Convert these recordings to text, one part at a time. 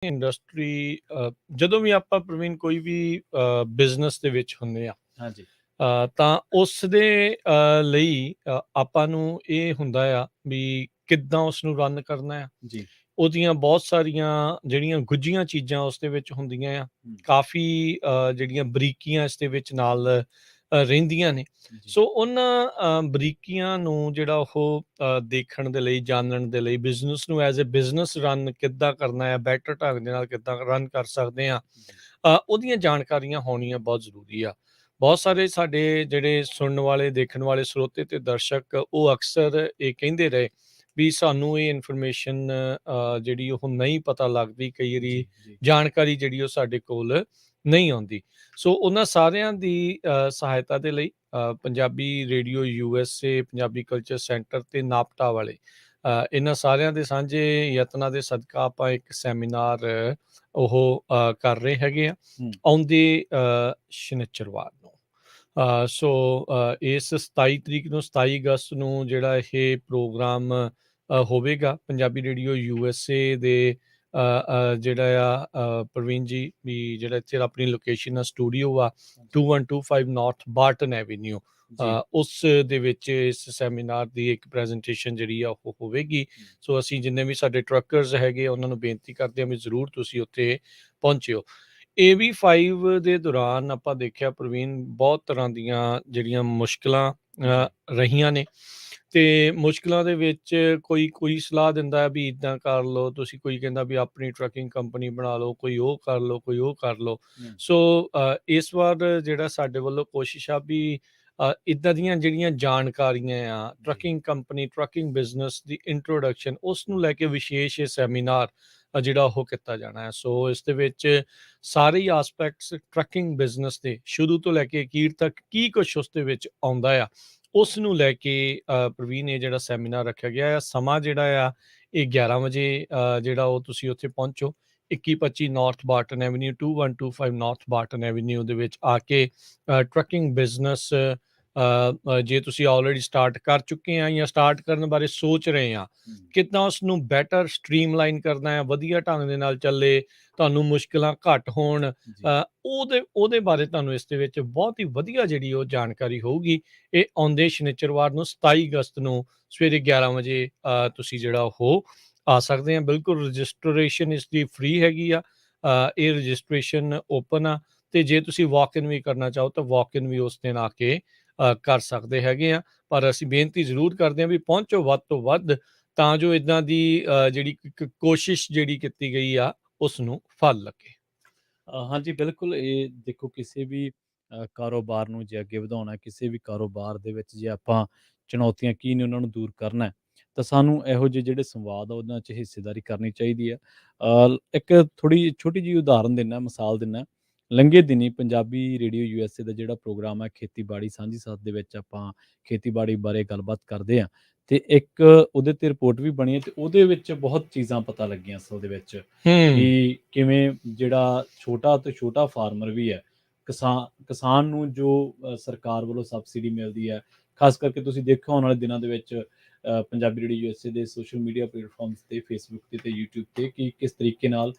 Industry ਜਦੋਂ ਵੀ ਆਪਾਂ ਪ੍ਰਵੀਨ ਕੋਈ ਵੀ ਬਿਜ਼ਨਸ ਦੇ ਵਿੱਚ ਹੁੰਦੇ ਆ ਹਾਂਜੀ, ਤਾਂ ਉਸ ਦੇ ਲਈ ਆਪਾਂ ਨੂੰ ਇਹ ਹੁੰਦਾ ਆ ਵੀ ਕਿੱਦਾਂ ਉਸ ਨੂੰ ਰਨ ਕਰਨਾ ਆ। ਜੀ। ਉਹਦੀਆਂ ਬਹੁਤ ਸਾਰੀਆਂ ਜਿਹੜੀਆਂ ਗੁੱਝੀਆਂ ਚੀਜ਼ਾਂ ਉਸ ਦੇ ਵਿੱਚ ਹੁੰਦੀਆਂ ਆ, ਕਾਫੀ ਜਿਹੜੀਆਂ ਬਰੀਕੀਆਂ ਇਸ ਦੇ ਵਿੱਚ ਨਾਲ ਰਹਿੰਦੀਆਂ ਨੇ। ਜੀ, ਸੋ ਉਹਨਾਂ ਬਰੀਕੀਆਂ ਨੂੰ ਜਿਹੜਾ ਉਹ ਦੇਖਣ ਦੇ ਲਈ, ਜਾਣਨ ਦੇ ਲਈ, ਬਿਜ਼ਨਸ ਨੂੰ ਐਜ਼ ਅ ਬਿਜ਼ਨਸ ਰਨ ਕਿੱਦਾਂ ਕਰਨਾ ਹੈ, ਬੈਟਰ ਢੰਗ ਦੇ ਨਾਲ ਕਿੱਦਾਂ ਰਨ ਕਰ ਸਕਦੇ ਹਾਂ, ਜੀ, ਉਹਦੀਆਂ ਜਾਣਕਾਰੀਆਂ ਹੋਣੀਆਂ ਬਹੁਤ ਜ਼ਰੂਰੀ ਆ। ਬਹੁਤ ਸਾਰੇ ਸਾਡੇ ਜਿਹੜੇ ਸੁਣਨ ਵਾਲੇ, ਦੇਖਣ ਵਾਲੇ ਸਰੋਤੇ ਤੇ ਦਰਸ਼ਕ ਉਹ ਅਕਸਰ ਇਹ ਕਹਿੰਦੇ ਰਹੇ ਵੀ ਸਾਨੂੰ ਇਹ ਇਨਫੋਰਮੇਸ਼ਨ ਜਿਹੜੀ ਉਹ ਨਹੀਂ ਪਤਾ ਲੱਗਦੀ, ਕਈ ਵਾਰੀ ਜੀ, ਜੀ, ਜਾਣਕਾਰੀ ਜਿਹੜੀ ਉਹ ਸਾਡੇ ਕੋਲ ਨਹੀਂ ਆਉਂਦੀ। ਸੋ ਉਹਨਾਂ ਸਾਰਿਆਂ ਦੀ ਸਹਾਇਤਾ ਦੇ ਲਈ Punjabi radio USA, Punjabi culture centre ਤੇ ਨਾਪਟਾ ਵਾਲੇ ਇਹਨਾਂ ਸਾਰਿਆਂ ਦੇ ਸਾਂਝੇ ਯਤਨਾਂ ਦੇ ਸਦਕਾ ਆਪਾਂ ਇੱਕ ਸੈਮੀਨਾਰ ਉਹ ਕਰ ਰਹੇ ਹੈਗੇ ਆ ਆਉਂਦੇ ਸ਼ਨਿਚਰਵਾਰ ਨੂੰ। ਸੋ ਇਸ 27 ਤਰੀਕ ਨੂੰ, 27 ਅਗਸਤ ਨੂੰ ਜਿਹੜਾ ਇਹ ਪ੍ਰੋਗਰਾਮ ਹੋਵੇਗਾ ਪੰਜਾਬੀ ਰੇਡੀਓ USA ਦੇ ਜਿਹੜਾ ਆ ਪ੍ਰਵੀਨ ਜੀ ਵੀ ਜਿਹੜਾ ਇੱਥੇ ਆਪਣੀ ਲੋਕੇਸ਼ਨ ਆ, ਸਟੂਡੀਓ ਆ 2125 ਨਾਰਥ ਬਾਰਟਨ ਐਵੀਨਿਊ, ਉਸ ਦੇ ਵਿੱਚ ਇਸ ਸੈਮੀਨਾਰ ਦੀ ਇੱਕ ਪ੍ਰੈਜੈਂਟੇਸ਼ਨ ਜਿਹੜੀ ਆ ਉਹ ਹੋਵੇਗੀ। ਸੋ ਅਸੀਂ ਜਿੰਨੇ ਵੀ ਸਾਡੇ ਟਰੱਕਰਸ ਹੈਗੇ ਉਹਨਾਂ ਨੂੰ ਬੇਨਤੀ ਕਰਦੇ ਹਾਂ ਵੀ ਜ਼ਰੂਰ ਤੁਸੀਂ ਉੱਥੇ ਪਹੁੰਚਿਓ। AV5 ਦੇ ਦੌਰਾਨ ਆਪਾਂ ਦੇਖਿਆ ਪ੍ਰਵੀਨ ਬਹੁਤ ਤਰ੍ਹਾਂ ਦੀਆਂ ਜਿਹੜੀਆਂ ਮੁਸ਼ਕਲਾਂ ਰਹੀਆਂ ਨੇ, ਤੇ ਮੁਸ਼ਕਲਾਂ ਦੇ ਵਿੱਚ ਕੋਈ ਸਲਾਹ ਦਿੰਦਾ ਵੀ ਇੱਦਾਂ ਕਰ ਲਓ ਤੁਸੀਂ, ਕੋਈ ਕਹਿੰਦਾ ਵੀ ਆਪਣੀ ਟਰੱਕਿੰਗ ਕੰਪਨੀ ਬਣਾ ਲਓ, ਕੋਈ ਉਹ ਕਰ ਲਓ, ਕੋਈ ਉਹ ਕਰ ਲਓ। ਸੋ ਇਸ ਵਾਰ ਜਿਹੜਾ ਸਾਡੇ ਵੱਲੋਂ ਕੋਸ਼ਿਸ਼ ਆ ਵੀ ਇੱਦਾਂ ਦੀਆਂ ਜਿਹੜੀਆਂ ਜਾਣਕਾਰੀਆਂ ਆ ਟਰੱਕਿੰਗ ਕੰਪਨੀ, ਟਰੱਕਿੰਗ ਬਿਜ਼ਨਸ ਦੀ ਇੰਟਰੋਡਕਸ਼ਨ, ਉਸ ਨੂੰ ਲੈ ਕੇ ਵਿਸ਼ੇਸ਼ ਇਹ ਸੈਮੀਨਾਰ ਜਿਹੜਾ ਉਹ ਕੀਤਾ ਜਾਣਾ ਹੈ। ਸੋ ਇਸ ਦੇ ਵਿੱਚ ਸਾਰੇ ਹੀ ਆਸਪੈਕਟਸ ਟਰੱਕਿੰਗ ਬਿਜ਼ਨਸ ਦੇ ਸ਼ੁਰੂ ਤੋਂ ਲੈ ਕੇ ਅਖੀਰ ਤੱਕ ਕੀ ਕੁਛ ਉਸ ਦੇ ਵਿੱਚ ਆਉਂਦਾ ਆ, ਉਸ ਨੂੰ ਲੈ ਕੇ ਪ੍ਰਵੀਨ ਇਹ ਜਿਹੜਾ ਸੈਮੀਨਾਰ ਰੱਖਿਆ ਗਿਆ ਆ। ਸਮਾਂ ਜਿਹੜਾ ਆ ਇਹ 11 ਵਜੇ ਜਿਹੜਾ ਉਹ ਤੁਸੀਂ ਉੱਥੇ ਪਹੁੰਚੋ 2125 ਨਾਰਥ ਬਾਰਟਨ ਐਵੀਨਿਊ, 2125 ਨਾਰਥ ਬਾਰਟਨ ਐਵੀਨਿਊ ਦੇ ਵਿੱਚ ਆ ਕੇ ਟਰੱਕਿੰਗ ਬਿਜ਼ਨਸ ਜੇ ਤੁਸੀਂ ਆਲਰੇਡੀ ਸਟਾਰਟ ਕਰ ਚੁੱਕੇ ਆ ਜਾਂ ਸਟਾਰਟ ਕਰਨ ਬਾਰੇ ਸੋਚ ਰਹੇ ਆ, ਕਿੱਦਾਂ ਉਸ ਨੂੰ ਬੈਟਰ ਸਟਰੀਮਲਾਈਨ ਕਰਨਾ ਹੈ, ਵਧੀਆ ਢੰਗ ਦੇ ਨਾਲ ਚੱਲੇ, ਤੁਹਾਨੂੰ ਮੁਸ਼ਕਿਲਾਂ ਘੱਟ ਹੋਣ, ਉਹਦੇ ਬਾਰੇ ਤੁਹਾਨੂੰ ਇਸ ਦੇ ਵਿੱਚ ਬਹੁਤ ਹੀ ਵਧੀਆ ਜਿਹੜੀ ਉਹ ਜਾਣਕਾਰੀ ਹੋਊਗੀ। ਇਹ ਆਉਂਦੇ ਸ਼ਨੀਚਰਵਾਰ ਨੂੰ 27 ਅਗਸਤ ਨੂੰ ਸਵੇਰੇ 11 ਵਜੇ ਤੁਸੀਂ ਜਿਹੜਾ ਉਹ ਆ ਸਕਦੇ ਆ। ਬਿਲਕੁਲ ਰਜਿਸਟ੍ਰੇਸ਼ਨ ਇਸ ਦੀ ਫ੍ਰੀ ਹੈਗੀ ਆ। ਇਹ ਰਜਿਸਟ੍ਰੇਸ਼ਨ ਓਪਨ ਆ, ਤੇ ਜੇ ਤੁਸੀਂ ਵਾਕ ਇਨ ਵੀ ਕਰਨਾ ਚਾਹੋ ਤਾਂ ਵਾਕ ਇਨ ਵੀ ਉਸ ਦਿਨ ਆ ਕੇ ਕਰ ਸਕਦੇ ਹੈਗੇ ਆ। ਪਰ ਅਸੀਂ ਬੇਨਤੀ ਜ਼ਰੂਰ ਕਰਦੇ ਹਾਂ ਵੀ ਪਹੁੰਚੋ ਵੱਧ ਤੋਂ ਵੱਧ, ਤਾਂ ਜੋ ਇੱਦਾਂ ਦੀ ਜਿਹੜੀ ਕੋਸ਼ਿਸ਼ ਜਿਹੜੀ ਕੀਤੀ ਗਈ ਆ ਉਸ ਨੂੰ ਫਲ ਲੱਗੇ। ਹਾਂਜੀ, ਬਿਲਕੁਲ। ਇਹ ਦੇਖੋ, ਕਿਸੇ ਵੀ ਕਾਰੋਬਾਰ ਨੂੰ ਜੇ ਅੱਗੇ ਵਧਾਉਣਾ, ਕਿਸੇ ਵੀ ਕਾਰੋਬਾਰ ਦੇ ਵਿੱਚ ਜੇ ਆਪਾਂ ਚੁਣੌਤੀਆਂ ਕੀ ਨੇ ਉਹਨਾਂ ਨੂੰ ਦੂਰ ਕਰਨਾ ਹੈ, ਤਾਂ ਸਾਨੂੰ ਇਹੋ ਜਿਹੇ ਜਿਹੜੇ ਸੰਵਾਦ ਆ ਉਹਨਾਂ 'ਚ ਹਿੱਸੇਦਾਰੀ ਕਰਨੀ ਚਾਹੀਦੀ ਹੈ। ਇੱਕ ਥੋੜ੍ਹੀ ਛੋਟੀ ਜਿਹੀ ਉਦਾਹਰਨ ਦਿੰਦਾ, ਮਿਸਾਲ ਦਿੰਦਾ। ਲੰਘੇ ਦਿਨੀ ਪੰਜਾਬੀ ਰੇਡੀਓ USA ਦਾ ਜਿਹੜਾ ਪ੍ਰੋਗਰਾਮ ਹੈ ਖੇਤੀਬਾੜੀ ਸਾਂਝੀ ਸਾਥ ਦੇ ਵਿੱਚ ਆਪਾਂ ਖੇਤੀਬਾੜੀ ਬਾਰੇ ਗੱਲਬਾਤ ਕਰਦੇ ਹਾਂ, ਅਤੇ ਇੱਕ ਉਹਦੇ 'ਤੇ ਰਿਪੋਰਟ ਵੀ ਬਣੀ ਹੈ, ਅਤੇ ਉਹਦੇ ਵਿੱਚ ਬਹੁਤ ਚੀਜ਼ਾਂ ਪਤਾ ਲੱਗੀਆਂ ਅਸਲ ਦੇ ਵਿੱਚ ਕਿ ਕਿਵੇਂ ਜਿਹੜਾ ਛੋਟਾ ਤੋਂ ਛੋਟਾ ਫਾਰਮਰ ਵੀ ਹੈ, ਕਿਸਾਨ ਨੂੰ ਜੋ ਸਰਕਾਰ ਵੱਲੋਂ ਸਬਸਿਡੀ ਮਿਲਦੀ ਹੈ, ਖਾਸ ਕਰਕੇ ਤੁਸੀਂ ਦੇਖੋ ਆਉਣ ਵਾਲੇ ਦਿਨਾਂ ਦੇ ਵਿੱਚ ਪੰਜਾਬੀ ਰੇਡੀਓ USA ਦੇ ਸੋਸ਼ਲ ਮੀਡੀਆ ਪਲੇਟਫਾਰਮਸ 'ਤੇ, ਫੇਸਬੁੱਕ 'ਤੇ ਅਤੇ YouTube 'ਤੇ ਕਿ ਕਿਸ ਤਰੀਕੇ ਨਾਲ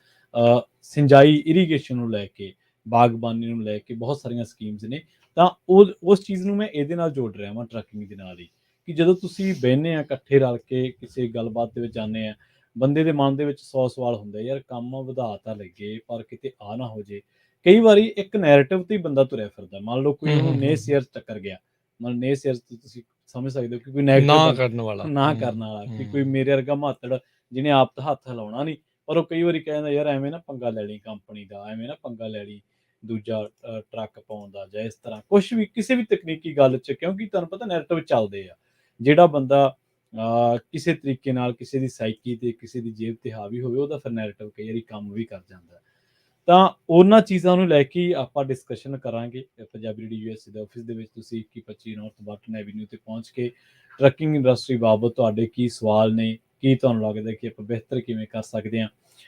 ਸਿੰਜਾਈ, ਇਰੀਗੇਸ਼ਨ ਨੂੰ ਲੈ ਕੇ, ਬਾਗਬਾਨੀ ਨੂੰ ਲੈ ਕੇ ਬਹੁਤ ਸਾਰੀਆਂ ਸਕੀਮਸ ਨੇ। ਤਾਂ ਉਸ ਚੀਜ਼ ਨੂੰ ਮੈਂ ਇਹਦੇ ਨਾਲ ਜੋੜ ਰਿਹਾ ਵਾਂ, ਟਰੱਕਿੰਗ ਦੇ ਨਾਲ ਹੀ, ਕਿ ਜਦੋਂ ਤੁਸੀਂ ਬਹਿੰਦੇ ਆ ਇਕੱਠੇ ਰਲ ਕੇ ਕਿਸੇ ਗੱਲਬਾਤ ਦੇ ਵਿੱਚ ਜਾਂਦੇ ਆ, ਬੰਦੇ ਦੇ ਮਨ ਦੇ ਵਿੱਚ 100 ਸਵਾਲ ਹੁੰਦੇ, ਯਾਰ ਕੰਮ ਵਧਾ ਤਾਂ ਲੱਗੇ ਪਰ ਕਿਤੇ ਆ ਨਾ ਹੋ ਜੇ। ਕਈ ਵਾਰੀ ਇੱਕ ਨੈਰੇਟਿਵ ਤੇ ਹੀ ਬੰਦਾ ਤੁਰਿਆ ਫਿਰਦਾ। ਮੰਨ ਲਓ ਕੋਈ ਉਹਨੂੰ ਨੇ ਸ਼ੇਅਰ ਟੱਕਰ ਗਿਆ, ਮਤਲਬ ਨੇ ਸ਼ੇਅਰ ਤੁਸੀਂ ਸਮਝ ਸਕਦੇ ਹੋ ਕਿ ਕੋਈ ਨੈਗੇਟਿਵ ਨਾ ਕਰਨ ਵਾਲਾ, ਨਾ ਕਰਨ ਵਾਲਾ, ਕਿ ਕੋਈ ਮੇਰੇ ਵਰਗਾ ਮਾਤੜ ਜਿਹਨੇ ਆਪ ਤਾਂ ਹੱਥ ਹਿਲਾਉਣਾ ਨਹੀਂ, ਪਰ ਉਹ ਕਈ ਵਾਰੀ ਕਹਿੰਦਾ ਯਾਰ ਐਵੇਂ ਨਾ ਪੰਗਾ ਲੈ ਲਈ ਕੰਪਨੀ ਦਾ, ਐਵੇਂ ਨਾ ਪੰਗਾ ਲੈ ਲਈ ਦੂਜਾ ਟਰੱਕ ਪਾਉਣ ਦਾ, ਜਾਂ ਇਸ ਤਰ੍ਹਾਂ ਕੁਛ ਵੀ ਕਿਸੇ ਵੀ ਤਕਨੀਕੀ ਗੱਲ 'ਚ, ਕਿਉਂਕਿ ਤੁਹਾਨੂੰ ਪਤਾ ਨੈਰੇਟਿਵ ਚੱਲਦੇ ਆ। ਜਿਹੜਾ ਬੰਦਾ ਕਿਸੇ ਤਰੀਕੇ ਨਾਲ ਕਿਸੇ ਦੀ ਸਾਈਕੀ ਤੇ, ਕਿਸੇ ਦੀ ਜੇਬ ਤੇ ਹਾਵੀ ਹੋਵੇ, ਉਹਦਾ ਫਿਰ ਨੈਰੇਟਿਵ ਕਈ ਵਾਰੀ ਕੰਮ ਵੀ ਕਰ ਜਾਂਦਾ। ਤਾਂ ਉਹਨਾਂ ਚੀਜ਼ਾਂ ਨੂੰ ਲੈ ਕੇ ਆਪਾਂ ਡਿਸਕਸ਼ਨ ਕਰਾਂਗੇ ਪੰਜਾਬੀ ਰੇਡੀਓ USA ਦੇ ਆਫਿਸ ਦੇ ਵਿੱਚ। ਤੁਸੀਂ 2125 ਨਾਰਥ ਬਾਰਟਨ ਐਵੀਨਿਊ ਤੇ ਪਹੁੰਚ ਕੇ ਟਰੱਕਿੰਗ ਇੰਡਸਟਰੀ ਬਾਬਤ ਤੁਹਾਡੇ ਕੀ ਸਵਾਲ ਨੇ, ਕੀ ਤੁਹਾਨੂੰ ਲੱਗਦਾ ਕਿ ਆਪਾਂ ਬਿਹਤਰ ਕਿਵੇਂ ਕਰ ਸਕਦੇ ਹਾਂ,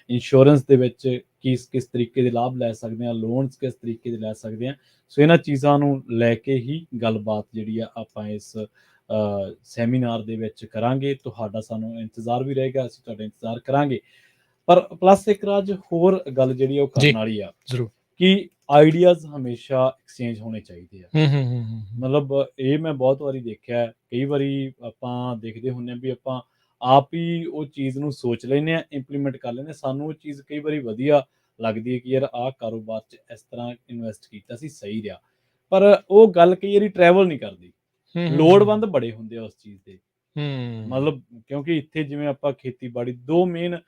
ਇੰਸ਼ੋਰੈਂਸ ਦੇ ਵਿੱਚ ਕਿਸ ਤਰੀਕੇ ਦੇ ਲਾਭ ਲੈ ਸਕਦੇ ਹਾਂ, ਲੋਨਸ ਕਿਸ ਤਰੀਕੇ ਦੇ ਲੈ ਸਕਦੇ ਹਾਂ। ਸੋ ਇਹਨਾਂ ਚੀਜ਼ਾਂ ਨੂੰ ਲੈ ਕੇ ਹੀ ਗੱਲਬਾਤ ਜਿਹੜੀ ਆ ਆਪਾਂ ਇਸ ਸੈਮੀਨਾਰ ਦੇ ਵਿੱਚ ਕਰਾਂਗੇ। ਤੁਹਾਡਾ ਸਾਨੂੰ ਇੰਤਜ਼ਾਰ ਵੀ ਰਹੇਗਾ, ਅਸੀਂ ਤੁਹਾਡਾ ਇੰਤਜ਼ਾਰ ਕਰਾਂਗੇ। ਪਰ ਪਲੱਸ ਇੱਕ ਰਾਜ ਹੋਰ ਗੱਲ ਜਿਹੜੀ ਆ ਉਹ ਜੀ, ਕਰਨ ਵਾਲੀ ਆ ਜ਼ਰੂਰ। ਕਿ ਆਈਡੀਆਜ਼ ਹਮੇਸ਼ਾ ਐਕਸਚੇਂਜ ਹੋਣੇ ਚਾਹੀਦੇ ਆ। ਹੂੰ, ਹੂੰ, ਹੂੰ, ਹੂੰ, ਹੂੰ। ਮਤਲਬ ਇਹ ਮੈਂ ਬਹੁਤ ਵਾਰੀ ਦੇਖਿਆ ਹੈ, ਕਈ ਵਾਰੀ ਆਪਾਂ ਦੇਖਦੇ ਹੁੰਦੇ ਹਾਂ ਵੀ ਆਪਾਂ ਆਪ ਹੀ ਉਹ ਚੀਜ਼ ਨੂੰ ਸੋਚ ਲੈਂਦੇ ਹਾਂ, ਇੰਪਲੀਮੈਂਟ ਕਰ ਲੈਂਦੇ ਹਾਂ, ਸਾਨੂੰ ਉਹ ਚੀਜ਼ ਕਈ ਵਾਰੀ ਵਧੀਆ ਲੱਗਦੀ ਹੈ ਕਿ ਯਾਰ ਆਹ ਕਾਰੋਬਾਰ 'ਚ ਇਸ ਤਰ੍ਹਾਂ ਇਨਵੈਸਟ ਕੀਤਾ ਸੀ, ਸਹੀ ਰਿਹਾ। ਪਰ ਉਹ ਗੱਲ ਕਈ ਵਾਰੀ ਟਰੈਵਲ ਨਹੀਂ ਕਰਦੀ। ਹੂੰ, ਹੂੰ, ਹੂੰ, ਲੋੜਵੰਦ ਹੂੰ। ਬੜੇ ਹੁੰਦੇ ਆ ਉਸ ਚੀਜ਼ ਦੇ। ਹੂੰ। ਮਤਲਬ ਕਿਉਂਕਿ ਇੱਥੇ ਜਿਵੇਂ ਆਪਾਂ ਖੇਤੀਬਾੜੀ 2 ਮੇਨ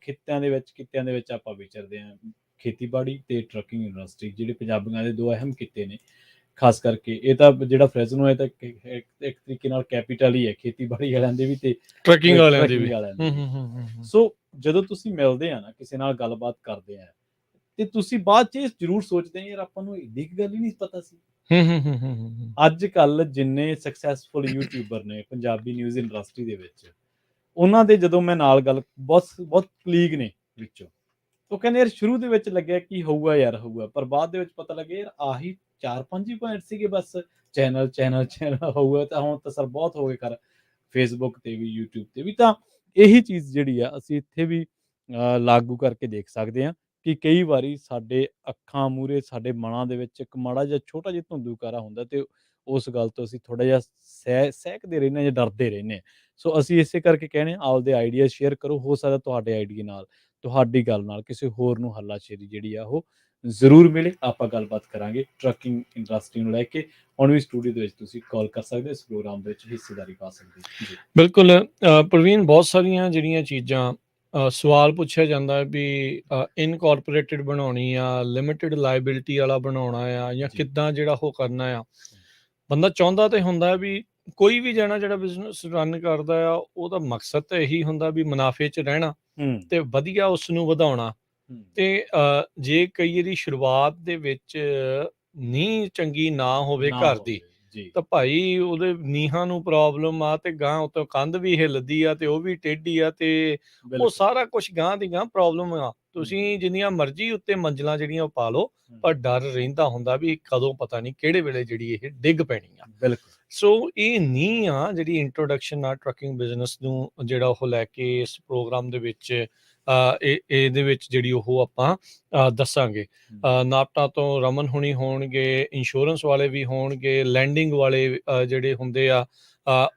ਕਿੱਤਿਆਂ ਦੇ ਵਿੱਚ ਆਪਾਂ ਵਿਚਰਦੇ ਹਾਂ। ਖੇਤੀਬਾੜੀ ਤੇ ਟਰੱਕਿੰਗ ਇੰਡਸਟਰੀ ਜਿਹੜੇ ਪੰਜਾਬੀਆਂ ਦੇ 2 ਅਹਿਮ ਕਿੱਤੇ ਨੇ। ਖਾਸ ਕਰਕੇ ਇਹ ਤਾਂ ਜਿਹੜਾ ਫਰੈਜ਼ਨੋ ਹੈ ਤਾਂ ਇੱਕ ਤਰੀਕੇ ਨਾਲ ਕੈਪੀਟਲ ਹੀ ਹੈ ਖੇਤੀਬਾੜੀ ਵਾਲਿਆਂ ਦੇ ਵੀ ਤੇ ਟਰੈਕਿੰਗ ਵਾਲਿਆਂ ਦੀ ਟਰੱਕਿੰਗ ਵੀ। ਵਾਲਿਆਂ ਦੀ ਹੂੰ, ਵੀ। ਹੂੰ, ਹੂੰ, ਹੂੰ, ਹੂੰ। ਸੋ ਜਦੋਂ ਤੁਸੀਂ ਮਿਲਦੇ ਆ ਨਾ ਕਿਸੇ ਨਾਲ ਗੱਲਬਾਤ ਕਰਦੇ ਆ ਤੇ ਤੁਸੀਂ ਬਾਅਦ 'ਚ ਇਹ ਜ਼ਰੂਰ ਸੋਚਦੇ ਆ ਯਾਰ ਆਪਾਂ ਨੂੰ ਇੰਨੀ ਕੁ ਗੱਲ ਹੀ ਨਹੀਂ ਪਤਾ ਸੀ। ਹੂੰ, ਹੂੰ, ਹੂੰ, ਹੂੰ, ਹੂੰ, ਹੂੰ। ਅੱਜ ਕੱਲ੍ਹ ਜਿੰਨੇ ਸਕਸੈਸਫੁਲ ਯੂਟਿਊਬਰ ਨੇ ਪੰਜਾਬੀ ਨਿਊਜ਼ ਇੰਡਸਟਰੀ ਦੇ ਵਿੱਚ, ਉਹਨਾਂ ਦੇ ਜਦੋਂ ਮੈਂ ਨਾਲ ਗੱਲ ਬਹੁਤ ਬਹੁਤ ਕਲੀਗ ਨੇ ਵਿੱਚੋਂ, ਉਹ ਕਹਿੰਦੇ ਯਾਰ ਸ਼ੁਰੂ ਦੇ ਵਿੱਚ ਲੱਗਿਆ ਕੀ ਹੋਊਗਾ ਯਾਰ ਹੋਊਗਾ, ਪਰ ਬਾਅਦ ਦੇ ਵਿੱਚ ਪਤਾ ਲੱਗਿਆ ਯਾਰ ਆਹੀ 4-5 ਹੀ ਪੁਆਇੰਟ ਸੀਗੇ ਬਸ। ਚੈਨਲ ਹੋਊਗਾ ਤਾਂ ਹੁਣ ਤਾਂ ਸਰ ਬਹੁਤ ਹੋ ਗਏ ਕਰ ਫੇਸਬੁੱਕ ਤੇ ਵੀ, ਯੂਟਿਊਬ ਤੇ ਵੀ। ਤਾਂ ਇਹੀ ਚੀਜ਼ ਜਿਹੜੀ ਆ ਅਸੀਂ ਇੱਥੇ ਵੀ ਲਾਗੂ ਕਰਕੇ ਦੇਖ ਸਕਦੇ ਹਾਂ ਕਿ ਕਈ ਵਾਰੀ ਸਾਡੇ ਅੱਖਾਂ ਮੂਹਰੇ, ਸਾਡੇ ਮਨਾਂ ਦੇ ਵਿੱਚ ਇੱਕ ਮਾੜਾ ਜਿਹਾ ਛੋਟਾ ਜਿਹਾ ਧੁੰਦੂਕਾਰਾ ਹੁੰਦਾ ਤੇ ਉਸ ਗੱਲ ਤੋਂ ਅਸੀਂ ਥੋੜ੍ਹਾ ਜਿਹਾ ਸਹਿਕਦੇ ਰਹਿੰਦੇ ਹਾਂ ਜਾਂ ਡਰਦੇ ਰਹਿੰਦੇ ਹਾਂ। ਸੋ ਅਸੀਂ ਇਸੇ ਕਰਕੇ ਕਹਿੰਦੇ ਹਾਂ ਆਪਦੇ ਆਈਡੀਆ ਸ਼ੇਅਰ ਕਰੋ, ਹੋ ਸਕਦਾ ਤੁਹਾਡੇ ਆਈਡੀਆ ਨਾਲ, ਤੁਹਾਡੀ ਗੱਲ ਨਾਲ ਕਿਸੇ ਹੋਰ ਨੂੰ ਹੱਲਾਸ਼ੇਰੀ ਜਿਹੜੀ ਆ ਉਹ ਜ਼ਰੂਰ ਮਿਲੇ। ਆਪਾਂ ਗੱਲਬਾਤ ਕਰਾਂਗੇ ਟਰੱਕਿੰਗ ਇੰਡਸਟਰੀ ਨੂੰ ਲੈ ਕੇ। ਹੁਣ ਵੀ ਸਟੂਡੀਓ ਦੇ ਵਿੱਚ ਤੁਸੀਂ ਕਾਲ ਕਰ ਸਕਦੇ ਹੋ, ਇਸ ਪ੍ਰੋਗਰਾਮ ਦੇ ਵਿੱਚ ਹਿੱਸੇਦਾਰੀ ਪਾ ਸਕਦੇ ਹੋ ਜੀ। ਬਿਲਕੁਲ ਪ੍ਰਵੀਨ, ਬਹੁਤ ਸਾਰੀਆਂ ਜਿਹੜੀਆਂ ਚੀਜ਼ਾਂ ਸਵਾਲ ਪੁੱਛਿਆ ਜਾਂਦਾ ਹੈ ਵੀ ਇਨਕੋਰਪੋਰੇਟਡ ਬਣਾਉਣੀ ਆ, ਲਿਮਿਟਿਡ ਲਾਇਬਿਲਿਟੀ ਵਾਲਾ ਬਣਾਉਣਾ ਆ, ਜਾਂ ਜੀ ਕਿੱਦਾਂ ਜਿਹੜਾ ਉਹ ਕਰਨਾ ਆ। ਬੰਦਾ ਚਾਹੁੰਦਾ ਤੇ ਹੁੰਦਾ ਵੀ ਕੋਈ ਵੀ ਜਣਾ ਜਿਹੜਾ ਬਿਜ਼ਨਸ ਰਨ ਕਰਦਾ ਆ, ਉਹਦਾ ਮਕਸਦ ਤਾਂ ਇਹੀ ਹੁੰਦਾ ਵੀ ਮੁਨਾਫੇ 'ਚ ਰਹਿਣਾ ਹੂੰ ਤੇ ਵਧੀਆ ਉਸ ਨੂੰ ਵਧਾਉਣਾ। ਹੂੰ ਤੇ ਜੇ ਕਈ ਵਾਰੀ ਸ਼ੁਰੂਆਤ ਦੇ ਵਿੱਚ ਨੀਂਹ ਚੰਗੀ ਨਾ ਹੋਵੇ ਨਾ ਘਰ ਦੀ, ਹੋਵੇ ਜੀ। ਤਾਂ ਭਾਈ ਉਹਦੇ ਨੀਹਾਂ ਨੂੰ ਪ੍ਰੋਬਲਮ ਆ, ਤੇ ਗਾਂ ਉਤੋਂ ਕੰਧ ਵੀ ਹਿੱਲਦੀ ਆ ਤੇ ਉਹ ਵੀ ਟੇਢੀ ਆ, ਤੇ ਉਹ ਬਿਲਕੁਲ। ਸਾਰਾ ਕੁਝ ਗਾਂ ਦੀ ਗਾਂ ਪ੍ਰੋਬਲਮ ਆ। ਹੂੰ ਤੁਸੀਂ ਜਿੰਨੀਆਂ ਮਰਜ਼ੀ ਉੱਤੇ ਮੰਜ਼ਲਾਂ ਜਿਹੜੀਆਂ ਉਹ ਪਾ ਲਓ, ਹੂੰ ਪਰ ਡਰ ਰਹਿੰਦਾ ਹੁੰਦਾ ਵੀ ਕਦੋਂ ਪਤਾ ਨਹੀਂ ਕਿਹੜੇ ਵੇਲੇ ਜਿਹੜੀ ਇਹ ਡਿੱਗ ਪੈਣੀ ਆ। ਬਿਲਕੁਲ ਸੋ ਇਹ ਨੀਂਹ ਆ ਜਿਹੜੀ ਇੰਟਰੋਡਕਸ਼ਨ ਆ ਟਰੱਕਿੰਗ ਬਿਜ਼ਨਸ ਨੂੰ, ਜਿਹੜਾ ਉਹ ਲੈ ਕੇ ਇਸ ਪ੍ਰੋਗਰਾਮ ਦੇ ਵਿੱਚ ਇਹਦੇ ਵਿੱਚ ਜਿਹੜੀ ਉਹ ਆਪਾਂ ਦੱਸਾਂਗੇ। ਹੂੰ ਨਾਪਟਾ ਤੋਂ ਰਮਨ ਹੁਣੀ ਹੋਣਗੇ, ਇੰਸ਼ੋਰੈਂਸ ਵਾਲੇ ਵੀ ਹੋਣਗੇ, ਲੈਂਡਿੰਗ ਵਾਲੇ ਜਿਹੜੇ ਹੁੰਦੇ ਆ,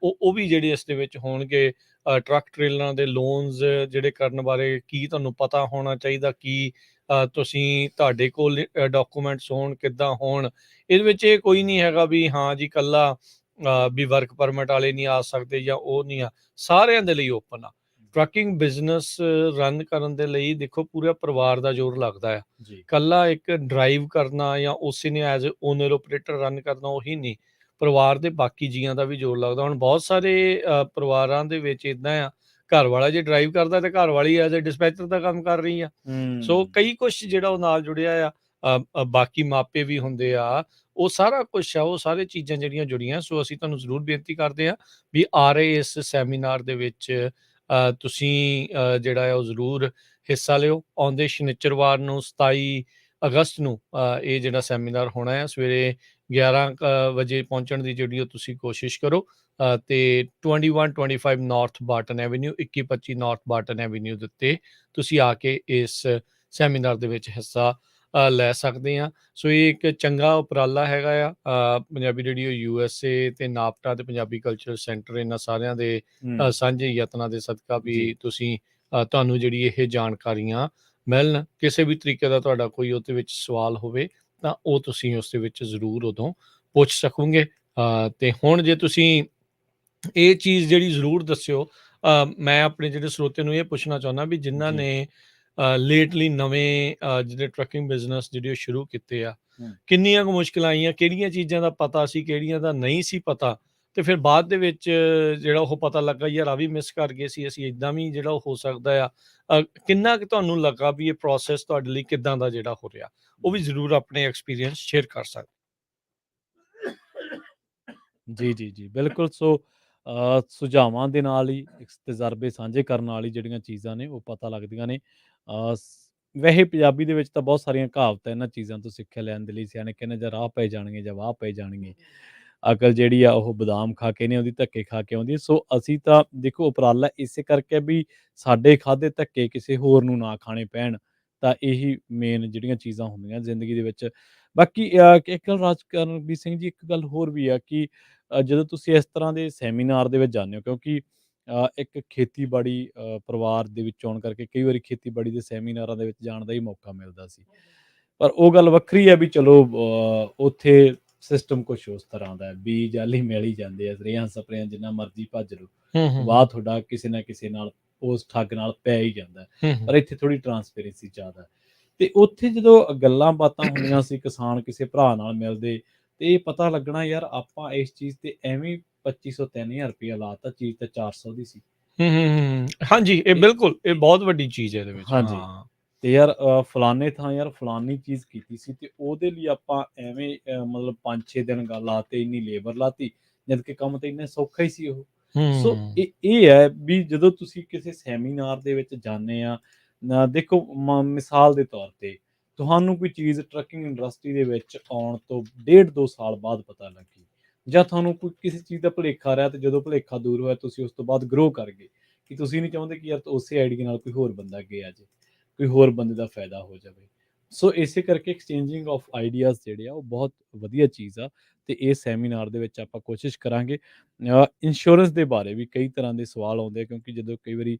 ਉਹ ਵੀ ਜਿਹੜੇ ਇਸ ਦੇ ਵਿੱਚ ਹੋਣਗੇ। ਟਰੱਕ ਟ੍ਰੇਲਰਾਂ ਦੇ ਲੋਨਸ ਜਿਹੜੇ ਕਰਨ ਬਾਰੇ ਕੀ ਤੁਹਾਨੂੰ ਪਤਾ ਹੋਣਾ ਚਾਹੀਦਾ, ਕੀ ਤੁਸੀਂ ਤੁਹਾਡੇ ਕੋਲ ਡਾਕੂਮੈਂਟਸ ਹੋਣ, ਕਿੱਦਾਂ ਹੋਣ। ਇਹਦੇ ਵਿੱਚ ਇਹ ਕੋਈ ਨਹੀਂ ਹੈਗਾ ਵੀ ਹਾਂ ਜੀ ਕੱਲਾ ਵੀ ਵਰਕ ਪਰਮਿਟ ਵਾਲੇ ਨਹੀਂ ਆ ਸਕਦੇ ਜਾਂ ਉਹ ਨਹੀਂ ਆ, ਸਾਰਿਆਂ ਦੇ ਲਈ ਓਪਨ ਆ। ਟਰੱਕਿੰਗ ਬਿਜ਼ਨਸ ਰਨ ਕਰਨ ਦੇ ਲਈ ਦੇਖੋ ਪੂਰਾ ਪਰਿਵਾਰ ਦਾ ਜ਼ੋਰ ਲੱਗਦਾ ਆ। ਜੀ ਕੱਲਾ ਇੱਕ ਡਰਾਈਵ ਕਰਨਾ ਜਾਂ ਉਸੇ ਨੇ ਐਜ਼ ਓਨਰ ਆਪਰੇਟਰ ਰਨ ਕਰਨਾ ਉਹੀ ਨਹੀਂ, ਪਰਿਵਾਰ ਦੇ ਬਾਕੀ ਜੀਆਂ ਦਾ ਵੀ ਜ਼ੋਰ ਲੱਗਦਾ। ਹੁਣ ਬਹੁਤ ਸਾਰੇ ਪਰਿਵਾਰਾਂ ਦੇ ਵਿੱਚ ਇਦਾਂ ਆ, ਘਰ ਵਾਲਾ ਜੇ ਡਰਾਈਵ ਕਰਦਾ ਤੇ ਘਰ ਵਾਲੀ ਐਜ਼ ਅ ਡਿਸਪੈਚਰ ਦਾ ਕੰਮ ਕਰ ਰਹੀ ਆ। ਸੋ ਹੂੰ ਕਈ ਕੁਛ ਜਿਹੜਾ ਉਹ ਨਾਲ ਜੁੜਿਆ ਆ। ਬਾਕੀ ਮਾਪੇ ਵੀ ਹੁੰਦੇ ਆ, ਉਹ ਸਾਰਾ ਕੁਛ ਆ, ਉਹ ਸਾਰੇ ਚੀਜ਼ਾਂ ਜਿਹੜੀਆਂ ਜੁੜੀਆਂ। ਸੋ ਅਸੀਂ ਤੁਹਾਨੂੰ ਜ਼ਰੂਰ ਬੇਨਤੀ ਕਰਦੇ ਆ ਵੀ ਆ ਰਹੇ ਇਸ ਸੈਮੀਨਾਰ ਦੇ ਵਿੱਚ ਤੁਸੀਂ ਜਿਹੜਾ ਆ ਉਹ ਜ਼ਰੂਰ ਹਿੱਸਾ ਲਿਓ। ਆਉਂਦੇ ਸ਼ਨਿਚਰਵਾਰ ਨੂੰ 27 ਅਗਸਤ ਨੂੰ ਇਹ ਜਿਹੜਾ ਸੈਮੀਨਾਰ ਹੋਣਾ ਹੈ, ਸਵੇਰੇ 11 ਵਜੇ ਪਹੁੰਚਣ ਦੀ ਜਿਹੜੀ ਉਹ ਤੁਸੀਂ ਕੋਸ਼ਿਸ਼ ਕਰੋ। ਤੇ 2125 ਨਾਰਥ ਬਾਰਟਨ ਐਵੀਨਿਊ, 2125 ਨਾਰਥ ਬਾਰਟਨ ਐਵੀਨਿਊ ਦੇ ਉੱਤੇ ਤੁਸੀਂ ਆ ਕੇ ਇਸ ਸੈਮੀਨਾਰ ਦੇ ਵਿੱਚ ਹਿੱਸਾ ਲੈ ਸਕਦੇ ਆ। ਸੋ ਇਹ ਇੱਕ ਚੰਗਾ ਉਪਰਾਲਾ ਹੈਗਾ ਆ। ਪੰਜਾਬੀ ਰੇਡੀਓ USA ਤੇ ਨਾਪਟਾ ਤੇ ਪੰਜਾਬੀ ਕਲਚਰਲ ਸੈਂਟਰ, ਇਹਨਾਂ ਸਾਰਿਆਂ ਦੇ ਹੂੰ ਸਾਂਝੇ ਯਤਨਾਂ ਦੇ ਸਦਕਾ ਜੀ ਵੀ ਤੁਸੀਂ ਤੁਹਾਨੂੰ ਜਿਹੜੀ ਇਹ ਜਾਣਕਾਰੀਆਂ ਮਿਲਣ। ਕਿਸੇ ਵੀ ਤਰੀਕੇ ਦਾ ਤੁਹਾਡਾ ਕੋਈ ਉਹਦੇ ਵਿੱਚ ਸਵਾਲ ਹੋਵੇ ਤਾਂ ਉਹ ਤੁਸੀਂ ਉਸ ਦੇ ਵਿੱਚ ਜ਼ਰੂਰ ਉਦੋਂ ਪੁੱਛ ਸਕੋਗੇ। ਤੇ ਹੁਣ ਜੇ ਤੁਸੀਂ ਇਹ ਚੀਜ਼ ਜਿਹੜੀ ਜ਼ਰੂਰ ਦੱਸਿਓ, ਮੈਂ ਆਪਣੇ ਜਿਹੜੇ ਸਰੋਤੇ ਨੂੰ ਇਹ ਪੁੱਛਣਾ ਚਾਹੁੰਦਾ ਵੀ ਜਿਨ੍ਹਾਂ ਜੀ ਨੇ ਲੇਟਲੀ ਨਵੇਂ ਜਿਹੜੇ ਟਰੱਕਿੰਗ ਬਿਜ਼ਨਸ ਜਿਹੜੇ ਉਹ ਸ਼ੁਰੂ ਕੀਤੇ ਆ, ਹੂੰ ਕਿੰਨੀਆਂ ਕੁ ਮੁਸ਼ਕਿਲਾਂ ਆਈਆਂ, ਕਿਹੜੀਆਂ ਚੀਜ਼ਾਂ ਦਾ ਪਤਾ ਸੀ, ਕਿਹੜੀਆਂ ਦਾ ਨਹੀਂ ਸੀ ਪਤਾ, ਤੇ ਫਿਰ ਬਾਅਦ ਦੇ ਵਿੱਚ ਜਿਹੜਾ ਉਹ ਪਤਾ ਲੱਗਾ ਯਾਰ ਆ ਵੀ ਮਿਸ ਕਰ ਗਏ ਸੀ ਅਸੀਂ, ਇਦਾਂ ਵੀ ਜਿਹੜਾ ਉਹ ਹੋ ਸਕਦਾ ਆ। ਕਿੰਨਾ ਕੁ ਤੁਹਾਨੂੰ ਲੱਗਾ ਵੀ ਇਹ ਪ੍ਰੋਸੈਸ ਤੁਹਾਡੇ ਲਈ ਕਿੱਦਾਂ ਦਾ ਜਿਹੜਾ ਹੋ ਰਿਹਾ, ਉਹ ਵੀ ਜ਼ਰੂਰ ਆਪਣੇ ਐਕਸਪੀਰੀਅੰਸ ਸ਼ੇਅਰ ਕਰ ਸਕਦੇ। ਜੀ ਬਿਲਕੁਲ। ਸੋ ਸੁਝਾਵਾਂ ਦੇ ਨਾਲ ਹੀ ਤਜਰਬੇ ਸਾਂਝੇ ਕਰਨ ਨਾਲ ਹੀ ਜਿਹੜੀਆਂ ਚੀਜ਼ਾਂ ਨੇ ਉਹ ਪਤਾ ਲੱਗਦੀਆਂ ਨੇ। ਵੈਸੇ ਪੰਜਾਬੀ ਦੇ ਵਿੱਚ ਤਾਂ ਬਹੁਤ ਸਾਰੀਆਂ ਕਹਾਵਤਾਂ ਇਹਨਾਂ ਚੀਜ਼ਾਂ ਤੋਂ ਸਿੱਖਿਆ ਲੈਣ ਦੇ ਲਈ, ਸਿਆਣੇ ਕਹਿੰਦੇ ਜਾਂ ਰਾਹ ਪੈ ਜਾਣਗੇ ਜਾਂ ਵਾਹ ਪੈ ਜਾਣਗੇ। ਅਕਲ ਜਿਹੜੀ ਆ ਉਹ ਬਦਾਮ ਖਾ ਕੇ ਨਹੀਂ ਆਉਂਦੀ, ਧੱਕੇ ਖਾ ਕੇ ਆਉਂਦੀ ਹੈ। ਸੋ ਅਸੀਂ ਤਾਂ ਦੇਖੋ ਉਪਰਾਲਾ ਇਸੇ ਕਰਕੇ ਵੀ ਸਾਡੇ ਖਾਧੇ ਧੱਕੇ ਕਿਸੇ ਹੋਰ ਨੂੰ ਨਾ ਖਾਣੇ ਪੈਣ, ਤਾਂ ਇਹੀ ਮੇਨ ਜਿਹੜੀਆਂ ਚੀਜ਼ਾਂ ਹੁੰਦੀਆਂ ਜ਼ਿੰਦਗੀ ਦੇ ਵਿੱਚ। ਬਾਕੀ ਇੱਕ ਗੱਲ ਰਾਜਕਰਨਵੀਰ ਸਿੰਘ ਜੀ, ਇੱਕ ਗੱਲ ਹੋਰ ਵੀ ਆ ਕਿ ਜਦੋਂ ਤੁਸੀਂ ਇਸ ਤਰ੍ਹਾਂ ਦੇ ਸੈਮੀਨਾਰ ਦੇ ਵਿੱਚ ਜਾਂਦੇ ਹੋ, ਕਿਉਂਕਿ ਇੱਕ ਖੇਤੀਬਾੜੀ ਪਰਿਵਾਰ ਦੇ ਵਿੱਚੋਂ ਆਉਣ ਕਰਕੇ ਕਈ ਵਾਰੀ ਖੇਤੀਬਾੜੀ ਦੇ ਸੈਮੀਨਾਰਾਂ ਦੇ ਵਿੱਚ ਜਾਣ ਦਾ ਹੀ ਮੌਕਾ ਮਿਲਦਾ ਸੀ। ਪਰ ਉਹ ਗੱਲ ਵੱਖਰੀ ਹੈ ਵੀ ਚਲੋ ਉੱਥੇ ਸਿਸਟਮ ਕੁਛ ਉਸ ਤਰ੍ਹਾਂ ਦਾ ਹੈ, ਬੀਜ ਆਲੀ ਮਿਲ ਹੀ ਜਾਂਦੇ ਆ, ਰੇਹਾਂ ਸਪਰੇਆਂ ਜਿੰਨਾ ਮਰਜ਼ੀ ਭੱਜ ਲਓ, ਹੂੰ, ਹੂੰ, ਵਾਹ ਤੁਹਾਡਾ ਕਿਸੇ ਨਾ ਕਿਸੇ ਨਾਲ ਉਸ ਠੱਗ ਨਾਲ ਪੈ ਹੀ ਜਾਂਦਾ ਹੈ। ਹੂੰ, ਹੂੰ, ਪਰ ਇੱਥੇ ਥੋੜ੍ਹੀ ਟਰਾਂਸਪੇਰੈਂਸੀ ਜ਼ਿਆਦਾ ਹੈ। ਤੇ ਉੱਥੇ ਜਦੋਂ ਗੱਲਾਂ ਬਾਤਾਂ ਹੁੰਦੀਆਂ ਸੀ, ਕਿਸਾਨ ਕਿਸੇ ਭਰਾ ਨਾਲ ਮਿਲਦੇ, ਤੇ ਇਹ ਪਤਾ ਲੱਗਣਾ ਯਾਰ ਆਪਾਂ ਇਸ ਚੀਜ਼ ਤੇ ਐਵੇਂ 2500 3000 ਰੁਪਇਆ ਲਾਤਾ, ਚੀਜ਼ ਤਾਂ 400 ਦੀ ਸੀ। ਹੂੰ, ਹੂੰ, ਹੂੰ। ਹਾਂਜੀ, ਇਹ ਤੇ ਬਿਲਕੁਲ ਇਹ ਤੇ ਬਹੁਤ ਵੱਡੀ ਚੀਜ਼ ਹੈ ਇਹਦੇ ਵਿੱਚ। ਹਾਂਜੀ। ਹਾਂ। ਤੇ ਯਾਰ ਫਲਾਣੇ ਥਾਂ ਯਾਰ ਫਲਾਨੀ ਚੀਜ਼ ਕੀਤੀ ਸੀ, ਤੇ ਉਹਦੇ ਲਈ ਆਪਾਂ ਐਵੇਂ ਮਤਲਬ 5-6 ਦਿਨ ਲਾਤੇ, ਇੰਨੀ ਲੇਬਰ ਲਾਤੀ, ਜਦ ਕਿ ਕੰਮ ਤਾਂ ਇੰਨਾ ਸੌਖਾ ਹੀ ਸੀ ਉਹ। ਸੋ ਹੂੰ, ਇਹ ਹੈ ਵੀ ਜਦੋਂ ਤੁਸੀਂ ਕਿਸੇ ਸੈਮੀਨਾਰ ਦੇ ਵਿੱਚ ਜਾਂਦੇ ਆ, ਦੇਖੋ ਮਿਸਾਲ ਦੇ ਤੌਰ ਤੇ ਤੁਹਾਨੂੰ ਕੋਈ ਚੀਜ਼ ਟਰੱਕਿੰਗ ਇੰਡਸਟਰੀ ਦੇ ਵਿੱਚ ਆਉਣ ਤੋਂ 1.5-2 ਸਾਲ ਬਾਅਦ ਪਤਾ ਲੱਗੀ, ਜਾਂ ਤੁਹਾਨੂੰ ਕੋਈ ਕਿਸੇ ਚੀਜ਼ ਦਾ ਭੁਲੇਖਾ ਰਿਹਾ, ਤੇ ਜਦੋਂ ਭੁਲੇਖਾ ਦੂਰ ਹੋਇਆ ਤੁਸੀਂ ਉਸ ਤੋਂ ਬਾਅਦ ਗਰੋ ਕਰ ਗਏ, ਕਿ ਤੁਸੀਂ ਨਹੀਂ ਚਾਹੁੰਦੇ ਕਿ ਯਾਰ ਉਸੇ ਆਈਡੀਆ ਨਾਲ ਕੋਈ ਹੋਰ ਬੰਦਾ ਅੱਗੇ ਆ ਜਾਏ, ਕੋਈ ਹੋਰ ਬੰਦੇ ਦਾ ਫਾਇਦਾ ਹੋ ਜਾਵੇ। ਸੋ ਇਸੇ ਕਰਕੇ ਐਕਸਚੇਂਜਿੰਗ ਆਫ ਆਈਡੀਆਜ਼ ਜਿਹੜੇ ਆ ਉਹ ਬਹੁਤ ਵਧੀਆ ਚੀਜ਼ ਆ, ਤੇ ਇਹ ਸੈਮੀਨਾਰ ਦੇ ਵਿੱਚ ਆਪਾਂ ਕੋਸ਼ਿਸ਼ ਕਰਾਂਗੇ। ਇੰਸ਼ੋਰੈਂਸ ਦੇ ਬਾਰੇ ਵੀ ਕਈ ਤਰ੍ਹਾਂ ਦੇ ਸਵਾਲ ਆਉਂਦੇ ਆ, ਕਿਉਂਕਿ ਜਦੋਂ ਕਈ ਵਾਰੀ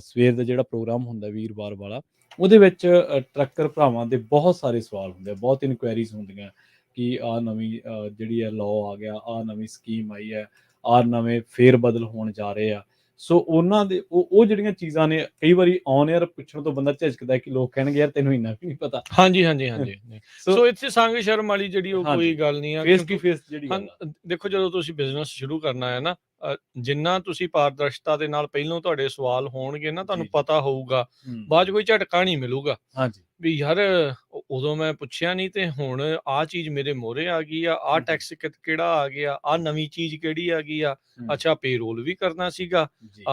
ਸਵੇਰ ਦਾ ਜਿਹੜਾ ਪ੍ਰੋਗਰਾਮ ਹੁੰਦਾ ਵੀਰਵਾਰ ਵਾਲਾ, ਉਹਦੇ ਵਿੱਚ ਟਰੱਕਰ ਭਰਾਵਾਂ ਦੇ ਬਹੁਤ ਸਾਰੇ ਸਵਾਲ ਹੁੰਦੇ ਆ, ਬਹੁਤ ਇਨਕੁਆਇਰੀਜ਼ ਹੁੰਦੀਆਂ ਕਿ ਆਹ ਨਵੀਂ ਜਿਹੜੀ ਹੈ ਲਾਅ ਆ ਗਿਆ, ਆਹ ਨਵੀਂ ਸਕੀਮ ਆਈ ਹੈ, ਆਹ ਨਵੇਂ ਫੇਰ ਬਦਲ ਹੋਣ ਜਾ ਰਹੇ ਆ। ਸੋ ਉਹਨਾਂ ਦੇ ਉਹ ਜਿਹੜੀਆਂ ਚੀਜ਼ਾਂ ਨੇ, ਕਈ ਵਾਰੀ ਔਨ 에ਅਰ ਪੁੱਛਣ ਤੋਂ ਬੰਦਾ ਝਿਜਕਦਾ ਹੈ ਕਿ ਲੋਕ ਕਹਿਣਗੇ ਯਾਰ ਤੈਨੂੰ ਇੰਨਾ ਵੀ ਨਹੀਂ ਪਤਾ। ਹਾਂਜੀ, ਹਾਂਜੀ, ਹਾਂਜੀ। ਨਹੀਂ, ਸੋ ਸੋ ਇੱਥੇ ਸੰਗ ਸ਼ਰਮ ਵਾਲੀ ਜਿਹੜੀ ਉਹ ਕੋਈ ਹਾਂਜੀ, ਗੱਲ ਨਹੀਂ ਆ, ਫੇਸ ਟੂ ਕਿਉਂਕਿ ਫੇਸ ਜਿਹੜੀ ਹਾਂ, ਗੱਲ ਆ। ਦੇਖੋ ਜਦੋਂ ਤੁਸੀਂ ਬਿਜ਼ਨਸ ਸ਼ੁਰੂ ਕਰਨਾ ਹੈ ਨਾ, ਜਿੰਨਾ ਤੁਸੀਂ ਪਾਰਦਰਸ਼ਤਾ ਦੇ ਨਾਲ ਪਹਿਲੋਂ ਤੁਹਾਡੇ ਸਵਾਲ ਹੋਣਗੇ ਨਾ, ਤੁਹਾਨੂੰ ਜੀ, ਜੀ। ਪਤਾ ਹੋਊਗਾ, ਹੂੰ, ਬਾਅਦ 'ਚ ਹੂੰ। ਕੋਈ ਝਟਕਾ ਨਹੀਂ ਮਿਲੂਗਾ। ਹਾਂਜੀ। ਵੀ ਯਾਰ ਉਦੋਂ ਮੈਂ ਪੁੱਛਿਆ ਨਹੀਂ ਤੇ ਹੁਣ ਆਹ ਚੀਜ਼ ਮੇਰੇ ਮੂਹਰੇ ਆ ਗਈ ਆ, ਆਹ ਹੂੰ, ਹੂੰ, ਟੈਕਸ ਕਿਹੜਾ ਆ ਗਿਆ, ਆਹ ਨਵੀਂ ਚੀਜ਼ ਕਿਹੜੀ ਆ ਗਈ ਆ, ਹੂੰ। ਅੱਛਾ ਪੇਰੋਲ ਵੀ ਕਰਨਾ ਸੀਗਾ, ਜੀ।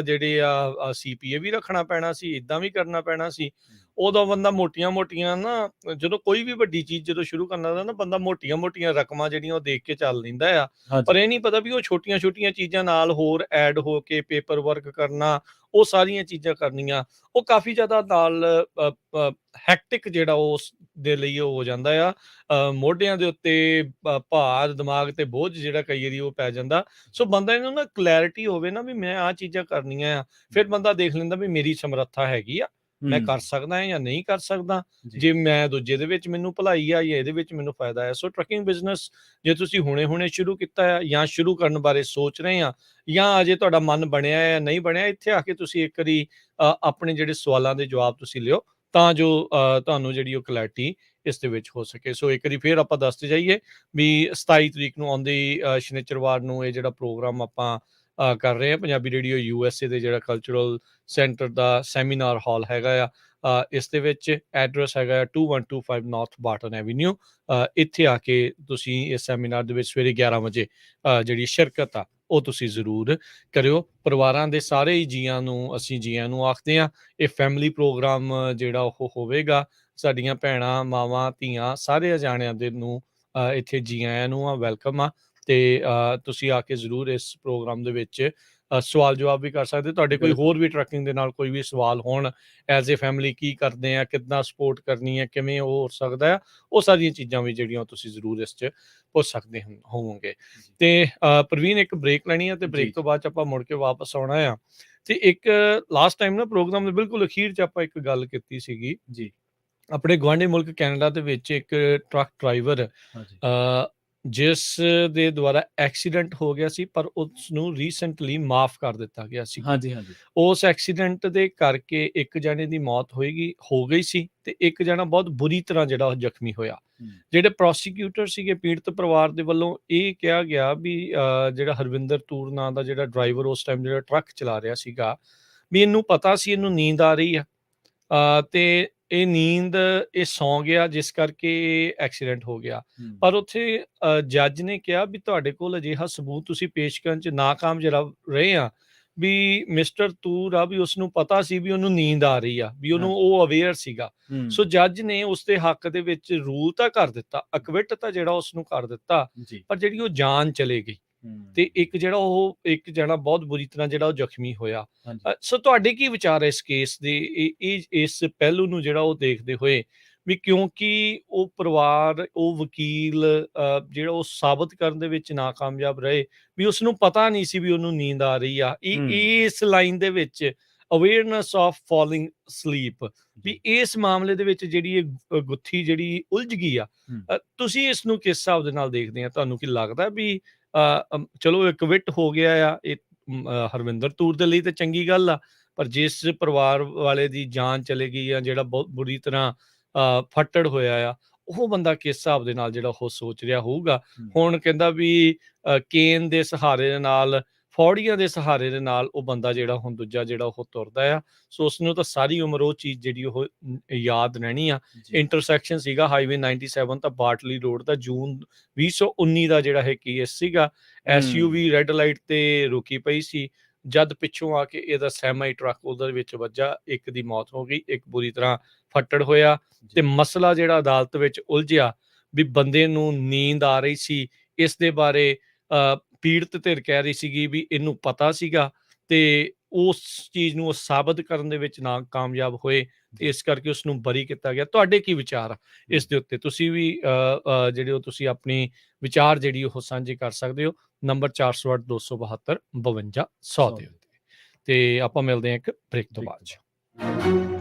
ਜਿਹੜੇ ਆ ਸੀਪੀਏ ਵੀ ਰੱਖਣਾ ਪੈਣਾ ਸੀ, ਇਦਾਂ ਵੀ ਕਰਨਾ ਪੈਣਾ ਸੀ। ਹੂੰ, ਉਦੋਂ ਬੰਦਾ ਮੋਟੀਆਂ-ਮੋਟੀਆਂ ਨਾ, ਜਦੋਂ ਕੋਈ ਵੀ ਵੱਡੀ ਚੀਜ਼ ਜਦੋਂ ਸ਼ੁਰੂ ਕਰਨਾ ਹੁੰਦਾ ਨਾ, ਬੰਦਾ ਮੋਟੀਆਂ-ਮੋਟੀਆਂ ਰਕਮਾਂ ਜਿਹੜੀਆਂ ਉਹ ਦੇਖ ਕੇ ਚੱਲ ਲੈਂਦਾ ਆ। ਪਰ ਹਾਂਜੀ। ਇਹ ਨਹੀਂ ਪਤਾ ਵੀ ਉਹ ਛੋਟੀਆਂ-ਛੋਟੀਆਂ ਚੀਜ਼ਾਂ ਨਾਲ ਹੋਰ ਐਡ ਹੋ ਕੇ ਪੇਪਰ ਵਰਕ ਕਰਨਾ, ਉਹ ਸਾਰੀਆਂ ਚੀਜ਼ਾਂ ਕਰਨੀਆਂ, ਉਹ ਕਾਫ਼ੀ ਜ਼ਿਆਦਾ ਨਾਲ ਹੈਕਟਿਕ ਜਿਹੜਾ ਉਸ ਦੇ ਲਈ ਉਹ ਹੋ ਜਾਂਦਾ ਆ। ਮੋਢਿਆਂ ਦੇ ਉੱਤੇ ਭਾਰ, ਦਿਮਾਗ ਤੇ ਬੋਝ ਜਿਹੜਾ ਕਈ ਵਾਰੀ ਉਹ ਪੈ ਜਾਂਦਾ। ਸੋ ਬੰਦਾ ਇਹਨੂੰ ਨਾ ਕਲੈਰਿਟੀ ਹੋਵੇ ਨਾ ਵੀ ਮੈਂ ਆਹ ਚੀਜ਼ਾਂ ਕਰਨੀਆਂ ਆ, ਫਿਰ ਬੰਦਾ ਦੇਖ ਲੈਂਦਾ ਵੀ ਮੇਰੀ ਸਮਰੱਥਾ ਹੈਗੀ ਆ, ਮੈਂ ਹੂੰ, ਕਰ ਸਕਦਾ ਹਾਂ ਜਾਂ ਨਹੀਂ ਕਰ ਸਕਦਾ। ਜੀ। ਜੇ ਮੈਂ ਦੂਜੇ ਦੇ ਵਿੱਚ ਮੈਨੂੰ ਭਲਾਈ ਆ ਜਾਂ ਇਹਦੇ ਵਿੱਚ ਮੈਨੂੰ ਫਾਇਦਾ ਹੈ। ਸੋ ਟਰੱਕਿੰਗ ਬਿਜ਼ਨਸ ਜੇ ਤੁਸੀਂ ਹੁਣੇ-ਹੁਣੇ ਸ਼ੁਰੂ ਕੀਤਾ ਹੈ ਜਾਂ ਸ਼ੁਰੂ ਕਰਨ ਬਾਰੇ ਸੋਚ ਰਹੇ ਆ, ਜਾਂ ਅਜੇ ਤੁਹਾਡਾ ਮਨ ਬਣਿਆ ਹੈ, ਨਹੀਂ ਬਣਿਆ, ਇੱਥੇ ਆ ਕੇ ਤੁਸੀਂ ਇੱਕ ਵਾਰੀ ਆਪਣੇ ਜਿਹੜੇ ਸਵਾਲਾਂ ਦੇ ਜਵਾਬ ਤੁਸੀਂ ਲਿਓ, ਤਾਂ ਜੋ ਤੁਹਾਨੂੰ ਜਿਹੜੀ ਉਹ ਕਲੈਰਿਟੀ ਇਸ ਦੇ ਵਿੱਚ ਹੋ ਸਕੇ। ਸੋ ਇੱਕ ਵਾਰੀ ਫਿਰ ਆਪਾਂ ਦੱਸਦੇ ਜਾਈਏ ਵੀ 27 ਤਰੀਕ ਨੂੰ ਆਉਂਦੀ ਸ਼ਨਿਚਰਵਾਰ ਨੂੰ ਇਹ ਜਿਹੜਾ ਪ੍ਰੋਗਰਾਮ ਆਪਾਂ ਕਰ ਰਹੇ ਹਾਂ, ਪੰਜਾਬੀ ਰੇਡੀਓ USA ਦੇ ਜਿਹੜਾ ਕਲਚਰਲ ਸੈਂਟਰ ਦਾ ਸੈਮੀਨਾਰ ਹਾਲ ਹੈਗਾ ਆ। ਇਸ ਦੇ ਵਿੱਚ ਐਡਰੈਸ ਹੈਗਾ ਆ 2125 ਨਾਰਥ ਬਾਰਟਨ ਐਵੀਨਿਊ। ਇੱਥੇ ਆ ਕੇ ਤੁਸੀਂ ਇਸ ਸੈਮੀਨਾਰ ਦੇ ਵਿੱਚ ਸਵੇਰੇ 11 ਵਜੇ ਜਿਹੜੀ ਸ਼ਿਰਕਤ ਆ ਉਹ ਤੁਸੀਂ ਜ਼ਰੂਰ ਕਰਿਓ। ਪਰਿਵਾਰਾਂ ਦੇ ਸਾਰੇ ਹੀ ਜੀਆਂ ਨੂੰ ਅਸੀਂ ਜੀਆਂ ਨੂੰ ਆਖਦੇ ਹਾਂ। ਇਹ ਫੈਮਿਲੀ ਪ੍ਰੋਗਰਾਮ ਜਿਹੜਾ ਉਹ ਹੋਵੇਗਾ। ਸਾਡੀਆਂ ਭੈਣਾਂ, ਮਾਵਾਂ, ਧੀਆਂ ਸਾਰੇ ਜਾਣਿਆਂ ਦੇ ਨੂੰ ਇੱਥੇ ਜੀ ਆਇਆਂ ਨੂੰ ਆ, ਵੈਲਕਮ ਆ। ਤੇ ਤੁਸੀਂ ਆ ਕੇ ਜ਼ਰੂਰ ਇਸ ਪ੍ਰੋਗਰਾਮ ਦੇ ਵਿੱਚ ਸਵਾਲ ਜਵਾਬ ਵੀ ਕਰ ਸਕਦੇ। ਤੁਹਾਡੇ ਕੋਈ ਬਿਲਕੁਲ। ਹੋਰ ਵੀ ਟਰੱਕਿੰਗ ਦੇ ਨਾਲ ਕੋਈ ਵੀ ਸਵਾਲ ਹੋਣ, ਐਜ਼ ਏ ਫੈਮਿਲੀ ਕੀ ਕਰਦੇ ਆ, ਕਿੱਦਾਂ ਸਪੋਰਟ ਕਰਨੀ ਹੈ, ਕਿਵੇਂ ਉਹ ਹੋ ਸਕਦਾ ਆ, ਉਹ ਸਾਰੀਆਂ ਚੀਜ਼ਾਂ ਵੀ ਜਿਹੜੀਆਂ ਤੁਸੀਂ ਜ਼ਰੂਰ ਇਸ 'ਚ ਪੁੱਛ ਸਕਦੇ ਹੋਵੋਗੇ। ਜੀ। ਤੇ ਪ੍ਰਵੀਨ ਇੱਕ ਬ੍ਰੇਕ ਲੈਣੀ ਆ, ਤੇ ਜੀ, ਬ੍ਰੇਕ ਤੋਂ ਜੀ, ਬਾਅਦ 'ਚ ਆਪਾਂ ਮੁੜ ਕੇ ਵਾਪਸ ਆਉਣਾ ਆ। ਤੇ ਇੱਕ ਲਾਸਟ ਟਾਈਮ ਨਾ ਪ੍ਰੋਗਰਾਮ ਦੇ ਬਿਲਕੁਲ ਅਖੀਰ 'ਚ ਆਪਾਂ ਇੱਕ ਗੱਲ ਕੀਤੀ ਸੀਗੀ। ਜੀ। ਆਪਣੇ ਗੁਆਂਢੀ ਮੁਲਕ ਕੈਨੇਡਾ ਦੇ ਵਿੱਚ ਇੱਕ ਟਰੱਕ ਡਰਾਈਵਰ ਹਾਂਜੀ। ਜਿਸ ਦੇ ਦੁਆਰਾ ਐਕਸੀਡੈਂਟ ਹੋ ਗਿਆ ਸੀ, ਪਰ ਉਸ ਨੂੰ ਰੀਸੈਂਟਲੀ ਮਾਫ ਕਰ ਦਿੱਤਾ ਗਿਆ ਸੀਗਾ। ਹਾਂਜੀ, ਹਾਂਜੀ। ਉਸ ਐਕਸੀਡੈਂਟ ਦੇ ਕਰਕੇ ਇੱਕ ਜਣੇ ਦੀ ਮੌਤ ਹੋ ਗਈ ਸੀ, ਤੇ ਇੱਕ ਜਣਾ ਬਹੁਤ ਬੁਰੀ ਤਰ੍ਹਾਂ ਜਿਹੜਾ ਉਹ ਜ਼ਖਮੀ ਹੋਇਆ। ਹੂੰ, ਜਿਹੜੇ ਪ੍ਰੋਸੀਕਿਊਟਰ ਸੀਗੇ ਪੀੜਤ ਪਰਿਵਾਰ ਦੇ ਵੱਲੋਂ ਇਹ ਕਿਹਾ ਗਿਆ ਵੀ ਜਿਹੜਾ ਹਰਵਿੰਦਰ ਤੂਰ ਨਾਂ ਦਾ ਜਿਹੜਾ ਡਰਾਈਵਰ ਉਸ ਟਾਈਮ ਜਿਹੜਾ ਟਰੱਕ ਚਲਾ ਰਿਹਾ ਸੀਗਾ, ਵੀ ਇਹਨੂੰ ਪਤਾ ਸੀ ਇਹਨੂੰ ਨੀਂਦ ਆ ਰਹੀ ਆ, ਤੇ ਇਹ ਸੌਂ ਗਿਆ, ਜਿਸ ਕਰਕੇ ਐਕਸੀਡੈਂਟ ਹੋ ਗਿਆ। ਹੂੰ, ਪਰ ਉੱਥੇ ਜੱਜ ਨੇ ਕਿਹਾ ਵੀ ਤੁਹਾਡੇ ਕੋਲ ਅਜਿਹਾ ਸਬੂਤ ਤੁਸੀਂ ਪੇਸ਼ ਕਰਨ 'ਚ ਨਾਕਾਮ ਜਿਹੜਾ ਰਹੇ ਆ, ਵੀ ਮਿਸਟਰ ਤੂਰ ਆ, ਵੀ ਉਸਨੂੰ ਪਤਾ ਸੀ ਵੀ ਉਹਨੂੰ ਨੀਂਦ ਆ ਰਹੀ ਆ, ਵੀ ਉਹਨੂੰ ਹਾਂਜੀ। ਉਹ ਅਵੇਅਰ ਸੀਗਾ। ਸੋ ਹੂੰ, ਜੱਜ ਨੇ ਉਸਦੇ ਹੱਕ ਦੇ ਵਿੱਚ ਰੂਲ ਤਾਂ ਕਰ ਦਿੱਤਾ, ਅਕਵਿਟ ਤਾਂ ਜਿਹੜਾ ਉਸਨੂੰ ਕਰ ਦਿੱਤਾ, ਜੀ। ਪਰ ਜਿਹੜੀ ਉਹ ਜਾਨ ਚਲੇ ਗਈ ਹੂੰ, ਤੇ ਇੱਕ ਜਣਾ ਬਹੁਤ ਬੁਰੀ ਤਰ੍ਹਾਂ ਜਿਹੜਾ ਉਹ ਜ਼ਖਮੀ ਹੋਇਆ। ਹਾਂਜੀ। ਸੋ ਤੁਹਾਡੇ ਕੀ ਵਿਚਾਰ ਹੈ ਇਸ ਕੇਸ ਦੇ, ਇਸ ਪਹਿਲੂ ਨੂੰ ਜਿਹੜਾ ਉਹ ਦੇਖਦੇ ਹੋਏ, ਵੀ ਕਿਉਂਕਿ ਉਹ ਪਰਿਵਾਰ, ਉਹ ਵਕੀਲ ਜਿਹੜਾ ਉਹ ਸਾਬਤ ਕਰਨ ਦੇ ਵਿੱਚ ਨਾਕਾਮਯਾਬ ਰਹੇ ਵੀ ਉਸਨੂੰ ਪਤਾ ਨਹੀਂ ਸੀ ਵੀ ਉਹਨੂੰ ਨੀਂਦ ਆ ਰਹੀ ਆ। ਹੂੰ, ਇਸ ਲਾਈਨ ਦੇ ਵਿੱਚ ਅਵੇਅਰਨੈਸ ਆਫ ਫਾਲਿੰਗ ਸਲੀਪ, ਵੀ ਜੀ। ਇਸ ਮਾਮਲੇ ਦੇ ਵਿੱਚ ਜਿਹੜੀ ਇਹ ਗੁੱਥੀ ਜਿਹੜੀ ਉਲਝ ਗਈ ਆ, ਹੂੰ, ਤੁਸੀਂ ਇਸ ਨੂੰ ਕਿਸ ਹਿਸਾਬ ਦੇ ਨਾਲ ਦੇਖਦੇ ਆ? ਤੁਹਾਨੂੰ ਕੀ ਲੱਗਦਾ ਵੀ ਚਲੋ ਇੱਕ ਵਿਟ ਹੋ ਗਿਆ ਆ, ਇਹ ਹਰਵਿੰਦਰ ਤੂਰ ਦੇ ਲਈ ਤਾਂ ਚੰਗੀ ਗੱਲ ਆ, ਪਰ ਜਿਸ ਪਰਿਵਾਰ ਵਾਲੇ ਦੀ ਜਾਨ ਚਲੇ ਗਈ ਆ, ਜਿਹੜਾ ਬਹੁਤ ਬੁਰੀ ਤਰ੍ਹਾਂ ਫੱਟੜ ਹੋਇਆ ਆ, ਉਹ ਬੰਦਾ ਕਿਸ ਹਿਸਾਬ ਦੇ ਨਾਲ ਜਿਹੜਾ ਉਹ ਸੋਚ ਰਿਹਾ ਹੋਊਗਾ? ਹੂੰ, ਹੁਣ ਕਹਿੰਦਾ ਵੀ ਕੇਨ ਦੇ ਸਹਾਰੇ ਦੇ ਨਾਲ, ਫੌੜੀਆਂ ਦੇ ਸਹਾਰੇ ਦੇ ਨਾਲ ਉਹ ਬੰਦਾ ਜਿਹੜਾ ਹੁਣ ਦੂਜਾ ਜਿਹੜਾ ਉਹ ਤੁਰਦਾ ਆ। ਸੋ ਉਸਨੂੰ ਤਾਂ ਸਾਰੀ ਉਮਰ ਉਹ ਚੀਜ਼ ਜਿਹੜੀ ਉਹ ਯਾਦ ਰਹਿਣੀ ਆ। ਜੀ। ਇੰਟਰਸੈਕਸ਼ਨ ਸੀਗਾ ਹਾਈਵੇ 97 ਤਾਂ ਬਾਰਟਲੀ ਰੋਡ ਦਾ, ਜੂਨ 2019 ਦਾ ਜਿਹੜਾ ਇਹ ਕੇਸ ਸੀਗਾ। ਹੂੰ, ਐਸਯੂਵੀ ਰੈੱਡ ਲਾਈਟ ਤੇ ਰੁਕੀ ਪਈ ਸੀ, ਜਦ ਪਿੱਛੋਂ ਆ ਕੇ ਇਹਦਾ ਸੈਮੀ ਟਰੱਕ ਉਹਦੇ ਵਿੱਚ ਵੱਜਾ, ਇੱਕ ਦੀ ਮੌਤ ਹੋ ਗਈ, ਇੱਕ ਬੁਰੀ ਤਰ੍ਹਾਂ ਫੱਟੜ ਹੋਇਆ। ਜੀ। ਤੇ ਮਸਲਾ ਜਿਹੜਾ ਅਦਾਲਤ ਵਿੱਚ ਉਲਝਿਆ ਵੀ ਬੰਦੇ ਨੂੰ ਨੀਂਦ ਆ ਰਹੀ ਸੀ, ਇਸ ਦੇ ਬਾਰੇ ਪੀੜਤ ਧਿਰ ਕਹਿ ਰਹੀ ਸੀਗੀ ਵੀ ਇਹਨੂੰ ਪਤਾ ਸੀਗਾ, ਤੇ ਉਸ ਚੀਜ਼ ਨੂੰ ਉਹ ਸਾਬਤ ਕਰਨ ਦੇ ਵਿੱਚ ਨਾਕਾਮਯਾਬ ਹੋਏ, ਤੇ ਜੀ। ਇਸ ਕਰਕੇ ਉਸਨੂੰ ਬਰੀ ਕੀਤਾ ਗਿਆ। ਤੁਹਾਡੇ ਕੀ ਵਿਚਾਰ ਆ ਇਸ ਦੇ ਉੱਤੇ? ਤੁਸੀਂ ਵੀ ਜਿਹੜੇ ਉਹ ਤੁਸੀਂ ਆਪਣੀ ਵਿਚਾਰ ਜਿਹੜੀ ਉਹ ਸਾਂਝੇ ਕਰ ਸਕਦੇ ਹੋ ਨੰਬਰ 408 272 52 100 100 ਦੇ ਦੇ ਉੱਤੇ। ਤੇ ਆਪਾਂ ਮਿਲਦੇ ਹਾਂ ਇੱਕ ਬ੍ਰੇਕ ਤੋਂ ਬ੍ਰੇਕ ਬਾਅਦ ਤੋਂ 'ਚ। ਬਾਅਦ।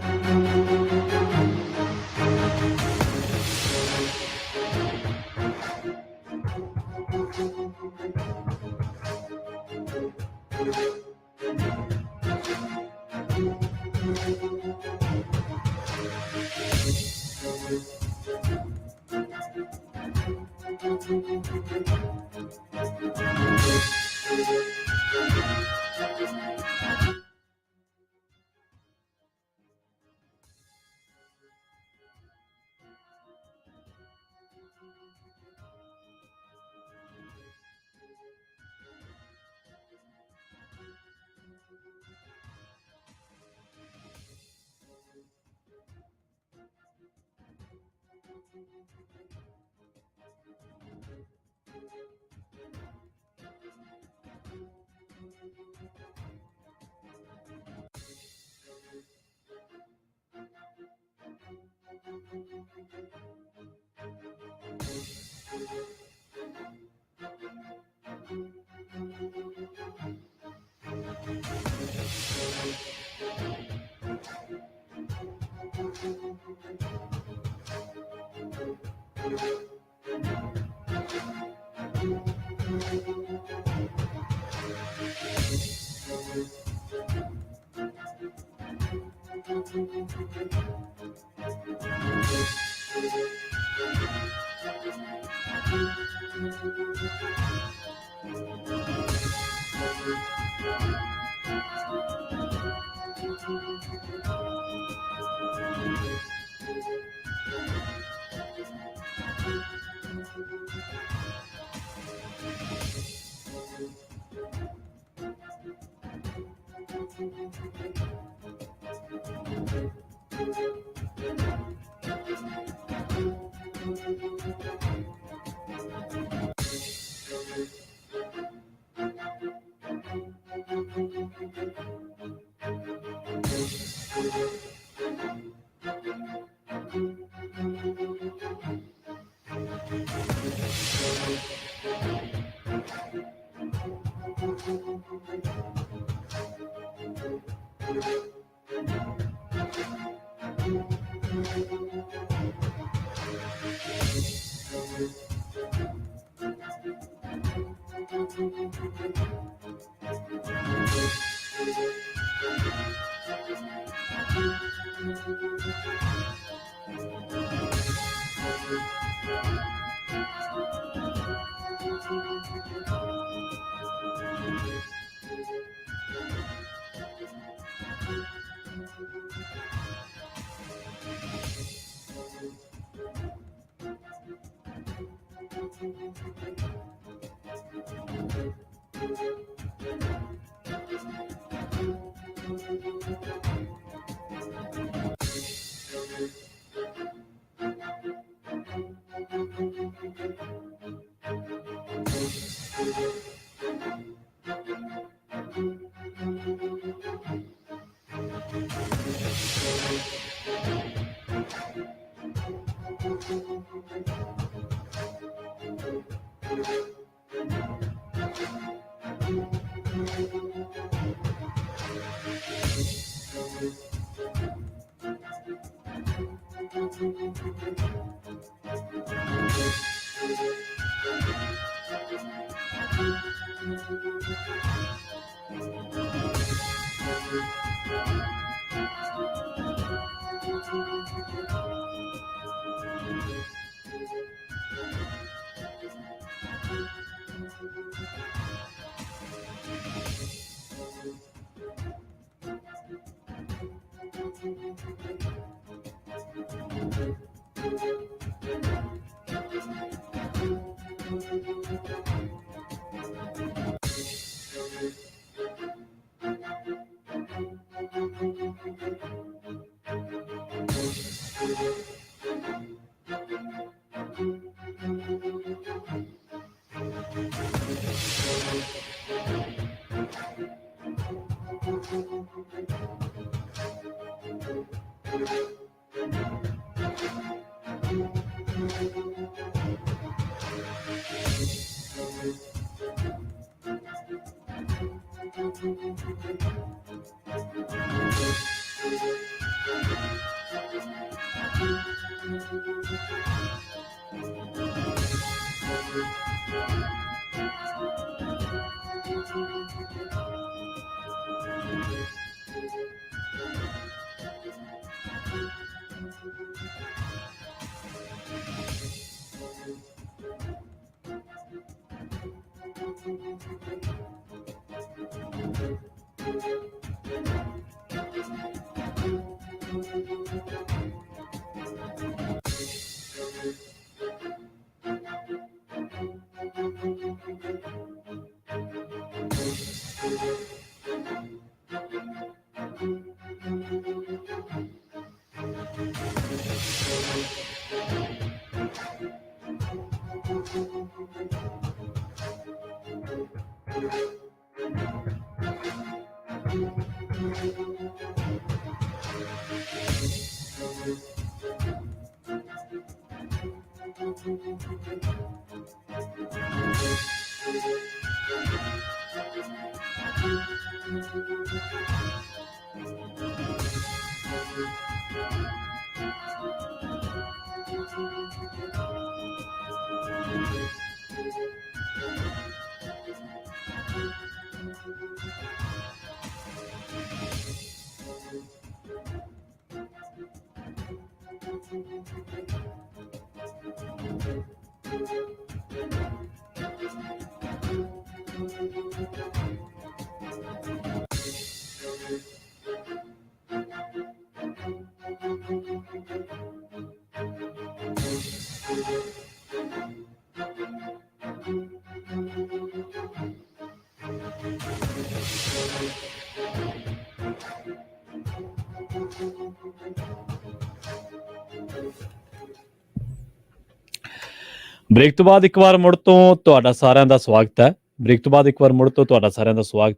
ਬ੍ਰੇਕ ਤੋਂ ਬਾਅਦ ਇੱਕ ਵਾਰ ਮੁੜ ਤੋਂ ਤੁਹਾਡਾ ਸਾਰਿਆਂ ਦਾ ਸਵਾਗਤ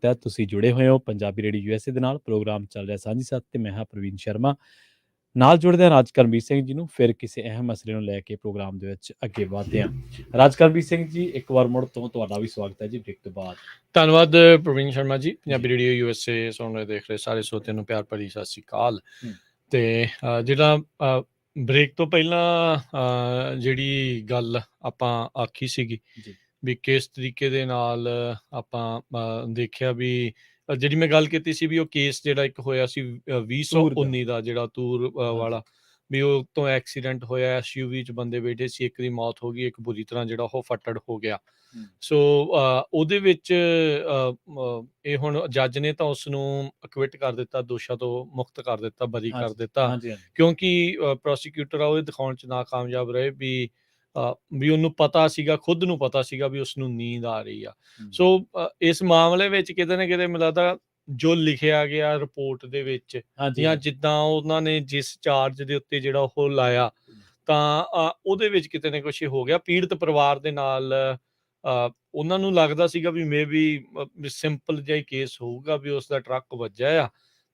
ਹੈ। ਤੁਸੀਂ ਜੁੜੇ ਹੋਏ ਹੋ ਪੰਜਾਬੀ ਰੇਡੀਓ ਯੂਐਸਏ ਦੇ ਨਾਲ। ਪ੍ਰੋਗਰਾਮ ਚੱਲ ਰਿਹਾ ਸਾਂਝੀ ਸਾਥ ਤੇ ਮੈਂ ਹਾਂ ਪ੍ਰਵੀਨ ਸ਼ਰਮਾ। ਨਾਲ ਜੁੜਦੇ ਹਾਂ ਰਾਜ ਕਰਮਵੀਰ ਸਿੰਘ ਜੀ ਨੂੰ। ਫਿਰ ਕਿਸੇ ਅਹਿਮ ਮਸਲੇ ਨੂੰ ਲੈ ਕੇ ਪ੍ਰੋਗਰਾਮ ਦੇ ਵਿੱਚ ਅੱਗੇ ਵਧਦੇ ਹਾਂ। ਰਾਜ ਕਰਮਵੀਰ ਸਿੰਘ ਜੀ, ਇੱਕ ਵਾਰ ਮੁੜ ਤੋਂ ਤੁਹਾਡਾ ਵੀ ਸਵਾਗਤ ਹੈ ਜੀ ਬ੍ਰੇਕ ਤੋਂ ਬਾਅਦ। ਧੰਨਵਾਦ ਪ੍ਰਵੀਨ ਸ਼ਰਮਾ ਜੀ। ਪੰਜਾਬੀ ਰੇਡੀਓ ਯੂਐਸਏ ਸੁਣ ਰਹੇ ਦੇਖ ਰਹੇ ਸਾਰੇ ਸਰੋਤਿਆਂ ਨੂੰ ਪਿਆਰ ਭਰੀ ਸਤਿ ਸ਼੍ਰੀ ਅਕਾਲ। ਤੇ ਜਿਹੜਾ ਬ੍ਰੇਕ ਤੋਂ ਪਹਿਲਾਂ ਜਿਹੜੀ ਗੱਲ ਆਪਾਂ ਆਖੀ ਸੀਗੀ ਵੀ ਕਿਸ ਤਰੀਕੇ ਦੇ ਨਾਲ ਆਪਾਂ ਦੇਖਿਆ ਵੀ ਜਿਹੜੀ ਮੈਂ ਗੱਲ ਕੀਤੀ ਸੀ ਵੀ ਉਹ ਕੇਸ ਜਿਹੜਾ ਇੱਕ ਹੋਇਆ ਸੀ 2019 ਦਾ ਜਿਹੜਾ ਤੂਰ ਵਾਲਾ, ਵੀ ਉਹ ਤੋਂ ਐਕਸੀਡੈਂਟ ਹੋਇਆ, SUV 'ਚ ਬੰਦੇ ਬੈਠੇ ਸੀ, ਇੱਕ ਦੀ ਮੌਤ ਹੋ ਗਈ, ਇੱਕ ਬੁਰੀ ਤਰ੍ਹਾਂ ਜਿਹੜਾ ਉਹ ਫੱਟੜ ਹੋ ਗਿਆ। ਸੋ ਉਹਦੇ ਵਿੱਚ ਇਹ ਹੁਣ ਜੱਜ ਨੇ ਤਾਂ ਉਸ ਨੂੰ ਅਕਵਿਟ ਕਰ ਦਿੱਤਾ, ਦੋਸ਼ਾਂ ਤੋਂ ਮੁਕਤ ਕਰ ਦਿੱਤਾ, ਬਰੀ ਕਰ ਦਿੱਤਾ, ਕਿਉਂਕਿ ਪ੍ਰੋਸੀਕਿਊਟਰ ਆ ਉਹ ਦਿਖਾਉਣ 'ਚ ਨਾਕਾਮਯਾਬ ਰਹੇ ਵੀ ਉਹਨੂੰ ਪਤਾ ਸੀਗਾ, ਖੁਦ ਨੂੰ ਪਤਾ ਸੀਗਾ ਵੀ ਉਸਨੂੰ ਨੀਂਦ ਆ ਰਹੀ ਆ। ਸੋ ਇਸ ਮਾਮਲੇ ਵਿੱਚ ਕਿਤੇ ਨਾ ਕਿਤੇ ਮੈਨੂੰ ਲੱਗਦਾ ਜੋ ਲਿਖਿਆ ਗਿਆ ਰਿਪੋਰਟ ਦੇ ਵਿੱਚ ਜਾਂ ਜਿੱਦਾਂ ਉਹਨਾਂ ਨੇ ਜਿਸ ਚਾਰਜ ਦੇ ਉੱਤੇ ਜਿਹੜਾ ਉਹ ਲਾਇਆ, ਤਾਂ ਉਹਦੇ ਵਿੱਚ ਕਿਤੇ ਨਾ ਕੁਛ ਹੋ ਗਿਆ। ਪੀੜਤ ਪਰਿਵਾਰ ਦੇ ਨਾਲ ਉਹਨਾਂ ਨੂੰ ਲੱਗਦਾ ਸੀਗਾ ਵੀ ਮੇ ਵੀ ਸਿੰਪਲ ਜਿਹਾ ਹੀ ਕੇਸ ਹੋਊਗਾ, ਵੀ ਉਸਦਾ ਟਰੱਕ ਵੱਜਾ ਆ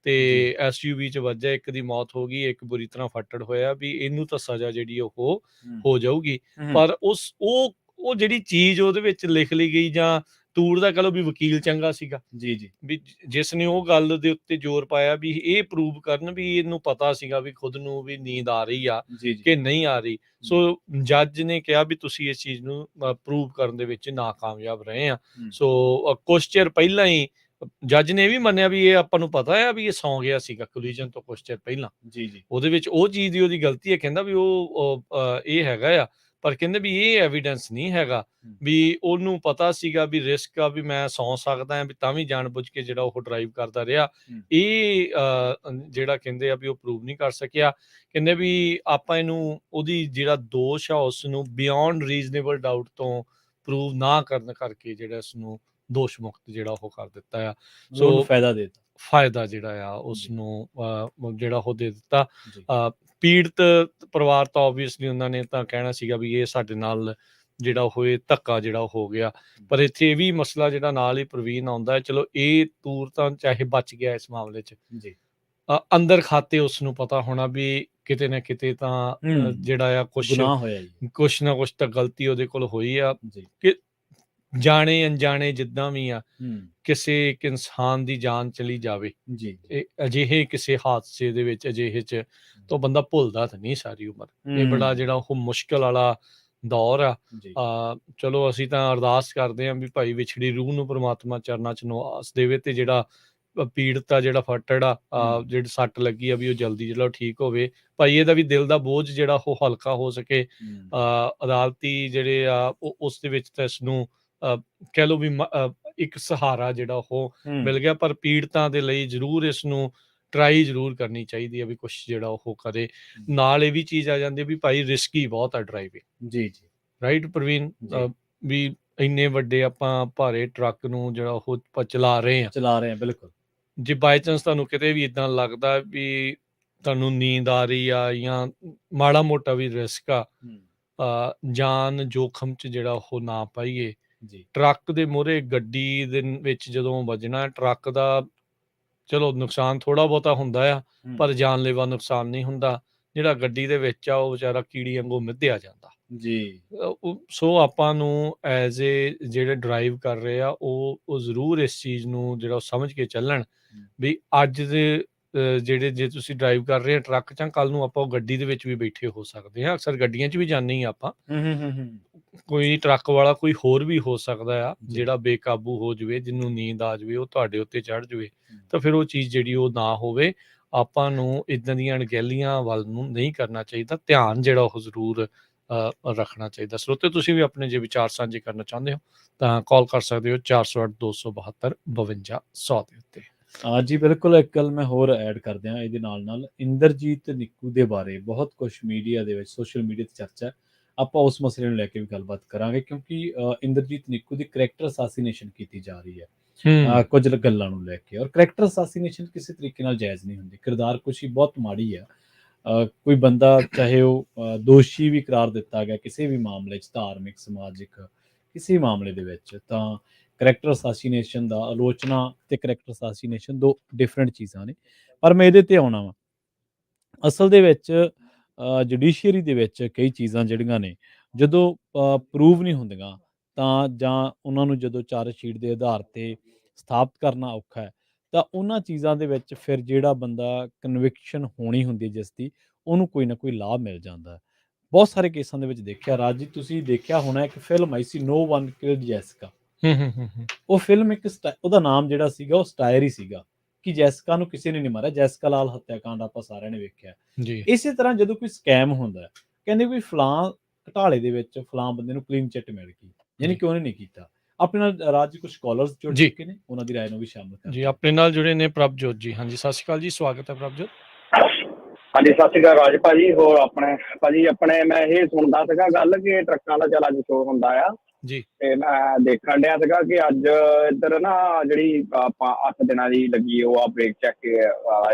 ਤੇ SUV 'ਚ ਵੱਜਾ, ਇੱਕ ਦੀ ਮੌਤ ਹੋ ਗਈ, ਇੱਕ ਬੁਰੀ ਤਰ੍ਹਾਂ ਫੱਟੜ ਹੋਇਆ, ਵੀ ਇਹਨੂੰ ਤਾਂ ਸਜ਼ਾ ਜਿਹੜੀ ਉਹ ਹੋ ਜਾਊਗੀ। ਪਰ ਉਹ ਜਿਹੜੀ ਚੀਜ਼ ਉਹਦੇ ਵਿੱਚ ਲਿਖ ਲਈ ਗਈ ਜਾਂ ਤੂਰ ਦਾ ਕਹ ਲਓ ਵੀ ਵਕੀਲ ਚੰਗਾ ਸੀਗਾ, ਜੀ, ਜੀ, ਵੀ ਜਿਸ ਨੇ ਉਹ ਗੱਲ ਦੇ ਉੱਤੇ ਜ਼ੋਰ ਪਾਇਆ ਵੀ ਇਹ ਪ੍ਰੂਵ ਕਰਨ ਵੀ ਇਹਨੂੰ ਪਤਾ ਸੀਗਾ ਵੀ ਖੁਦ ਨੂੰ ਵੀ ਨੀਂਦ ਆ ਰਹੀ ਆ ਜੀ, ਜੀ। ਕਿ ਨਹੀਂ ਆ ਰਹੀ। ਸੋ ਜੱਜ ਨੇ ਕਿਹਾ ਵੀ ਤੁਸੀਂ ਇਸ ਚੀਜ਼ ਨੂੰ ਪ੍ਰੂਵ ਕਰਨ ਦੇ ਵਿੱਚ ਨਾਕਾਮਯਾਬ ਰਹੇ ਆ। ਸੋ ਕੁਛ ਚਿਰ ਪਹਿਲਾਂ ਹੀ ਜੱਜ ਨੇ ਇਹ ਵੀ ਮੰਨਿਆ ਵੀ ਇਹ ਆਪਾਂ ਨੂੰ ਪਤਾ ਆ ਵੀ ਇਹ ਸੌਂ ਗਿਆ ਸੀਗਾ ਕੋਲੀਜਨ ਤੋਂ ਕੁਛ ਚਿਰ ਪਹਿਲਾਂ। ਜੀ, ਜੀ। ਉਹਦੇ ਵਿੱਚ ਉਹ ਚੀਜ਼ ਦੀ ਉਹਦੀ ਗਲਤੀ ਹੈ, ਕਹਿੰਦਾ ਵੀ ਇਹ ਹੈਗਾ ਆ, ਪਰ ਕਹਿੰਦੇ ਵੀ ਇਹ ਐਵੀਡੈਂਸ ਨਹੀਂ ਹੈਗਾ ਵੀ ਉਹਨੂੰ ਪਤਾ ਸੀਗਾ ਵੀ ਰਿਸਕ ਆ, ਵੀ ਮੈਂ ਸੌਂ ਸਕਦਾ ਹਾਂ, ਵੀ ਤਾਂ ਵੀ ਜਾਣਬੁੱਝ ਕੇ ਜਿਹੜਾ ਉਹ ਡਰਾਈਵ ਕਰਦਾ ਰਿਹਾ। ਇਹ ਜਿਹੜਾ ਕਹਿੰਦੇ ਆ ਵੀ ਉਹ ਪ੍ਰੂਵ ਨਹੀਂ ਕਰ ਸਕਿਆ। ਕਹਿੰਦੇ ਵੀ ਆਪਾਂ ਇਹਨੂੰ ਉਹਦੀ ਜਿਹੜਾ ਦੋਸ਼ ਆ ਉਸ ਨੂੰ ਬਿਯੋਂਡ ਰੀਜ਼ਨੇਬਲ ਡਾਊਟ ਤੋਂ ਪ੍ਰੂਵ ਨਾ ਕਰਨ ਕਰਕੇ ਜਿਹੜਾ ਇਸ ਨੂੰ ਦੋਸ਼ ਮੁਕਤ ਜਿਹੜਾ ਉਹ ਕਰ ਦਿੱਤਾ ਆ। ਸੋ ਫਾਇਦਾ ਜਿਹੜਾ ਆ ਉਸ ਨੂੰ ਜਿਹੜਾ ਉਹ ਦੇ ਦਿੱਤਾ। ਪੀੜਤ ਪਰਿਵਾਰ ਤਾਂ ਓਬਵੀਅਸਲੀ ਉਹਨਾਂ ਨੇ ਤਾਂ ਕਹਿਣਾ ਸੀਗਾ ਵੀ ਇਹ ਸਾਡੇ ਨਾਲ ਜਿਹੜਾ ਉਹ ਧੱਕਾ ਜਿਹੜਾ ਹੋ ਗਿਆ, ਪਰ ਇੱਥੇ ਇਹ ਵੀ ਮਸਲਾ ਜਿਹੜਾ ਨਾਲ ਹੀ ਪ੍ਰਵੀਨ ਆਉਂਦਾ ਹੈ। ਚਲੋ ਇਹ ਤੂਰ ਤਾਂ ਚਾਹੇ ਬਚ ਗਿਆ ਇਸ ਮਾਮਲੇ 'ਚ, ਅੰਦਰ ਖਾਤੇ ਉਸ ਨੂੰ ਪਤਾ ਹੋਣਾ ਵੀ ਕਿਤੇ ਨਾ ਕਿਤੇ ਤਾਂ ਜਿਹੜਾ ਆ ਕੁਛ ਨਾ ਕੁਛ ਤਾਂ ਗਲਤੀ ਉਹਦੇ ਕੋਲ ਹੋਈ ਆ, ਕਿ ਜਾਣੇ ਅਣਜਾਣੇ ਜਿੱਦਾਂ ਵੀ ਆ ਕਿਸੇ ਇੱਕ ਇਨਸਾਨ ਦੀ ਜਾਨ ਚਲੀ ਜਾਵੇ ਅਜਿਹੇ ਕਿਸੇ ਹਾਦਸੇ ਦੇ ਵਿੱਚ, ਅਜਿਹੇ 'ਚ ਤਾਂ ਬੰਦਾ ਭੁੱਲਦਾ ਤਾਂ ਨਹੀਂ ਸਾਰੀ ਉਮਰ। ਇਹ ਬੜਾ ਜਿਹੜਾ ਉਹ ਮੁਸ਼ਕਲ ਵਾਲਾ ਦੌਰ ਆ। ਚਲੋ ਅਸੀਂ ਤਾਂ ਅਰਦਾਸ ਕਰਦੇ ਹਾਂ ਵੀ ਭਾਈ ਵਿਛੜੀ ਰੂਹ ਨੂੰ ਪ੍ਰਮਾਤਮਾ ਚਰਨਾਂ 'ਚ ਨਿਵਾਸ ਦੇਵੇ, ਤੇ ਜਿਹੜਾ ਪੀੜਤ ਆ, ਜਿਹੜਾ ਫੱਟੜ ਆ, ਜਿਹੜੀ ਸੱਟ ਲੱਗੀ ਆ, ਵੀ ਉਹ ਜਲਦੀ ਜਿਹੜਾ ਠੀਕ ਹੋਵੇ। ਭਾਈ ਇਹਦਾ ਵੀ ਦਿਲ ਦਾ ਬੋਝ ਜਿਹੜਾ ਉਹ ਹਲਕਾ ਹੋ ਸਕੇ। ਅਦਾਲਤੀ ਜਿਹੜੇ ਆ ਉਹ ਉਸ ਦੇ ਵਿੱਚ ਤਾਂ ਇਸ ਨੂੰ ਕਹਿ ਲਓ ਵੀ ਇੱਕ ਸਹਾਰਾ ਜਿਹੜਾ ਉਹ ਮਿਲ ਗਿਆ, ਪਰ ਪੀੜਤਾਂ ਦੇ ਲਈ ਜ਼ਰੂਰ ਇਸ ਨੂੰ ਟਰਾਈ ਜ਼ਰੂਰ ਕਰਨੀ ਚਾਹੀਦੀ ਹੈ ਵੀ ਕੁਛ ਜਿਹੜਾ ਉਹ ਕਰੇ। ਨਾਲ ਇਹ ਵੀ ਚੀਜ਼ ਆ ਜਾਂਦੀ ਵੀ ਭਾਈ ਰਿਸਕੀ ਬਹੁਤ ਆ ਡਰਾਈਵਿੰਗ। ਜੀ ਜੀ, ਰਾਈਟ ਪ੍ਰਵੀਨ, ਵੀ ਇੰਨੇ ਵੱਡੇ ਆਪਾਂ ਭਾਰੇ ਟਰੱਕ ਨੂੰ ਜਿਹੜਾ ਉਹ ਆਪਾਂ ਚਲਾ ਰਹੇ ਹਾਂ ਬਿਲਕੁਲ। ਜੇ ਬਾਈ ਚਾਂਸ ਤੁਹਾਨੂੰ ਕਿਤੇ ਵੀ ਇਦਾਂ ਲੱਗਦਾ ਵੀ ਤੁਹਾਨੂੰ ਨੀਂਦ ਆ ਰਹੀ ਆ ਜਾਂ ਮਾੜਾ ਮੋਟਾ ਵੀ ਰਿਸਕ ਆ, ਜਾਨ ਜੋਖਮ 'ਚ ਜਿਹੜਾ ਉਹ ਨਾ ਪਾਈਏ। ਟਰੱਕ ਦੇ ਮੂਹਰੇ ਗੱਡੀ ਦੇ ਵਿੱਚ ਜਦੋਂ ਵੱਜਣਾ, ਟਰੱਕ ਦਾ ਚਲੋ ਨੁਕਸਾਨ ਥੋੜਾ ਬਹੁਤਾ ਹੁੰਦਾ ਆ, ਪਰ ਜਾਨਲੇਵਾ ਨੁਕਸਾਨ ਨਹੀਂ ਹੁੰਦਾ। ਜਿਹੜਾ ਗੱਡੀ ਦੇ ਵਿੱਚ ਆ ਉਹ ਵਿਚਾਰਾ ਕੀੜੀ ਵਾਂਗੂ ਮਿੱਧਿਆ ਜਾਂਦਾ ਜੀ। ਸੋ ਆਪਾਂ ਨੂੰ ਐਜ਼ ਏ ਜਿਹੜੇ ਡਰਾਈਵ ਕਰ ਰਹੇ ਆ ਉਹ ਜ਼ਰੂਰ ਇਸ ਚੀਜ਼ ਨੂੰ ਜਿਹੜਾ ਸਮਝ ਕੇ ਚੱਲਣ ਵੀ ਅੱਜ ਦੇ ਜਿਹੜੇ ਜੇ ਤੁਸੀਂ ਡਰਾਈਵ ਕਰ ਰਹੇ ਆ ਟਰੱਕ 'ਚ, ਕੱਲ ਨੂੰ ਆਪਾਂ ਉਹ ਗੱਡੀ ਦੇ ਵਿੱਚ ਵੀ ਬੈਠੇ ਹੋ ਸਕਦੇ ਹਾਂ। ਅਕਸਰ ਗੱਡੀਆਂ 'ਚ ਵੀ ਜਾਂਦੇ ਹੀ ਆਪਾਂ, ਕੋਈ ਟਰੱਕ ਵਾਲਾ ਕੋਈ ਹੋਰ ਵੀ ਹੋ ਸਕਦਾ ਆ ਜਿਹੜਾ ਬੇਕਾਬੂ ਹੋ ਜਾਵੇ, ਜਿਹਨੂੰ ਨੀਂਦ ਆ ਜਾਵੇ, ਉਹ ਤੁਹਾਡੇ ਉੱਤੇ ਚੜ੍ਹ ਜਾਵੇ, ਤਾਂ ਫਿਰ ਉਹ ਚੀਜ਼ ਜਿਹੜੀ ਉਹ ਨਾ ਹੋਵੇ। ਆਪਾਂ ਨੂੰ ਇੱਦਾਂ ਦੀਆਂ ਅਣਗਹਿਲੀਆਂ ਵੱਲ ਨੂੰ ਨਹੀਂ ਕਰਨਾ ਚਾਹੀਦਾ, ਧਿਆਨ ਜਿਹੜਾ ਉਹ ਜ਼ਰੂਰ ਰੱਖਣਾ ਚਾਹੀਦਾ। ਸਰੋਤੇ ਤੁਸੀਂ ਵੀ ਆਪਣੇ ਜੇ ਵਿਚਾਰ ਸਾਂਝੇ ਕਰਨਾ ਚਾਹੁੰਦੇ ਹੋ ਤਾਂ ਕਾਲ ਕਰ ਸਕਦੇ ਹੋ 408-272-52-100 ਦੇ ਉੱਤੇ। ਜੀ ਬਿਲਕੁਲ। ਇੱਕ ਗੱਲ ਮੈਂ ਹੋਰ ਐਡ ਕਰ ਦਿਆਂ ਇਹਦੇ ਨਾਲ ਇੰਦਰਜੀਤ ਨਿੱਕੂ ਦੇ ਬਾਰੇ ਬਹੁਤ ਕੁਛ ਮੀਡੀਆ ਦੇ ਵਿੱਚ, ਸੋਸ਼ਲ ਮੀਡੀਆ 'ਤੇ ਚਰਚਾ। ਆਪਾਂ ਉਸ ਮਸਲੇ ਨੂੰ ਲੈ ਕੇ ਵੀ ਗੱਲਬਾਤ ਕਰਾਂਗੇ, ਕਿਉਂਕਿ ਇੰਦਰਜੀਤ ਨਿੱਕੂ ਦੀ ਕਰੈਕਟਰ ਅਸਾਸੀਨੇਸ਼ਨ ਕੀਤੀ ਜਾ ਰਹੀ ਹੈ ਕੁਝ ਗੱਲਾਂ ਨੂੰ ਲੈ ਕੇ, ਔਰ ਕਰੈਕਟਰ ਅਸਾਸੀਨੇਸ਼ਨ ਕਿਸੇ ਤਰੀਕੇ ਨਾਲ ਜਾਇਜ਼ ਨਹੀਂ ਹੁੰਦੀ। ਕਿਰਦਾਰ ਕੁਸ਼ੀ ਬਹੁਤ ਮਾੜੀ ਆ। ਕੋਈ ਬੰਦਾ ਚਾਹੇ ਉਹ ਦੋਸ਼ੀ ਵੀ ਕਰਾਰ ਦਿੱਤਾ ਗਿਆ ਕਿਸੇ ਵੀ ਮਾਮਲੇ 'ਚ, ਧਾਰਮਿਕ, ਸਮਾਜਿਕ ਕਿਸੇ ਮਾਮਲੇ ਦੇ ਵਿੱਚ, ਤਾਂ ਕਰੈਕਟਰ ਅਸਾਸੀਨੇਸ਼ਨ ਦਾ ਆਲੋਚਨਾ ਤੇ ਕਰੈਕਟਰ ਅਸਾਸੀਨੇਸ਼ਨ ਦੋ ਡਿਫਰੈਂਟ ਚੀਜ਼ਾਂ ਨੇ। ਪਰ ਮੈਂ ਇਹਦੇ ਤੇ ਆਉਣਾ ਵਾ, ਅਸਲ ਦੇ ਵਿੱਚ ਜੁਡੀਸ਼ੀਅਰੀ ਦੇ ਵਿੱਚ ਕਈ ਚੀਜ਼ਾਂ ਜਿਹੜੀਆਂ ਨੇ ਜਦੋਂ ਪ੍ਰੂਵ ਨਹੀਂ ਹੁੰਦੀਆਂ, ਤਾਂ ਜਾਂ ਉਹਨਾਂ ਨੂੰ ਜਦੋਂ ਚਾਰਜਸ਼ੀਟ ਦੇ ਆਧਾਰ 'ਤੇ ਸਥਾਪਿਤ ਕਰਨਾ ਔਖਾ ਹੈ, ਤਾਂ ਉਹਨਾਂ ਚੀਜ਼ਾਂ ਦੇ ਵਿੱਚ ਫਿਰ ਜਿਹੜਾ ਬੰਦਾ ਕਨਵਿਕਸ਼ਨ ਹੋਣੀ ਹੁੰਦੀ ਹੈ ਜਿਸ ਦੀ, ਉਹਨੂੰ ਕੋਈ ਨਾ ਕੋਈ ਲਾਭ ਮਿਲ ਜਾਂਦਾ ਹੈ। ਬਹੁਤ ਸਾਰੇ ਕੇਸਾਂ ਦੇ ਵਿੱਚ ਦੇਖਿਆ। ਰਾਜ ਜੀ ਤੁਸੀਂ ਦੇਖਿਆ ਹੋਣਾ, ਇੱਕ ਫਿਲਮ ਆਈ ਸੀ ਨੋ ਵਨ ਕਿਲਡ ਜੈਸਿਕਾ। ਉਹ ਫਿਲਮ ਇੱਕ ਉਹਦਾ ਨਾਮ ਜਿਹੜਾ ਸੀਗਾ ਉਹ ਸਟਾਇਰ ਹੀ ਸੀਗਾ ਕਿ ਜੈਸਿਕਾ ਨੂੰ ਕਿਸੇ ਨੇ ਨਹੀਂ ਮਾਰਿਆ। ਜੈਸਿਕਾ ਲਾਲ ਹੱਤਿਆਕਾਂਡ ਆਪਾਂ ਸਾਰਿਆਂ ਨੇ ਵੇਖਿਆ ਜੀ। ਇਸੇ ਤਰ੍ਹਾਂ ਜਦੋਂ ਕੋਈ ਸਕੈਮ ਹੁੰਦਾ, ਕਹਿੰਦੇ ਕੋਈ ਫਲਾਂ ਘਟਾਲੇ ਦੇ ਵਿੱਚ ਫਲਾਂ ਬੰਦੇ ਨੂੰ ਕਲੀਨ ਚਿੱਟ ਮਿਲ ਗਈ, ਯਾਨੀ ਕਿ ਉਹਨੇ ਨਹੀਂ ਕੀਤਾ। ਆਪਣੇ ਨਾਲ ਰਾਜ ਕੁਝ ਕਾਲਰਸ ਜੁੜ ਚੁੱਕੇ ਨੇ, ਉਹਨਾਂ ਦੀ ਰਾਏ ਨੂੰ ਵੀ ਸ਼ਾਮਲ ਕਰ ਜੀ। ਆਪਣੇ ਨਾਲ ਜੁੜੇ ਨੇ ਪ੍ਰਭਜੋਤ ਜੀ। ਹਾਂਜੀ, ਸਤਿ ਸ਼੍ਰੀ ਅਕਾਲ ਜੀ, ਸਵਾਗਤ ਹੈ ਪ੍ਰਭਜੋਤ। ਹਾਂਜੀ, ਸਤਿ ਸ਼੍ਰੀ ਅਕਾਲ ਰਾਜ ਭਾਜੀ। ਹੋਰ ਆਪਣੇ ਭਾਜੀ ਮੈਂ ਇਹ ਸੁਣਦਾ ਸੀਗਾ ਗੱਲ ਕਿ ਟਰੱਕਾਂ ਦਾ ਚੱਲ ਅੱਜ ਸ਼ੋਅ ਹੁੰਦਾ ਆ ਜੀ, ਤੇ ਮੈਂ ਦੇਖਣ ਡਿਆ ਸੀਗਾ ਕਿ ਅੱਜ ਇੱਧਰ ਨਾ ਜਿਹੜੀ ਆਪਾਂ 8 ਦਿਨਾਂ ਦੀ ਲੱਗੀ ਉਹ ਆ ਬ੍ਰੇਕ ਚੈੱਕ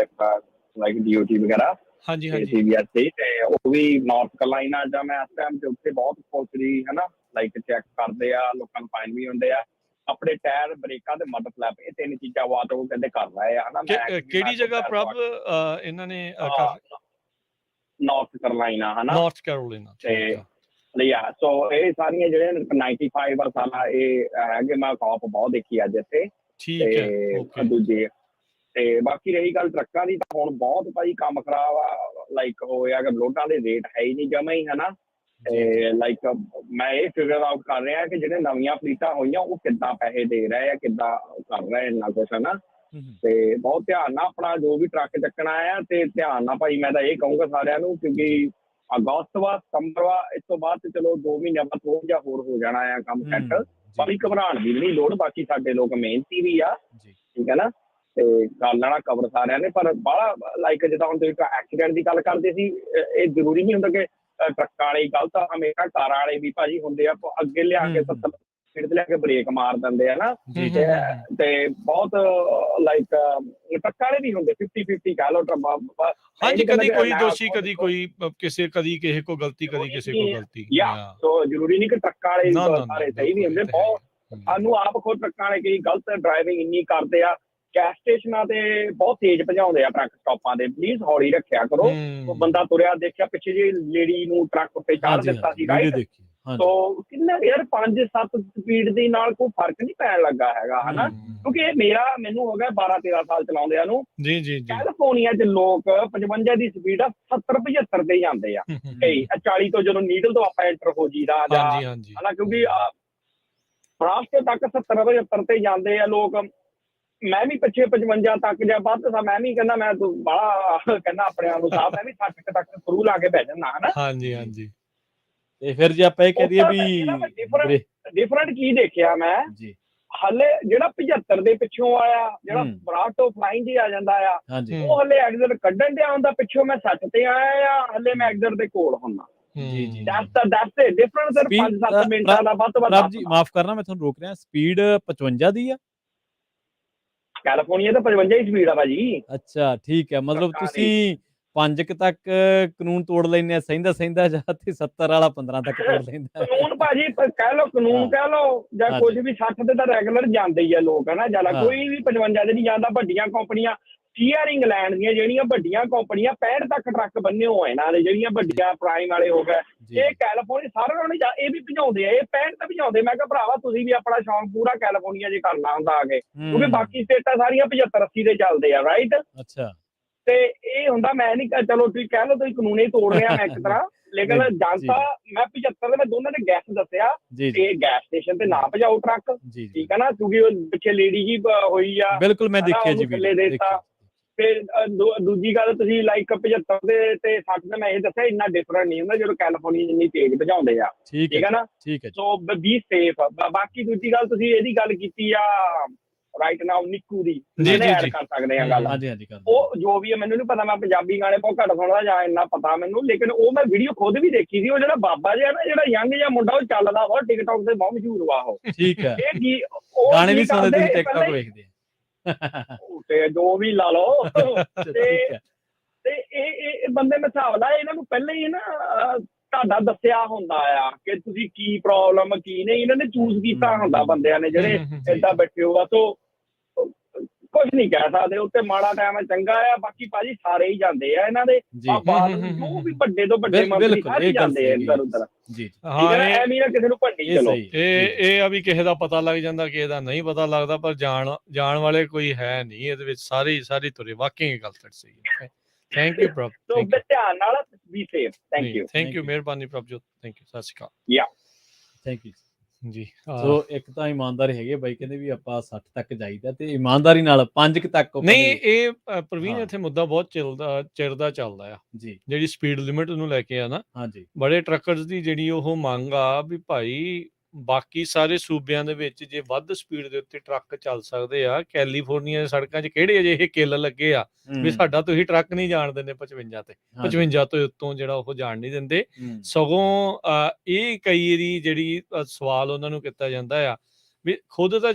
ਲਾਈਕ DOT ਵਗੈਰਾ, ਹਾਂਜੀ CBS ਤੇ ਉਹ ਵੀ ਨਾਰਥ ਕੈਰੋਲਾਈਨਾ ਜਾਂ ਮੈਂ ਇਸ ਟਾਈਮ ਤੇ ਉੱਥੇ ਬਹੁਤ ਪੁਲਿਸ ਦੀ ਹਨਾ ਲਾਈਕ ਚੈੱਕ ਕਰਦੇ ਆ, ਲੋਕਾਂ ਨੂੰ ਫਾਈਨ ਵੀ ਹੁੰਦੇ ਆ। ਆਪਣੇ ਟਾਇਰ, ਬ੍ਰੇਕਾਂ ਤੇ ਮਡ ਫਲੈਪ, ਇਹ 3 ਚੀਜ਼ਾਂ ਬਾਅਦ ਉਹ ਕਹਿੰਦੇ ਕਰ ਰਹੇ ਆ ਹਨਾ। ਕਿਹੜੀ ਜਗ੍ਹਾ ਪ੍ਰਭ ਇਹਨਾਂ ਨੇ? ਨਾਰਥ ਕੈਰੋਲਾਈਨਾ ਹਨਾ। ਨਾਰਥ ਕੈਰੋਲਾਈਨਾ ਤੇ ਲਈ ਆ। ਸੋ ਇਹ ਸਾਰੀਆਂ ਜਿਹੜੀਆਂ 95 ਸਾਲਾਂ ਇਹ ਹੈਗੇ, ਮੈਂ ਖੌਫ ਬਹੁਤ ਦੇਖੀ ਅੱਜ ਇੱਥੇ। ਠੀਕ ਹੈ, ਤੇ ਓਕੇ। ਦੂਜੇ ਤੇ ਬਾਕੀ ਰਹੀ ਗੱਲ ਟਰੱਕਾਂ ਦੀ, ਤਾਂ ਹੁਣ ਬਹੁਤ ਭਾਈ ਕੰਮ ਖਰਾਬ ਆ। ਲਾਈਕ ਹੋਇਆ ਕਿ ਲੋਡਾਂ ਦੇ ਰੇਟ ਹੈ ਹੀ ਨਹੀਂ ਜਮਾ ਹੀ, ਹਨਾ। ਤੇ ਲਾਈਕ ਮੈਂ ਇਹ ਫਿਗਰ ਆਊਟ ਕਰ ਰਿਹਾ ਕਿ ਜਿਹੜੇ ਨਵੀਆਂ ਫਲੀਟਾਂ ਹੋਈਆਂ ਉਹ ਕਿੱਦਾਂ ਪੈਸੇ ਦੇ ਰਹੇ ਆ, ਕਿੱਦਾਂ ਕਰ ਰਹੇ ਇੰਨਾ ਕੁਛ, ਹਨਾ। ਤੇ ਬਹੁਤ ਧਿਆਨ ਨਾਲ ਆਪਣਾ ਜੋ ਵੀ ਟਰੱਕ ਚੱਕਣਾ ਆ, ਤੇ ਧਿਆਨ ਨਾਲ ਭਾਈ ਮੈਂ ਤਾਂ ਇਹ ਕਹੂੰਗਾ ਸਾਰਿਆਂ ਨੂੰ, ਕਿਉਂਕਿ ਅਗਸਤ ਵਾ, ਸਤੰਬਰ ਵਾ, ਇਸ ਤੋਂ ਬਾਅਦ ਤੇ ਚਲੋ 2 ਮਹੀਨਿਆਂ ਬਾਅਦ ਥੋੜਾ ਜਿਹਾ ਹੋਰ ਹੋ ਜਾਣਾ ਆ ਕੰਮ ਸੈੱਟ। ਭਾਈ ਘਬਰਾਉਣ ਦੀ ਵੀ ਨਹੀਂ ਲੋੜ, ਬਾਕੀ ਸਾਡੇ ਲੋਕ ਮਿਹਨਤੀ ਵੀ ਆ, ਠੀਕ ਹੈ ਨਾ। ਤੇ ਕਰ ਲੈਣਾ ਕਵਰ ਸਾਰਿਆਂ ਨੇ, ਪਰ ਬਾਹਲਾ ਲਾਈਕ ਜਿੱਦਾਂ ਹੁਣ ਤੁਸੀਂ ਐਕਸੀਡੈਂਟ ਦੀ ਗੱਲ ਕਰਦੇ ਸੀ, ਇਹ ਜ਼ਰੂਰੀ ਨਹੀਂ ਹੁੰਦਾ ਕਿ ਟਰੱਕਾਂ ਵਾਲੇ ਗਲਤ ਆ, ਹਮੇਸ਼ਾ ਕਾਰਾਂ ਵਾਲੇ ਵੀ ਭਾਜੀ ਹੁੰਦੇ ਆ, ਅੱਗੇ ਲਿਆ ਕੇ 70 ਸਪੀਡ ਤੇ ਲਿਆ ਕੇ ਬ੍ਰੇਕ ਮਾਰ ਦਿੰਦੇ ਆ ਨਾ। ਤੇ ਬਹੁਤ ਲਾਈਕ ਟਰੱਕਾਂ ਵਾਲੇ ਵੀ ਹੁੰਦੇ 50-50 ਕਹਿ ਲਓ। ਹਾਂਜੀ, ਕਦੀ ਕੋਈ ਦੋਸ਼ੀ, ਕਦੀ ਕੋਈ ਕਿਸੇ ਕੋ ਗਲਤੀ, ਕਦੀ ਕਿਸੇ ਕੋ ਗਲਤੀ। ਸੋ ਜ਼ਰੂਰੀ ਨਹੀਂ ਕਿ ਟਰੱਕਾਂ ਵਾਲੇ ਸਾਰੇ ਸਹੀ ਵੀ ਹੁੰਦੇ। ਬਹੁਤ ਸਾਨੂੰ ਆਪ ਖੁਦ ਟਰੱਕਾਂ ਵਾਲੇ ਕਈ ਗਲਤ ਡਰਾਈਵਿੰਗ ਇੰਨੀ ਕਰਦੇ ਆ, ਗੈਸ ਸਟੇਸ਼ਨਾਂ ਤੇ ਬਹੁਤ ਤੇਜ਼ ਭਜਾਉਂਦੇ ਆ ਟਰੱਕ ਸਟਾਪਾਂ ਦੇ। ਪਲੀਜ਼ ਹੌਲੀ ਰੱਖਿਆ ਕਰੋ। ਉਹ ਬੰਦਾ ਤੁਰਿਆ ਦੇਖਿਆ ਪਿੱਛੇ ਜੇ ਲੇਡੀ ਨੂੰ ਟਰੱਕ ਉੱਤੇ ਚਾੜ ਦਿੱਤਾ ਸੀ, ਰਾਈਟ। ਸੋ ਕਿੰਨਾ ਯਾਰ 5-7 ਸਪੀਡ ਦੇ ਨਾਲ ਕੋਈ ਫਰਕ ਨਹੀਂ ਪੈਣ ਲੱਗਾ ਹੈਗਾ, ਹਨਾ। ਕਿਉਂਕਿ ਮੈਨੂੰ ਹੋ ਗਿਆ 12-13 ਸਾਲ ਚਲਾਉਂਦਿਆਂ ਨੂੰ। ਕੈਲੀਫੋਰਨੀਆ 'ਚ ਲੋਕ 55 ਦੀ ਸਪੀਡ ਆ 70-75 ਤੇ ਜਾਂਦੇ ਆ। ਕਈ 40 ਤੋਂ ਜਦੋਂ ਨੀਡਲ ਤੋਂ ਆਪਾਂ ਐਂਟਰ ਹੋ ਜੀਦਾ ਜਾਂ ਹਨਾ, ਕਿਉਂਕਿ ਫਰਾਂਸ ਤੱਕ 70-75 ਤੇ ਜਾਂਦੇ ਆ ਲੋਕ। ਮੈਂ ਵੀ ਪਿੱਛੇ 55 ਤੱਕ ਜਾਂ ਵੱਧ ਤਾਂ ਮੈਂ ਵੀ ਕਹਿੰਦਾ, ਮੈਂ ਬੜਾ ਕਹਿੰਦਾ ਆਪਣੇ ਆਪ ਨੂੰ ਸਾਹ, ਮੈਂ ਵੀ 60 ਤੱਕ ਸਕਰੂ ਲਾ ਕੇ ਬਹਿ ਜਾਂਦਾ, ਹਨਾ। ਹਾਂਜੀ। ਤੇ ਫਿਰ ਜੇ ਆਪਾਂ ਇਹ ਕਹਿ ਦਈਏ ਵੀ ਡਿਫਰੈਂਟ ਕੀ ਦੇਖਿਆ ਮੈਂ, ਹਲੇ ਜਿਹੜਾ 75 ਦੇ ਪਿੱਛੋਂ ਆਇਆ, ਜਿਹੜਾ ਬਰਾਟੋ ਫਲਾਈਂਗ ਜੀ ਆ ਜਾਂਦਾ ਆ, ਉਹ ਹਲੇ ਐਗਜ਼ਿਟ ਕੱਢਣ ਡਿਆ ਹੁੰਦਾ ਪਿੱਛੋਂ। ਮੈਂ 60 ਤੇ ਆਇਆ ਆ, ਹਲੇ ਮੈਂ ਐਗਜ਼ਿਟ ਦੇ ਕੋਲ ਹੁੰਦਾ। ਦੱਸ ਡਿਫਰੈਂਟ 5-7 ਮਿੰਟਾਂ ਦਾ ਵੱਧ ਤੋਂ ਵੱਧ। ਮਾਫ ਕਰਨਾ ਮੈਂ ਤੁਹਾਨੂੰ ਰੋਕ ਰਿਹਾ, ਸਪੀਡ 55 ਦੀ ਆ ਕੈਲੀਫੋਰਨੀਆ ਤਾਂ 55 ਹੀ ਸਪੀਡ ਆ ਭਾਜੀ। ਅੱਛਾ ਠੀਕ ਹੈ, ਮਤਲਬ ਤੁਸੀਂ 5 ਤੱਕ ਕਾਨੂੰਨ ਤੋੜ ਲੈਂਦੇ ਆ ਸਹਿੰਦਾ ਜਾਂ 70 ਵਾਲਾ 15 ਤੱਕ ਤੋੜ ਲੈਂਦਾ। ਕਾਨੂੰਨ ਭਾਜੀ ਕਹਿ ਲਓ, ਕਾਨੂੰਨ ਕਹਿ ਲਓ ਜਾਂ ਕੁਝ ਵੀ, 60 ਤੇ ਤਾਂ ਰੈਗੂਲਰ ਜਾਂਦੇ ਹੀ ਆ ਲੋਕ, ਹਨਾ। ਜਿਆਦਾ ਕੋਈ ਵੀ 55 ਤੇ ਨਹੀਂ ਜਾਂਦਾ। ਵੱਡੀਆਂ ਕੰਪਨੀਆਂ ਸੀਆਰ ਇੰਗਲੈਂਡ ਦੀਆਂ ਜਿਹੜੀਆਂ ਵੱਡੀਆਂ ਕੰਪਨੀਆਂ 65 ਤੱਕ ਟਰੱਕ ਬੰਨੇ ਹੋਏ ਇਹਨਾਂ ਦੇ, ਜਿਹੜੀਆਂ ਵੱਡੀਆਂ ਪ੍ਰਾਈਮ ਵਾਲੇ ਹੋ ਗਏ, ਇਹ ਕੈਲੀਫੋਰਨੀਆ ਸਾਰਿਆਂ ਨੂੰ ਨਹੀਂ, ਇਹ ਵੀ ਭਜਾਉਂਦੇ ਆ, ਇਹ 65 ਤੇ ਭਜਾਉਂਦੇ। ਮੈਂ ਕਿਹਾ ਭਰਾਵਾ ਤੁਸੀਂ ਵੀ ਆਪਣਾ ਸ਼ੌਂਕ ਪੂਰਾ ਕੈਲੀਫੋਰਨੀਆ 'ਚ ਕਰਨਾ ਹੁੰਦਾ ਆ ਕੇ, ਕਿਉਂਕਿ ਬਾਕੀ ਸਟੇਟਾਂ ਸਾਰੀਆਂ 75-80 ਤੇ ਚੱਲਦੇ ਆ, ਰਾਈਟ। ਅੱਛਾ। ਤੇ ਇਹ ਹੁੰਦਾ, ਮੈਂ ਨਹੀਂ ਚਲੋ ਤੁਸੀਂ ਕਹਿ ਲਓ ਤੁਸੀਂ ਕਾਨੂੰਨ ਹੀ ਤੋੜ ਰਿਹਾ ਮੈਂ ਇੱਕ ਤਰ੍ਹਾਂ, ਲੇਕਿਨ ਜਨਤਾ ਮੈਂ 75 ਦੇ ਮੈਂ ਦੋਨਾਂ ਨੇ ਗੈਸ ਦੱਸਿਆ ਤੇ ਗੈਸ ਸਟੇਸ਼ਨ ਤੇ ਨਾ ਭਜਾਓ ਟਰੱਕ, ਠੀਕ ਹੈ ਨਾ। ਕਿਉਂਕਿ ਉਹ ਪਿੱਛੇ ਲੇਡੀ ਜੀ ਹੋਈ ਆ, ਬਿਲਕੁਲ ਮੈਂ ਦੇਖਿਆ ਜੀ ਥੱਲੇ ਦੇਤਾ। ਫਿਰ ਦੂਜੀ ਗੱਲ ਤੁਸੀਂ ਲਾਈਕ 75 ਦੇ ਤੇ 60 ਦੇ ਮੈਂ ਇਹ ਦੱਸਿਆ ਇੰਨਾ ਡਿਫਰੈਂਟ ਨਹੀਂ ਹੁੰਦਾ ਜਦੋਂ ਕੈਲੀਫੋਰਨੀਆ ਜਿੰਨੀ ਤੇਜ਼ ਭਜਾਉਂਦੇ ਆ, ਠੀਕ ਹੈ ਨਾ। ਸੋ ਬੀ ਸੇਫ। ਬਾਕੀ ਦੂਜੀ ਗੱਲ ਤੁਸੀਂ ਇਹਦੀ ਗੱਲ ਕੀਤੀ ਆ ਰਾਈਟ ਨਾਓ ਨਿੱਕੂ ਦੀ, ਐਡ ਕਰ ਸਕਦੇ ਆ ਗੱਲ। ਉਹ ਜੋ ਵੀ ਹੈ ਮੈਨੂੰ ਨਹੀਂ ਪਤਾ, ਮੈਂ ਪੰਜਾਬੀ ਗਾਣੇ ਬਹੁਤ ਘੱਟ ਸੁਣਦਾ ਜਾਂ ਇੰਨਾ ਪਤਾ ਮੈਨੂੰ, ਲੇਕਿਨ ਉਹ ਮੈਂ ਵੀਡੀਓ ਖੁਦ ਵੀ ਦੇਖੀ ਸੀ। ਉਹ ਜਿਹੜਾ ਬਾਬਾ ਜਿਹਾ ਨਾ, ਜਿਹੜਾ ਯੰਗ ਜਿਹਾ ਮੁੰਡਾ, ਉਹ ਚੱਲਦਾ ਵਾ ਟਿਕਟੌਕ ਤੇ ਬਹੁਤ ਮਸ਼ਹੂਰ ਵਾ ਉਹ, ਠੀਕ ਹੈ। ਗਾਣੇ ਵੀ ਸੁਣਦੇ ਤੁਸੀਂ ਟਿਕਟੌਕ ਵੇਖਦੇ ਤੇ ਜੋ ਵੀ ਲਾ ਲਓ। ਤੇ ਇਹ ਬੰਦੇ ਮੈਂ ਹਿਸਾਬ ਲਾ ਇਹਨਾਂ ਨੂੰ ਪਹਿਲਾਂ ਹੀ ਨਾ ਤੁਹਾਡਾ ਦੱਸਿਆ ਹੁੰਦਾ ਆ ਕਿ ਤੁਸੀਂ ਕੀ ਪ੍ਰੋਬਲਮ ਕੀ ਨਹੀਂ, ਇਹਨਾਂ ਨੇ ਚੂਜ਼ ਕੀਤਾ ਹੁੰਦਾ ਬੰਦਿਆਂ ਨੇ ਜਿਹੜੇ ਏਦਾਂ ਬੈਠੇ ਹੋ ਆ। ਸੋ ਕੁਛ ਨਹੀਂ ਕਹਿ ਸਕਦੇ, ਉੱਤੇ ਮਾੜਾ ਟਾਈਮ ਹੈ ਚੰਗਾ ਆ। ਬਾਕੀ ਭਾਜੀ ਸਾਰੇ ਹੀ ਜਾਂਦੇ ਆ ਇਹਨਾਂ ਦੇ, ਜੋ ਵੀ ਵੱਡੇ ਤੋਂ ਵੱਡੇ ਮੰਤਰੀ ਸਾਰੇ ਜਾਂਦੇ ਆ ਇੱਧਰ ਉੱਧਰ। ਐਵੇਂ ਨਾ ਕਿਸੇ ਨੂੰ ਭੰਡੀ ਚਲੋ। ਇਹ ਆ ਵੀ ਕਿਸੇ ਦਾ ਪਤਾ ਲੱਗ ਜਾਂਦਾ, ਕਿਸੇ ਦਾ ਨਹੀਂ ਪਤਾ ਲੱਗਦਾ, ਪਰ ਜਾਣ ਵਾਲੇ ਕੋਈ ਹੈ ਨਹੀਂ ਇਹਦੇ ਵਿੱਚ, ਸਾਰੇ ਤੁਰੇ। ਵਾਕਈ ਗੱਲ ਸਹੀ ਹੈ। ਥੈਂਕ ਯੂ ਪ੍ਰਭ, ਧਿਆਨ ਨਾਲ ਬੀ ਸੇਫ। ਥੈਂਕ ਯੂ, ਮਿਹਰਬਾਨੀ ਪ੍ਰਭਜੋਤ, ਥੈਂਕ ਯੂ, ਸਤਿ ਸ਼੍ਰੀ ਅਕਾਲ। ਥੈਂਕ ਯੂ ਜੀ। ਸੋ ਇੱਕ ਤਾਂ ਇਮਾਨਦਾਰੀ ਹੈਗੇ ਬਾਈ, ਕਹਿੰਦੇ ਵੀ ਆਪਾਂ 60 ਤੱਕ ਜਾਈਦਾ ਤੇ ਇਮਾਨਦਾਰੀ ਨਾਲ 5 ਤੱਕ ਨਹੀਂ। ਇਹ ਪ੍ਰਵੀਨ ਇੱਥੇ ਮੁੱਦਾ ਬਹੁਤ ਚਿਰ ਦਾ ਚੱਲਦਾ ਆ ਜੀ, ਜਿਹੜੀ ਸਪੀਡ ਲਿਮਿਟ ਨੂੰ ਲੈ ਕੇ ਆ ਨਾ। ਹਾਂਜੀ, ਬੜੇ ਟਰੱਕਰਸ ਦੀ ਜਿਹੜੀ ਉਹ ਮੰਗ ਆ ਵੀ ਭਾਈ ਬਾਕੀ ਸਾਰੇ ਸੂਬਿਆਂ ਦੇ ਵਿੱਚ ਜੇ ਵੱਧ ਸਪੀਡ ਦੇ ਉੱਤੇ ਟਰੱਕ ਚੱਲ ਸਕਦੇ ਆ, ਕੈਲੀਫੋਰਨੀਆ ਦੀ ਸੜਕਾਂ 'ਚ ਕਿਹੜੇ ਅਜਿਹੇ ਕਿੱਲ ਲੱਗੇ ਆ ਵੀ ਸਾਡਾ ਤੁਸੀਂ ਟਰੱਕ ਨਹੀਂ ਜਾਣ ਦਿੰਦੇ 55 ਤੇ 55 ਤੋਂ ਉੱਤੋਂ ਜਿਹੜਾ ਉਹ ਜਾਣ ਨਹੀਂ ਦਿੰਦੇ। ਸਗੋਂ ਇਹ ਕਈ ਵਾਰੀ ਜਿਹੜੀ ਸਵਾਲ ਉਹਨਾਂ ਨੂੰ ਕੀਤਾ ਜਾਂਦਾ ਆ ਵੀ ਖੁਦ ਤਾਂ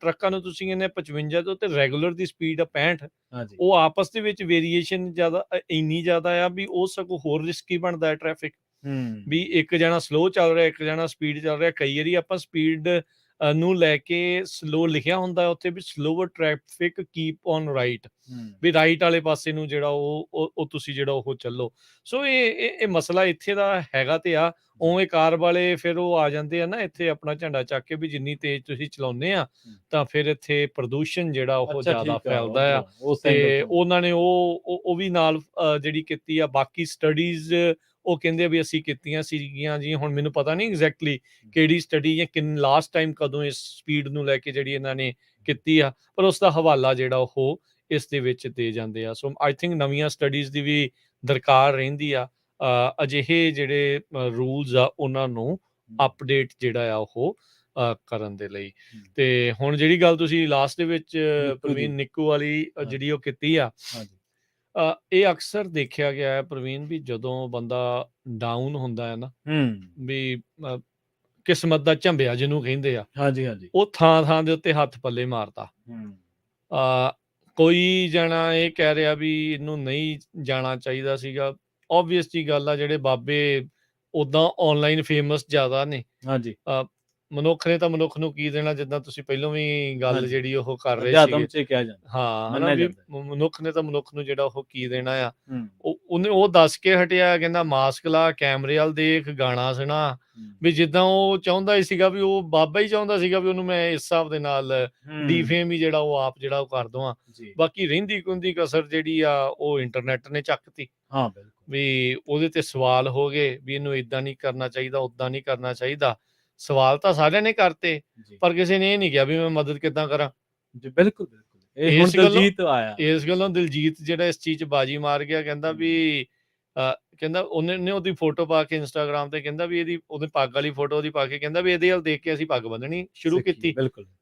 ਟਰੱਕਾਂ ਨੂੰ ਤੁਸੀਂ ਇਹਨੇ 55 ਤੋਂ ਤੇ ਰੈਗੂਲਰ ਦੀ ਸਪੀਡ ਆ 65, ਉਹ ਆਪਸ ਦੇ ਵਿੱਚ ਵੇਰੀਏਸ਼ਨ ਇੰਨੀ ਜ਼ਿਆਦਾ ਆ ਵੀ ਉਹ ਸਗੋਂ ਹੋਰ ਰਿਸਕੀ ਬਣਦਾ ਹੈ ਟ੍ਰੈਫਿਕ। ਵੀ ਇੱਕ ਜਣਾ ਸਲੋ ਚੱਲ ਰਿਹਾ, ਇੱਕ ਜਣਾ ਸਪੀਡ ਚੱਲ ਰਿਹਾ। ਕਈ ਵਾਰੀ ਆਪਾਂ ਸਪੀਡ ਨੂੰ ਲੈ ਕੇ ਸਲੋ ਲਿਖਿਆ ਹੁੰਦਾ ਉੱਥੇ ਵੀ slower traffic keep on right, ਵੀ ਰਾਈਟ ਵਾਲੇ ਪਾਸੇ ਨੂੰ ਜਿਹੜਾ ਉਹ ਤੁਸੀਂ ਜਿਹੜਾ ਉਹ ਚੱਲੋ। ਸੋ ਇਹ ਮਸਲਾ ਇੱਥੇ ਦਾ ਹੈਗਾ ਤੇ ਆ। ਉਵੇਂ ਕਾਰ ਵਾਲੇ ਫਿਰ ਉਹ ਆ ਜਾਂਦੇ ਆ ਨਾ ਇੱਥੇ ਆਪਣਾ ਝੰਡਾ ਚੱਕ ਕੇ ਵੀ ਜਿੰਨੀ ਤੇਜ਼ ਤੁਸੀਂ ਚਲਾਉਂਦੇ ਆ ਤਾਂ ਫਿਰ ਇੱਥੇ ਪ੍ਰਦੂਸ਼ਣ ਜਿਹੜਾ ਉਹ ਜ਼ਿਆਦਾ ਫੈਲਦਾ ਆ। ਤੇ ਉਹਨਾਂ ਨੇ ਉਹ ਵੀ ਨਾਲ ਜਿਹੜੀ ਕੀਤੀ ਆ। ਬਾਕੀ ਸਟੱਡੀਜ਼ ਉਹ ਕਹਿੰਦੇ ਵੀ ਅਸੀਂ ਕੀਤੀਆਂ ਸੀਗੀਆਂ ਜੀ, ਹੁਣ ਮੈਨੂੰ ਪਤਾ ਨਹੀਂ ਐਗਜ਼ੈਕਟਲੀ ਕਿਹੜੀ ਸਟੱਡੀ ਜਾਂ ਲਾਸਟ ਟਾਈਮ ਕਦੋਂ ਇਸ ਸਪੀਡ ਨੂੰ ਲੈ ਕੇ ਜਿਹੜੀ ਇਹਨਾਂ ਨੇ ਕੀਤੀ ਆ, ਪਰ ਉਸ ਦਾ ਹਵਾਲਾ ਜਿਹੜਾ ਉਹ ਇਸ ਦੇ ਵਿੱਚ ਦੇ ਜਾਂਦੇ ਆ। ਸੋ ਆਈ ਥਿੰਕ ਨਵੀਆਂ ਸਟੱਡੀਜ਼ ਦੀ ਵੀ ਦਰਕਾਰ ਰਹਿੰਦੀ ਆ ਅਜਿਹੇ ਜਿਹੜੇ ਰੂਲਸ ਆ ਉਹਨਾਂ ਨੂੰ ਅਪਡੇਟ ਜਿਹੜਾ ਆ ਉਹ ਕਰਨ ਦੇ ਲਈ। ਤੇ ਹੁਣ ਜਿਹੜੀ ਗੱਲ ਤੁਸੀਂ ਲਾਸਟ ਦੇ ਵਿੱਚ ਪ੍ਰਵੀਨ ਨਿੱਕੂ ਵਾਲੀ ਜਿਹੜੀ ਉਹ ਕੀਤੀ ਆ, ਇਹ ਅਕਸਰ ਦੇਖਿਆ ਗਿਆ ਹੈ ਪ੍ਰਵੀਨ ਵੀ ਜਦੋਂ ਬੰਦਾ ਡਾਊਨ ਹੁੰਦਾ ਹੈ ਨਾ, ਵੀ ਕਿਸਮਤ ਦਾ ਝੰਬਿਆ ਜਿਹਨੂੰ ਕਹਿੰਦੇ ਆ, ਉਹ ਥਾਂ ਦੇ ਉੱਤੇ ਹੱਥ ਪੱਲੇ ਮਾਰਦਾ। ਕੋਈ ਜਣਾ ਇਹ ਕਹਿ ਰਿਹਾ ਵੀ ਇਹਨੂੰ ਨਹੀਂ ਜਾਣਾ ਚਾਹੀਦਾ ਸੀਗਾ। ਓਬਵੀਅਸ ਜੀ ਗੱਲ ਆ, ਜਿਹੜੇ ਬਾਬੇ ਉਦਾਂ ਆਨਲਾਈਨ ਫੇਮਸ ਜ਼ਿਆਦਾ ਨੇ। ਮਨੁੱਖ ਨੇ ਤਾਂ ਮਨੁੱਖ ਨੂੰ ਕੀ ਦੇਣਾ, ਜਿੱਦਾਂ ਤੁਸੀਂ ਪਹਿਲਾਂ ਵੀ ਗੱਲ ਜਿਹੜੀ ਉਹ ਕਰ ਰਹੇ ਸੀਗੇ। ਹਾਂ, ਹਨਾ ਵੀ ਮਨੁੱਖ ਨੇ ਤਾਂ ਮਨੁੱਖ ਨੂੰ ਜਿਹੜਾ ਉਹ ਕੀ ਦੇਣਾ ਆ। ਉਹਨੇ ਉਹ ਦੱਸ ਕੇ ਹਟਿਆ, ਕਹਿੰਦਾ ਮਾਸਕ ਲਾ, ਕੈਮਰੇ ਵੱਲ ਦੇਖ, ਗਾਣਾ ਸੁਣਾ, ਵੀ ਜਿੱਦਾਂ ਉਹ ਚਾਹੁੰਦਾ ਹੀ ਸੀਗਾ ਵੀ ਉਹ ਬਾਬਾ ਹੀ ਚਾਹੁੰਦਾ ਸੀਗਾ ਵੀ ਉਹਨੂੰ ਮੈਂ ਇਸ ਹਿਸਾਬ ਦੇ ਨਾਲ ਡੀਫੇਮ ਹੀ ਜਿਹੜਾ ਉਹ ਆਪ ਜਿਹੜਾ ਉਹ ਕਰ ਦਵਾਂ। ਬਾਕੀ ਰਹਿੰਦੀ ਖੁੰਦੀ ਕਸਰ ਜਿਹੜੀ ਆ ਉਹ ਇੰਟਰਨੈਟ ਨੇ ਚੱਕਤੀ। ਵੀ ਉਹਦੇ ਤੇ ਸਵਾਲ ਹੋ ਗਏ ਵੀ ਇਹਨੂੰ ਏਦਾਂ ਨਹੀਂ ਕਰਨਾ ਚਾਹੀਦਾ, ਓਦਾਂ ਨਹੀਂ ਕਰਨਾ ਚਾਹੀਦਾ। ਸਵਾਲ ਤਾਂ ਸਾਰਿਆਂ ਨੇ ਕਰਤੇ, ਪਰ ਕਿਸੇ ਨੇ ਇਹ ਨਹੀਂ ਕਿਹਾ ਵੀ ਮੈਂ ਮਦਦ ਕਿੱਦਾਂ ਕਰਾਂ। ਬਿਲਕੁਲ ਇਸ ਗੱਲੋਂ ਦਿਲਜੀਤ ਜਿਹੜਾ ਇਸ ਚੀਜ਼ 'ਚ ਬਾਜੀ ਮਾਰ ਗਿਆ। ਕਹਿੰਦਾ ਵੀ ਕਹਿੰਦਾ ਉਹਨੇ ਉਹਦੀ ਫੋਟੋ ਪਾ ਕੇ ਇੰਸਟਾਗ੍ਰਾਮ ਤੇ, ਕਹਿੰਦਾ ਵੀ ਉਹਦੀ ਪੱਗ ਵਾਲੀ ਫੋਟੋ ਉਹਦੀ ਪਾ ਕੇ, ਕਹਿੰਦਾ ਵੀ ਇਹਦੇ ਵੱਲ ਦੇਖ ਕੇ ਅਸੀਂ ਪੱਗ ਬੰਨਣੀ ਸ਼ੁਰੂ ਕੀਤੀ।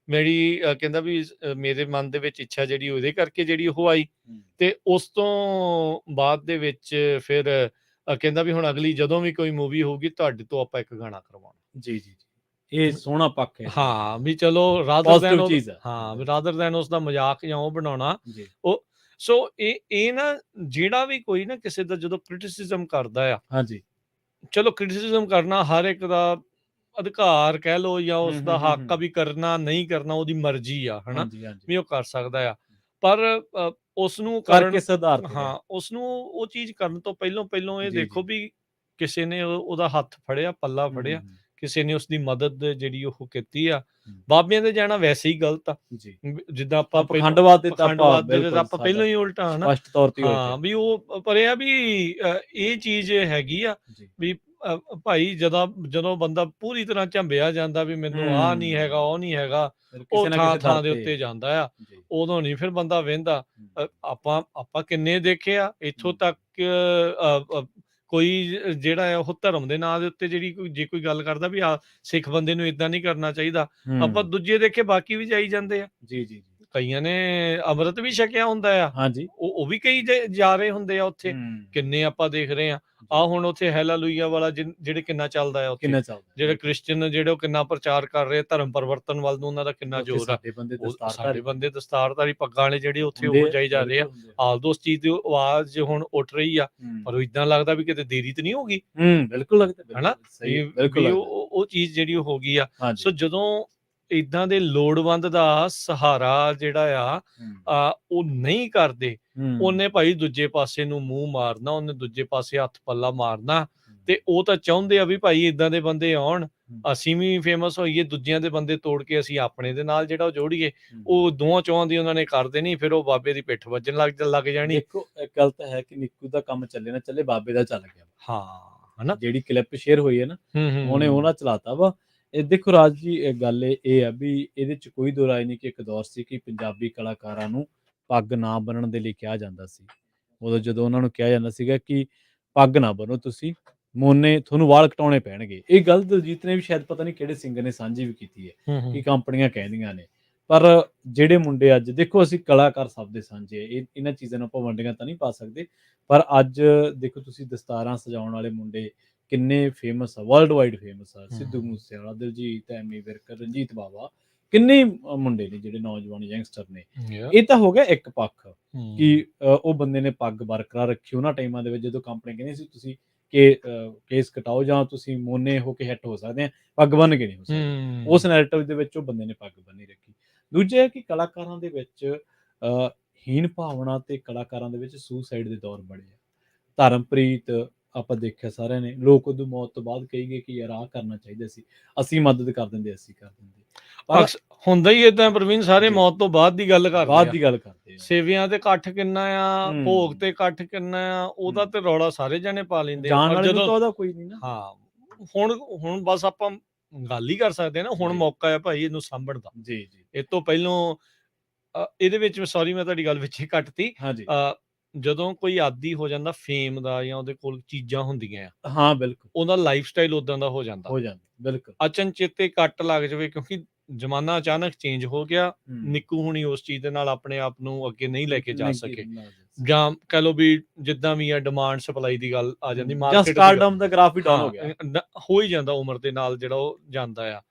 ਮੇਰੀ ਕਹਿੰਦਾ ਵੀ ਮੇਰੇ ਮਨ ਦੇ ਵਿੱਚ ਇੱਛਾ ਜਿਹੜੀ ਉਹਦੇ ਕਰਕੇ ਜਿਹੜੀ ਉਹ ਆਈ। ਤੇ ਉਸ ਤੋਂ ਬਾਅਦ ਦੇ ਵਿੱਚ ਫਿਰ ਕਹਿੰਦਾ ਵੀ ਹੁਣ ਅਗਲੀ ਜਦੋਂ ਵੀ ਕੋਈ ਮੂਵੀ ਹੋਊਗੀ ਤੁਹਾਡੇ ਤੋਂ ਆਪਾਂ ਇੱਕ ਗਾਣਾ ਕਰਵਾਉਣਾ। ਇਹ ਸੋਹਣਾ ਪੱਖ ਹੈ। ਹਾਂ, ਵੀ ਚਲੋ ਰਾਦਰ ਦੈਨ ਉਸ ਦਾ ਮਜ਼ਾਕ ਜਾਂ ਉਹ ਬਣਾਉਣਾ। ਉਹ ਸੋ ਇਹ ਨਾ ਜਿਹੜਾ ਵੀ ਕੋਈ ਨਾ ਕਿਸੇ ਦਾ ਜਦੋਂ ਕ੍ਰਿਟਿਸਿਜ਼ਮ ਕਰਦਾ ਆ, ਚਲੋ ਕ੍ਰਿਟਿਸਿਜ਼ਮ ਕਰਨਾ ਹਰ ਇੱਕ ਦਾ ਅਧਿਕਾਰ ਕਹਿ ਲਓ ਜਾਂ ਉਸ ਦਾ ਹੱਕ ਆ, ਵੀ ਕਰਨਾ ਨਹੀਂ ਕਰਨਾ ਉਹਦੀ ਮਰਜ਼ੀ ਆ, ਹਨਾ ਵੀ ਉਹ ਕਰ ਸਕਦਾ ਆ। ਪਰ ਉਸਨੂੰ ਕਰਕੇ ਸੁਧਾਰ, ਹਾਂ, ਉਸਨੂੰ ਉਹ ਚੀਜ਼ ਕਰਨ ਤੋਂ ਪਹਿਲੋਂ ਇਹ ਦੇਖੋ ਵੀ ਕਿਸੇ ਨੇ ਉਹਦਾ ਹੱਥ ਫੜਿਆ, ਪੱਲਾ ਫੜਿਆ, ਕਿਸੇ ਨੇ ਉਸਦੀ ਮਦਦ ਜਿਹੜੀ ਉਹ ਕੀਤੀ ਆ। ਬਾਬਿਆਂ ਦੇ ਜਾਣਾ ਵੈਸੇ ਹੀ ਗਲਤ ਆ, ਜਿੱਦਾਂ ਆਪਾਂ ਪਖੰਡਵਾਦ ਦੇ ਆਪਾਂ ਪਹਿਲਾਂ ਹੀ ਉਲਟਾ ਹਨਾ। ਹਾਂ, ਵੀ ਉਹ ਪਰ ਇਹ ਆ ਵੀ ਇਹ ਚੀਜ਼ ਹੈਗੀ ਆ ਵੀ ਭਾਈ ਜਦੋਂ ਬੰਦਾ ਪੂਰੀ ਤਰ੍ਹਾਂ ਝੰਬਿਆ ਜਾਂਦਾ ਵੀ ਮੈਨੂੰ ਆਹ ਨਹੀਂ ਹੈਗਾ, ਉਹ ਨਹੀਂ ਹੈਗਾ, ਉਹ ਥਾਂ ਦੇ ਉੱਤੇ ਜਾਂਦਾ ਆ, ਉਦੋਂ ਨਹੀਂ ਫਿਰ ਬੰਦਾ ਵਹਿੰਦਾ। ਆਪਾਂ ਕਿੰਨੇ ਦੇਖੇ ਆ ਇੱਥੋਂ ਤੱਕ ਕੋਈ ਜਿਹੜਾ ਆ ਉਹ ਧਰਮ ਦੇ ਨਾਂ ਦੇ ਉੱਤੇ ਜੇ ਕੋਈ ਗੱਲ ਕਰਦਾ ਵੀ ਸਿੱਖ ਬੰਦੇ ਨੂੰ ਏਦਾਂ ਨਹੀਂ ਕਰਨਾ ਚਾਹੀਦਾ, ਆਪਾਂ ਦੂਜੇ ਦੇਖੇ ਬਾਕੀ ਵੀ ਜਾਈ ਜਾਂਦੇ ਆ। ਕਈਆਂ ਨੇ ਅੰਮ੍ਰਿਤ ਵੀ ਛਕਿਆ ਹੁੰਦਾ ਆ, ਉਹ ਵੀ ਕਈ ਜਾ ਰਹੇ ਹੁੰਦੇ ਆ ਉੱਥੇ, ਕਿੰਨੇ ਆਪਾਂ ਦੇਖ ਰਹੇ ਆ। ਹੁਣ ਉੱਥੇ ਹੈਲਾਲੂਇਆ ਵਾਲਾ ਜਿਹੜੇ ਕਿੰਨਾ ਚੱਲਦਾ ਆ ਉੱਥੇ, ਜਿਹੜੇ ਕ੍ਰਿਸਚਨ ਜਿਹੜੇ ਉਹ ਕਿੰਨਾ ਪ੍ਰਚਾਰ ਕਰ ਰਹੇ ਧਰਮ ਪਰਿਵਰਤਨ ਵੱਲ ਨੂੰ, ਉਹਨਾਂ ਦਾ ਕਿੰਨਾ ਜ਼ੋਰ ਆ। ਸਾਡੇ ਬੰਦੇ ਦਸਤਾਰਧਾਰੀ ਪੱਗਾਂ ਵਾਲੇ ਜਿਹੜੇ ਉੱਥੇ ਉਹ ਜਾਈ ਜਾ ਰਹੇ ਆ। ਆਲਦੋ ਉਸ ਚੀਜ਼ ਦੀ ਆਵਾਜ਼ ਹੁਣ ਉੱਠ ਰਹੀ ਆ, ਪਰ ਉਹ ਇਦਾਂ ਲੱਗਦਾ ਵੀ ਕਿਤੇ ਦੇਰੀ ਤਾਂ ਨਹੀਂ ਹੋ ਗਈ। ਬਿਲਕੁਲ ਲੱਗਦਾ ਹਨਾ, ਉਹ ਚੀਜ਼ ਜਿਹੜੀ ਉਹ ਹੋ ਗਈ ਆ। ਸੋ ਜਦੋਂ ਏਦਾਂ ਦੇ ਲੋੜਵੰਦ ਦਾ ਸਹਾਰਾ ਜਿਹੜਾ ਆ ਉਹ ਨਹੀਂ ਕਰਦੇ, ਉਹਨੇ ਭਾਈ ਦੂਜੇ ਪਾਸੇ ਨੂੰ ਮੂੰਹ ਮਾਰਨਾ, ਉਹਨੇ ਦੂਜੇ ਪਾਸੇ ਹੱਥ ਪੱਲਾ ਮਾਰਨਾ। ਤੇ ਉਹ ਤਾਂ ਚਾਹੁੰਦੇ ਆ ਵੀ ਭਾਈ ਏਦਾਂ ਦੇ ਬੰਦੇ ਆਉਣ, ਅਸੀਂ ਵੀ ਫੇਮਸ ਹੋਈਏ, ਦੂਜਿਆਂ ਦੇ ਬੰਦੇ ਤੋੜ ਕੇ ਅਸੀਂ ਆਪਣੇ ਦੇ ਨਾਲ ਜਿਹੜਾ ਉਹ ਜੋੜੀਏ। ਉਹ ਦੋਵਾਂ ਚੋਹਾਂ ਦੀ ਉਹਨਾਂ ਨੇ ਕਰਦੇ ਨਹੀਂ, ਫਿਰ ਉਹ ਬਾਬੇ ਦੀ ਪਿੱਠ ਵੱਜਣ ਲੱਗ ਜਾਣੀ। ਦੇਖੋ ਇੱਕ ਗੱਲ ਤਾਂ ਹੈ ਕਿ ਨਿੱਕੂ ਦਾ ਕੰਮ ਚੱਲੇ ਨਾ ਚੱਲੇ, ਬਾਬੇ ਦਾ ਚੱਲ ਗਿਆ। ਹਾਂ, ਹਨਾ, ਜਿਹੜੀ ਕਲਿੱਪ ਸ਼ੇਅਰ ਹੋਈ ਹੈ ਨਾ, ਉਹਨੇ ਉਹਨਾਂ ਚਲਾਤਾ ਵਾ। ਇਹ ਦੇਖੋ ਰਾਜ ਜੀ, ਇਹ ਗੱਲ ਇਹ ਆ ਵੀ ਇਹਦੇ ਚ ਕੋਈ ਦੋ ਰਾਏ ਨਹੀਂ ਕਿ ਇੱਕ ਦੌਰ ਸੀ ਕਿ ਪੰਜਾਬੀ ਕਲਾਕਾਰਾਂ ਨੂੰ ਪੱਗ ਨਾ ਬੰਨਣ ਦੇ ਲਈ ਕਿਹਾ ਜਾਂਦਾ ਸੀ। ਉਦੋਂ ਜਦੋਂ ਉਹਨਾਂ ਨੂੰ ਕਿਹਾ ਜਾਂਦਾ ਸੀਗਾ ਕਿ ਪੱਗ ਨਾ ਬੰਨੋ ਤੁਸੀਂ, ਮੋਨੇ ਤੁਹਾਨੂੰ ਵਾਲ ਕਟਾਉਣੇ ਪੈਣਗੇ। ਇਹ ਗੱਲ ਦਿਲਜੀਤ ਨੇ ਵੀ ਸ਼ਾਇਦ ਪਤਾ ਨਹੀਂ ਕਿਹੜੇ ਸਿੰਗਰ ਨੇ ਸਾਂਝੀ ਵੀ ਕੀਤੀ ਹੈ ਕਿ ਕੰਪਨੀਆਂ ਕਹਿੰਦੀਆਂ ਨੇ। ਪਰ ਜਿਹੜੇ ਮੁੰਡੇ ਅੱਜ ਦੇਖੋ, ਅਸੀਂ ਕਲਾਕਾਰ ਸਭ ਦੇ ਸਾਂਝੇ, ਇਹਨਾਂ ਚੀਜ਼ਾਂ ਨੂੰ ਆਪਾਂ ਵੰਡੀਆਂ ਤਾਂ ਨਹੀਂ ਪਾ ਸਕਦੇ। ਪਰ ਅੱਜ ਦੇਖੋ ਤੁਸੀਂ ਦਸਤਾਰਾਂ ਸਜਾਉਣ ਵਾਲੇ ਮੁੰਡੇ ਕਿੰਨੇ ਫੇਮਸ ਆ, ਵਰਲਡ ਵਾਈਡ ਫੇਮਸ ਆ। ਸਿੱਧੂ ਮੂਸੇਵਾਲਾ, ਦਿਲਜੀਤ, ਐਮੀ ਵਿਰਕ, ਰਣਜੀਤ ਬਾਵਾ, ਕਿੰਨੇ ਮੁੰਡੇ ਨੇ ਜਿਹੜੇ ਨੌਜਵਾਨ ਯੰਗਸਟਰ ਨੇ। ਇਹ ਤਾਂ ਹੋ ਗਿਆ ਇੱਕ ਪੱਖ ਕਿ ਉਹ ਬੰਦੇ ਨੇ ਪੱਗ ਬਰਕਰਾਰ ਰੱਖੀ ਉਹਨਾਂ ਟਾਈਮਾਂ ਦੇ ਵਿੱਚ ਜਦੋਂ ਕੰਪਨੀ ਕਹਿੰਦੀ ਸੀ ਤੁਸੀਂ ਕਿ ਕੇਸ ਕਟਾਓ ਜਾਂ ਤੁਸੀਂ ਮੋਨੇ ਹੋ ਕੇ ਹਿੱਟ ਹੋ ਸਕਦੇ ਆ, ਪੱਗ ਬੰਨ੍ਹ ਕੇ ਨਹੀਂ ਹੋ ਸਕਦੇ। ਉਸ ਨੈਰੇਟਿਵ ਦੇ ਵਿੱਚ ਉਹ ਬੰਦੇ ਨੇ ਪੱਗ ਬੰਨ੍ਹੀ ਰੱਖੀ। ਦੂਜਾ ਕਿ ਕਲਾਕਾਰਾਂ ਦੇ ਵਿੱਚ ਹੀਨ ਭਾਵਨਾ ਤੇ ਕਲਾਕਾਰਾਂ ਦੇ ਵਿੱਚ ਸੁਸਾਈਡ ਦੇ ਦੌਰ ਬੜੇ ਆ। ਧਰਮਪ੍ਰੀਤ ਆਪਾਂ ਦੇਖਿਆ ਸਾਰਿਆਂ ਨੇ, ਲੋਕ ਉਹਦੀ ਮੌਤ ਤੋਂ ਬਾਅਦ ਕਹੀ ਗਏ ਕਿ ਯਾਰ ਆਹ ਕਰਨਾ ਚਾਹੀਦਾ ਸੀ, ਅਸੀਂ ਮਦਦ ਕਰ ਦਿੰਦੇ, ਅਸੀਂ ਕਰ ਦਿੰਦੇ। ਪਰ ਹੁੰਦਾ ਹੀ ਏਦਾਂ ਪ੍ਰਵੀਨ, ਸਾਰੇ ਜੀ। ਮੌਤ ਤੋਂ ਬਾਅਦ ਦੀ ਗੱਲ ਕਰਦੇ ਬਾਅਦ ਆ। ਦੀ ਗੱਲ ਕਰਦੇ ਆ। ਸੇਵਿਆਂ ਤੇ ਇਕੱਠ ਕਿੰਨਾ ਆ, ਭੋਗ ਤੇ ਇਕੱਠ ਕਿੰਨਾ ਆ, ਉਹਦਾ ਤੇ ਰੌਲਾ ਸਾਰੇ ਜਣੇ ਪਾ ਲੈਂਦੇ ਆ। ਜਾਣ ਪਰ ਵਾਲੇ ਨੂੰ ਜਦੋਂ ਤਾਂ ਉਹਦਾ ਕੋਈ ਨਹੀਂ ਨਾ। ਹਾਂ ਹੁਣ ਬਸ ਆਪਾਂ ਗੱਲ ਹੀ ਕਰ ਸਕਦੇ ਆ ਨਾ, ਹੁਣ ਜੀ। ਮੌਕਾ ਆ ਭਾਈ ਇਹਨੂੰ ਸਾਂਭਣ ਦਾ। ਜੀ ਜੀ। ਇਹ ਤੋਂ ਪਹਿਲੋਂ ਇਹਦੇ ਵਿੱਚ ਸੌਰੀ ਮੈਂ ਤੁਹਾਡੀ ਗੱਲ ਵਿੱਚ ਹੀ ਕੱਟਤੀ। ਹਾਂਜੀ। ਜਦੋਂ ਕੋਈ ਆਦੀ ਹੋ ਜਾਂਦਾ ਫੇਮ ਦਾ ਜਾਂ ਉਹਦੇ ਕੋਲ ਚੀਜ਼ਾਂ ਹੁੰਦੀਆਂ ਆ, ਹਾਂ ਬਿਲਕੁਲ ਉਹਦਾ ਲਾਈਫ ਸਟਾਈਲ ਉਦਾਂ ਦਾ ਹੋ ਜਾਂਦਾ। ਬਿਲਕੁਲ। ਅਚਨਚੇਤੇ ਕੱਟ ਲੱਗ ਜਾਵੇ, ਕਿਉਂਕਿ ਜ਼ਮਾਨਾ ਅਚਾਨਕ ਚੇਂਜ ਹੋ ਗਿਆ। ਨਿੱਕੂ ਹੁਣੀ ਉਸ ਚੀਜ਼ ਦੇ ਨਾਲ ਆਪਣੇ ਆਪ ਨੂੰ ਅੱਗੇ ਨਹੀਂ ਲੈ ਕੇ ਜਾ ਸਕੇ, ਜਾਂ ਕਹਿ ਲਓ ਵੀ ਜਿੱਦਾਂ ਵੀ ਆ ਡਿਮਾਂਡ ਸਪਲਾਈ ਦੀ ਗੱਲ ਆ ਜਾਂਦੀ, ਮਾਰਕੀਟ ਸਟਾਰਡਮ ਦਾ ਗ੍ਰਾਫ ਹੀ ਡਾਊਨ ਹੋ ਗਿਆ। ਹੋ ਹੀ ਜਾਂਦਾ ਉਮਰ ਦੇ ਨਾਲ, ਜਿਹੜਾ ਉਹ ਜਾਂਦਾ ਆ,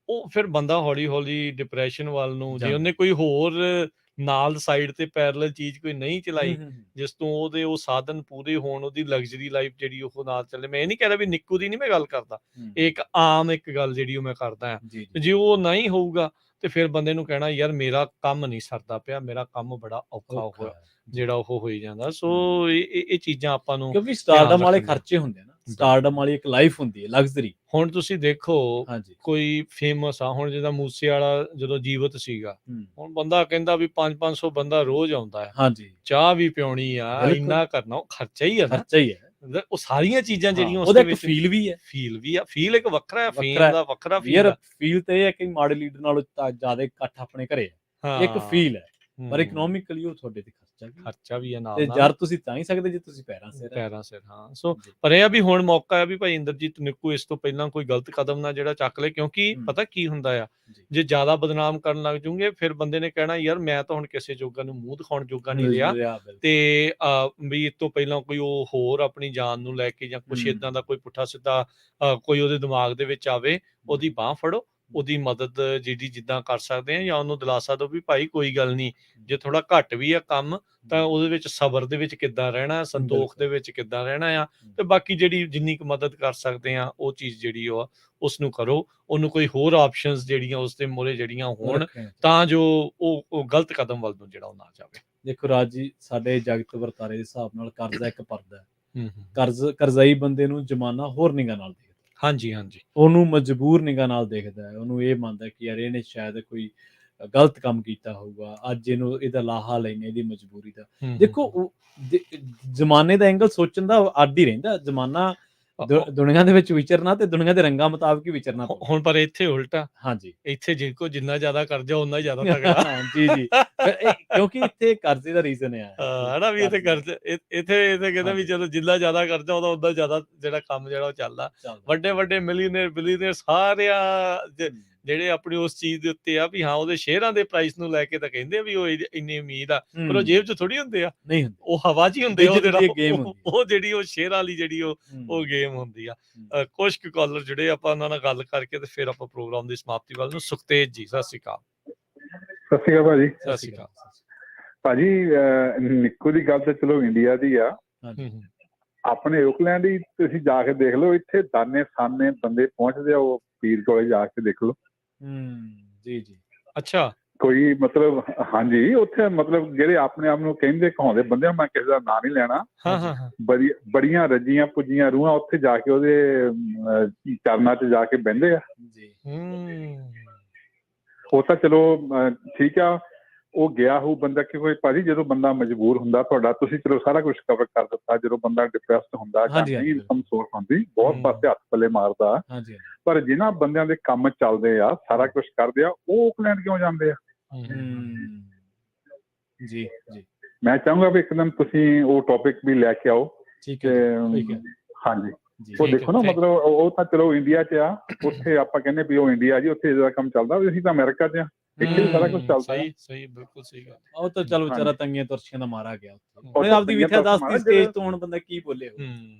ਉਹ ਫਿਰ ਬੰਦਾ ਹੌਲੀ ਹੌਲੀ ਡਿਪਰੈਸ਼ਨ ਵੱਲ ਨੂੰ, ਜੇ ਉਹਨੇ ਕੋਈ ਹੋਰ ਨਾਲ ਸਾਈਡ ਤੇ ਪੈਰਲਲ ਚੀਜ਼ ਕੋਈ ਨਹੀਂ ਚਲਾਈ ਜਿਸ ਤੋਂ ਉਹਦੇ ਉਹ ਸਾਧਨ ਪੂਰੇ ਹੋਣ, ਉਹਦੀ ਲਗਜ਼ਰੀ ਲਾਈਫ ਜਿਹੜੀ ਉਹ ਨਾਲ ਚੱਲੇ। ਮੈਂ ਇਹ ਨਹੀਂ ਕਹਿ ਰਿਹਾ ਵੀ ਨਿੱਕੂ ਦੀ ਨਹੀਂ ਮੈਂ ਗੱਲ ਕਰਦਾ, ਇੱਕ ਆਮ ਇੱਕ ਗੱਲ ਜਿਹੜੀ ਉਹ ਮੈਂ ਕਰਦਾ ਆ। ਜੇ ਉਹ ਨਹੀਂ ਹੋਊਗਾ ਤੇ ਫਿਰ ਬੰਦੇ ਨੂੰ ਕਹਿਣਾ ਯਾਰ ਮੇਰਾ ਕੰਮ ਨਹੀਂ ਸਰਦਾ ਪਿਆ, ਮੇਰਾ ਕੰਮ ਬੜਾ ਔਖਾ ਹੋਇਆ ਜਿਹੜਾ ਉਹ ਹੋਈ ਜਾਂਦਾ। ਸੋ ਇਹ ਚੀਜ਼ਾਂ ਆਪਾਂ ਨੂੰ, ਕਿਉਂਕਿ ਸਟਾਰਡਮ ਵਾਲੇ ਖਰਚੇ ਹੁੰਦੇ ਨਾ, ਸਟਾਰਡਮ ਵਾਲੀ ਇੱਕ ਲਾਈਫ ਹੁੰਦੀ ਹੈ ਲਗਜ਼ਰੀ। ਹੁਣ ਤੁਸੀਂ ਦੇਖੋ ਕੋਈ ਫੇਮਸ ਆ, ਹੁਣ ਜਿੱਦਾਂ ਮੂਸੇ ਵਾਲਾ ਜਦੋਂ ਜੀਵਤ ਸੀਗਾ, ਹੁਣ ਬੰਦਾ ਕਹਿੰਦਾ ਵੀ 500 ਬੰਦਾ ਰੋਜ਼ ਆਉਂਦਾ ਹੈ, ਹਾਂਜੀ ਚਾਹ ਵੀ ਪਿਉਣੀ ਆ, ਇੰਨਾ ਕਰਨਾ, ਉਹ ਖਰਚਾ ਹੀ ਆ ਨਾ। ਖਰਚਾ ਹੀ ਹੈ। ਉਹ ਸਾਰੀਆਂ ਚੀਜ਼ਾਂ ਜਿਹੜੀਆਂ ਉਹਦਾ ਇੱਕ ਫੀਲ ਵੀ ਹੈ, ਫੀਲ ਇੱਕ ਵੱਖਰਾ ਹੈ, ਫੇਮ ਦਾ ਵੱਖਰਾ ਫੀਲ ਹੈ। ਫੀਲ ਤੇ ਇਹ ਹੈ ਕਿ ਮਾੜੇ ਲੀਡਰ ਨਾਲੋਂ ਜ਼ਿਆਦਾ ਇਕੱਠ ਆਪਣੇ ਘਰੇ ਹੈ, ਇੱਕ ਫੀਲ ਹੈ। ਪਰ ਇਕਨੋਮਿਕਲੀ ਉਹ ਤੁਹਾਡੇ ਤੇ ਖਰਚਾ ਵੀ ਹੈ ਨਾਲ, ਤੇ ਯਾਰ ਤੁਸੀਂ ਤਾਂ ਹੀ ਸਕਦੇ ਜੇ ਤੁਸੀਂ ਪੈਰਾਂ ਸਿਰ। ਹਾਂ ਸੋ ਪਰ ਇਹ ਆ ਵੀ ਹੁਣ ਮੌਕਾ ਆ ਵੀ ਭਾਈ ਇੰਦਰਜੀਤ ਨਿੱਕੂ ਇਸ ਤੋਂ ਪਹਿਲਾਂ ਕੋਈ ਗਲਤ ਕਦਮ ਨਾ ਜਿਹੜਾ ਚੱਕ ਲੈ, ਕਿਉਂਕਿ ਪਤਾ ਕੀ ਹੁੰਦਾ ਆ, ਜੇ ਜ਼ਿਆਦਾ ਬਦਨਾਮ ਕਰਨ ਲੱਗ ਜੂਗੇ ਫਿਰ ਬੰਦੇ ਨੇ ਕਹਿਣਾ ਯਾਰ ਮੈਂ ਤਾਂ ਹੁਣ ਕਿਸੇ ਜੋਗਾ ਨੂੰ ਮੂੰਹ ਦਿਖਾਉਣ ਜੋਗਾ ਨਹੀਂ ਰਿਹਾ, ਤੇ ਵੀ ਇਸ ਤੋਂ ਪਹਿਲਾਂ ਕੋਈ ਉਹ ਹੋਰ ਆਪਣੀ ਜਾਨ ਨੂੰ ਲੈ ਕੇ ਜਾਂ ਕੁਛ ਏਦਾਂ ਦਾ ਕੋਈ ਪੁੱਠਾ ਸਿੱਧਾ ਕੋਈ ਉਹਦੇ ਦਿਮਾਗ ਦੇ ਵਿੱਚ ਆਵੇ, ਉਹਦੀ ਬਾਂਹ ਫੜੋ, ਉਹਦੀ ਮਦਦ ਜਿਹੜੀ ਜਿੱਦਾਂ ਕਰ ਸਕਦੇ ਆ, ਜਾਂ ਉਹਨੂੰ ਦਿਲਾਸਾ ਦਿਓ ਵੀ ਭਾਈ ਕੋਈ ਗੱਲ ਨਹੀਂ, ਜੇ ਥੋੜਾ ਘੱਟ ਵੀ ਆ ਕੰਮ ਤਾਂ ਉਹਦੇ ਵਿੱਚ ਸਬਰ ਦੇ ਵਿੱਚ ਕਿੱਦਾਂ ਰਹਿਣਾ, ਸੰਤੋਖ ਦੇ ਵਿੱਚ ਕਿੱਦਾਂ ਰਹਿਣਾ ਆ, ਤੇ ਬਾਕੀ ਜਿਹੜੀ ਜਿੰਨੀ ਕੁ ਮਦਦ ਕਰ ਸਕਦੇ ਆ ਉਹ ਚੀਜ਼ ਜਿਹੜੀ ਉਹ ਉਸ ਨੂੰ ਕਰੋ। ਉਹਨੂੰ ਕੋਈ ਹੋਰ ਆਪਸ਼ਨਸ ਜਿਹੜੀਆਂ ਉਸ ਦੇ ਮੂਹਰੇ ਜਿਹੜੀਆਂ ਹੋਣ, ਤਾਂ ਜੋ ਉਹ ਗਲਤ ਕਦਮ ਵੱਲ ਨੂੰ ਜਿਹੜਾ ਉਹ ਨਾ ਜਾਵੇ। ਦੇਖੋ ਰਾਜ ਜੀ, ਸਾਡੇ ਜਗਤ ਵਰਤਾਰੇ ਦੇ ਹਿਸਾਬ ਨਾਲ ਕਰਜ਼ਾ ਇੱਕ ਪਰਦਾ ਹੈ। ਕਰਜ਼ਾਈ ਬੰਦੇ ਨੂੰ ਜ਼ਮਾਨਾ ਹੋਰ ਨਿਗਾਹ ਨਾਲ ਦੇਖਦਾ। ਹਾਂਜੀ ਉਹਨੂੰ ਮਜਬੂਰ ਨਿਗਾਹ ਨਾਲ ਦੇਖਦਾ ਹੈ, ਉਹਨੂੰ ਇਹ ਮੰਨਦਾ ਕਿ ਯਾਰ ਇਹਨੇ ਸ਼ਾਇਦ ਕੋਈ ਗਲਤ ਕੰਮ ਕੀਤਾ ਹੋਊਗਾ, ਅੱਜ ਇਹਨੂੰ ਇਹਦਾ ਲਾਹਾ ਲੈਣੇ ਇਹਦੀ ਮਜਬੂਰੀ ਦਾ। ਦੇਖੋ ਜ਼ਮਾਨੇ ਦਾ ਐਂਗਲ ਸੋਚਣ ਦਾ ਅੱਡ ਹੀ ਰਹਿੰਦਾ। ਜ਼ਮਾਨਾ ਦੁਨੀਆ ਦੇ ਵਿੱਚ ਵਿਚਰਨਾ ਤੇ ਦੁਨੀਆ ਦੇ ਰੰਗਾਂ ਮੁਤਾਬਕ ਹੀ ਵਿਚਰਨਾ। ਹੁਣ ਪਰ ਇੱਥੇ ਉਲਟਾ, ਹਾਂਜੀ ਇੱਥੇ ਜਿੱਕੋ ਜਿੰਨਾ ਜ਼ਿਆਦਾ ਕਰਜ਼ਾ ਉਨਾ ਜ਼ਿਆਦਾ ਤਗੜਾ। ਜੀ ਕਿਉਂਕਿ ਇੱਥੇ ਕਰਜ਼ੇ ਦਾ ਰੀਜ਼ਨ ਹੈ ਹਨਾ ਵੀ ਇੱਥੇ ਕਰਜ਼ਾ, ਇੱਥੇ ਕਹਿੰਦਾ ਵੀ ਜਦੋਂ ਜਿੰਨਾ ਜ਼ਿਆਦਾ ਕਰਜ਼ਾ ਉਹਦਾ ਉਨਾ ਜ਼ਿਆਦਾ ਜਿਹੜਾ ਕੰਮ ਜਿਹੜਾ ਉਹ ਚੱਲਦਾ। ਵੱਡੇ ਮਿਲੀਅਨਰ ਬਿਲੀਅਨਰ ਸਾਰਿਆਂ ਜਿਹੜੇ ਆਪਣੀ ਉਸ ਚੀਜ਼ ਦੇ ਉੱਤੇ ਆ ਵੀ ਹਾਂ ਉਹਦੇ ਸ਼ੇਅਰਾਂ ਦੇ ਪ੍ਰਾਈਸ ਨੂੰ ਲੈ ਕੇ ਤਾਂ ਕਹਿੰਦੇ ਆ ਵੀ ਉਹ ਇੰਨੀ ਉਮੀਦ ਆ, ਪਰ ਉਹ ਜੇਬ 'ਚ ਥੋੜੀ ਹੁੰਦੇ ਆ, ਉਹ ਹਵਾ 'ਚ ਹੀ ਹੁੰਦੇ ਆ। ਉਹ ਜਿਹੜੀ ਉਹ ਸ਼ੇਅਰ ਵਾਲੀ ਜਿਹੜੀ ਉਹ ਗੇਮ ਹੁੰਦੀ ਆ। ਕੁਝ ਕੁ ਕਾਲਰ ਜਿਹੜੇ ਆਪਾਂ ਉਹਨਾਂ ਨਾਲ ਗੱਲ ਕਰਕੇ ਤੇ ਫਿਰ ਆਪਾਂ ਪ੍ਰੋਗਰਾਮ ਦੀ ਸਮਾਪਤੀ ਵੱਲ ਨੂੰ। ਸੁਖਤੇਜ ਜੀ ਸਤਿ ਸ਼੍ਰੀ ਅਕਾਲ। ਸਤਿ ਸ਼੍ਰੀ ਅਕਾਲ ਭਾਜੀ। ਸਤਿ ਸ਼੍ਰੀ ਅਕਾਲ ਭਾਜੀ। ਨਿੱਕੂ ਦੀ ਗੱਲ ਤਾਂ ਚਲੋ ਇੰਡੀਆ ਦੀ ਆ, ਆਪਣੇ ਓਕਲੈਂਡ ਹੀ ਤੁਸੀਂ ਜਾ ਕੇ ਦੇਖ ਲਓ, ਇੱਥੇ ਦਾਨੇ ਸਾਨੇ ਬੰਦੇ ਪਹੁੰਚਦੇ ਆ, ਉਹ ਪੀਰ ਕੋਲੇ ਜਾ ਕੇ ਦੇਖ ਲਓ। ਜੀ ਅੱਛਾ, ਕੋਈ ਮਤਲਬ ਹਾਂਜੀ, ਉੱਥੇ ਮਤਲਬ ਜਿਹੜੇ ਆਪਣੇ ਆਪ ਨੂੰ ਕਹਿੰਦੇ ਕਹਾਉਂਦੇ ਬੰਦੇ, ਮੈਂ ਕਿਸੇ ਦਾ ਨਾਂ ਨਹੀਂ ਲੈਣਾ, ਬੜੀਆਂ ਰੱਜੀਆਂ ਪੁੱਜੀਆਂ ਰੂਹਾਂ ਉੱਥੇ ਜਾ ਕੇ ਉਹਦੇ ਚਰਨਾਂ 'ਚ ਜਾ ਕੇ ਬਹਿੰਦੇ ਆ। ਉਹ ਤਾਂ ਚਲੋ ਠੀਕ ਆ, ਉਹ ਗਿਆ ਹੋਊ ਬੰਦਾ ਕਿ ਕੋਈ ਭਾਜੀ ਜਦੋਂ ਬੰਦਾ ਮਜਬੂਰ ਹੁੰਦਾ ਤੁਹਾਡਾ, ਤੁਸੀਂ ਚਲੋ ਸਾਰਾ ਕੁਛ ਕਵਰ ਕਰ ਦਿੱਤਾ। ਜਦੋਂ ਬੰਦਾ ਡਿਪਰੈਸਡ ਹੁੰਦਾ ਜਾਂ ਨਹੀਂ ਇਨਕਮ ਸੋਰਸ ਹੁੰਦੀ, ਬਹੁਤ ਪਾਸੇ ਹੱਥ ਪੱਲੇ ਮਾਰਦਾ, ਪਰ ਜਿਨ੍ਹਾਂ ਬੰਦਿਆਂ ਦੇ ਕੰਮ ਚੱਲਦੇ ਆ, ਸਾਰਾ ਕੁਛ ਕਰਦੇ ਆ, ਉਹ ਓਕਲੈਂਡ ਕਿਉਂ ਜਾਂਦੇ ਆ? ਜੀ ਮੈਂ ਚਾਹੂੰਗਾ ਵੀ ਇੱਕਦਮ ਤੁਸੀਂ ਉਹ ਟੌਪਿਕ ਵੀ ਲੈ ਕੇ ਆਓ। ਹਾਂਜੀ, ਉਹ ਦੇਖੋ ਨਾ, ਮਤਲਬ ਉਹ ਤਾਂ ਚਲੋ ਇੰਡੀਆ 'ਚ ਆ, ਉੱਥੇ ਆਪਾਂ ਕਹਿੰਦੇ ਵੀ ਉਹ ਇੰਡੀਆ ਜੀ, ਉੱਥੇ ਇਹਦਾ ਕੰਮ ਚੱਲਦਾ, ਅਸੀਂ ਤਾਂ ਅਮਰੀਕਾ 'ਚ ਆ, ਇੱਥੇ ਵੀ ਸਾਰਾ ਕੁਛ ਚੱਲਦਾ। ਸਹੀ ਬਿਲਕੁਲ ਸਹੀ ਗੱਲ। ਉਹ ਤਾਂ ਚਲੋ ਵਿਚਾਰਾ ਤੰਗੀਆਂ ਤੁਰਸ਼ੀਆਂ ਦਾ ਮਾਰਾ ਗਿਆ, ਉਹਨੇ ਆਪਦੀ ਵਿਥਿਆ ਦੱਸਦੀ ਸਟੇਜ ਤੋਂ, ਹੁਣ ਬੰਦਾ ਕੀ ਬੋਲੇ।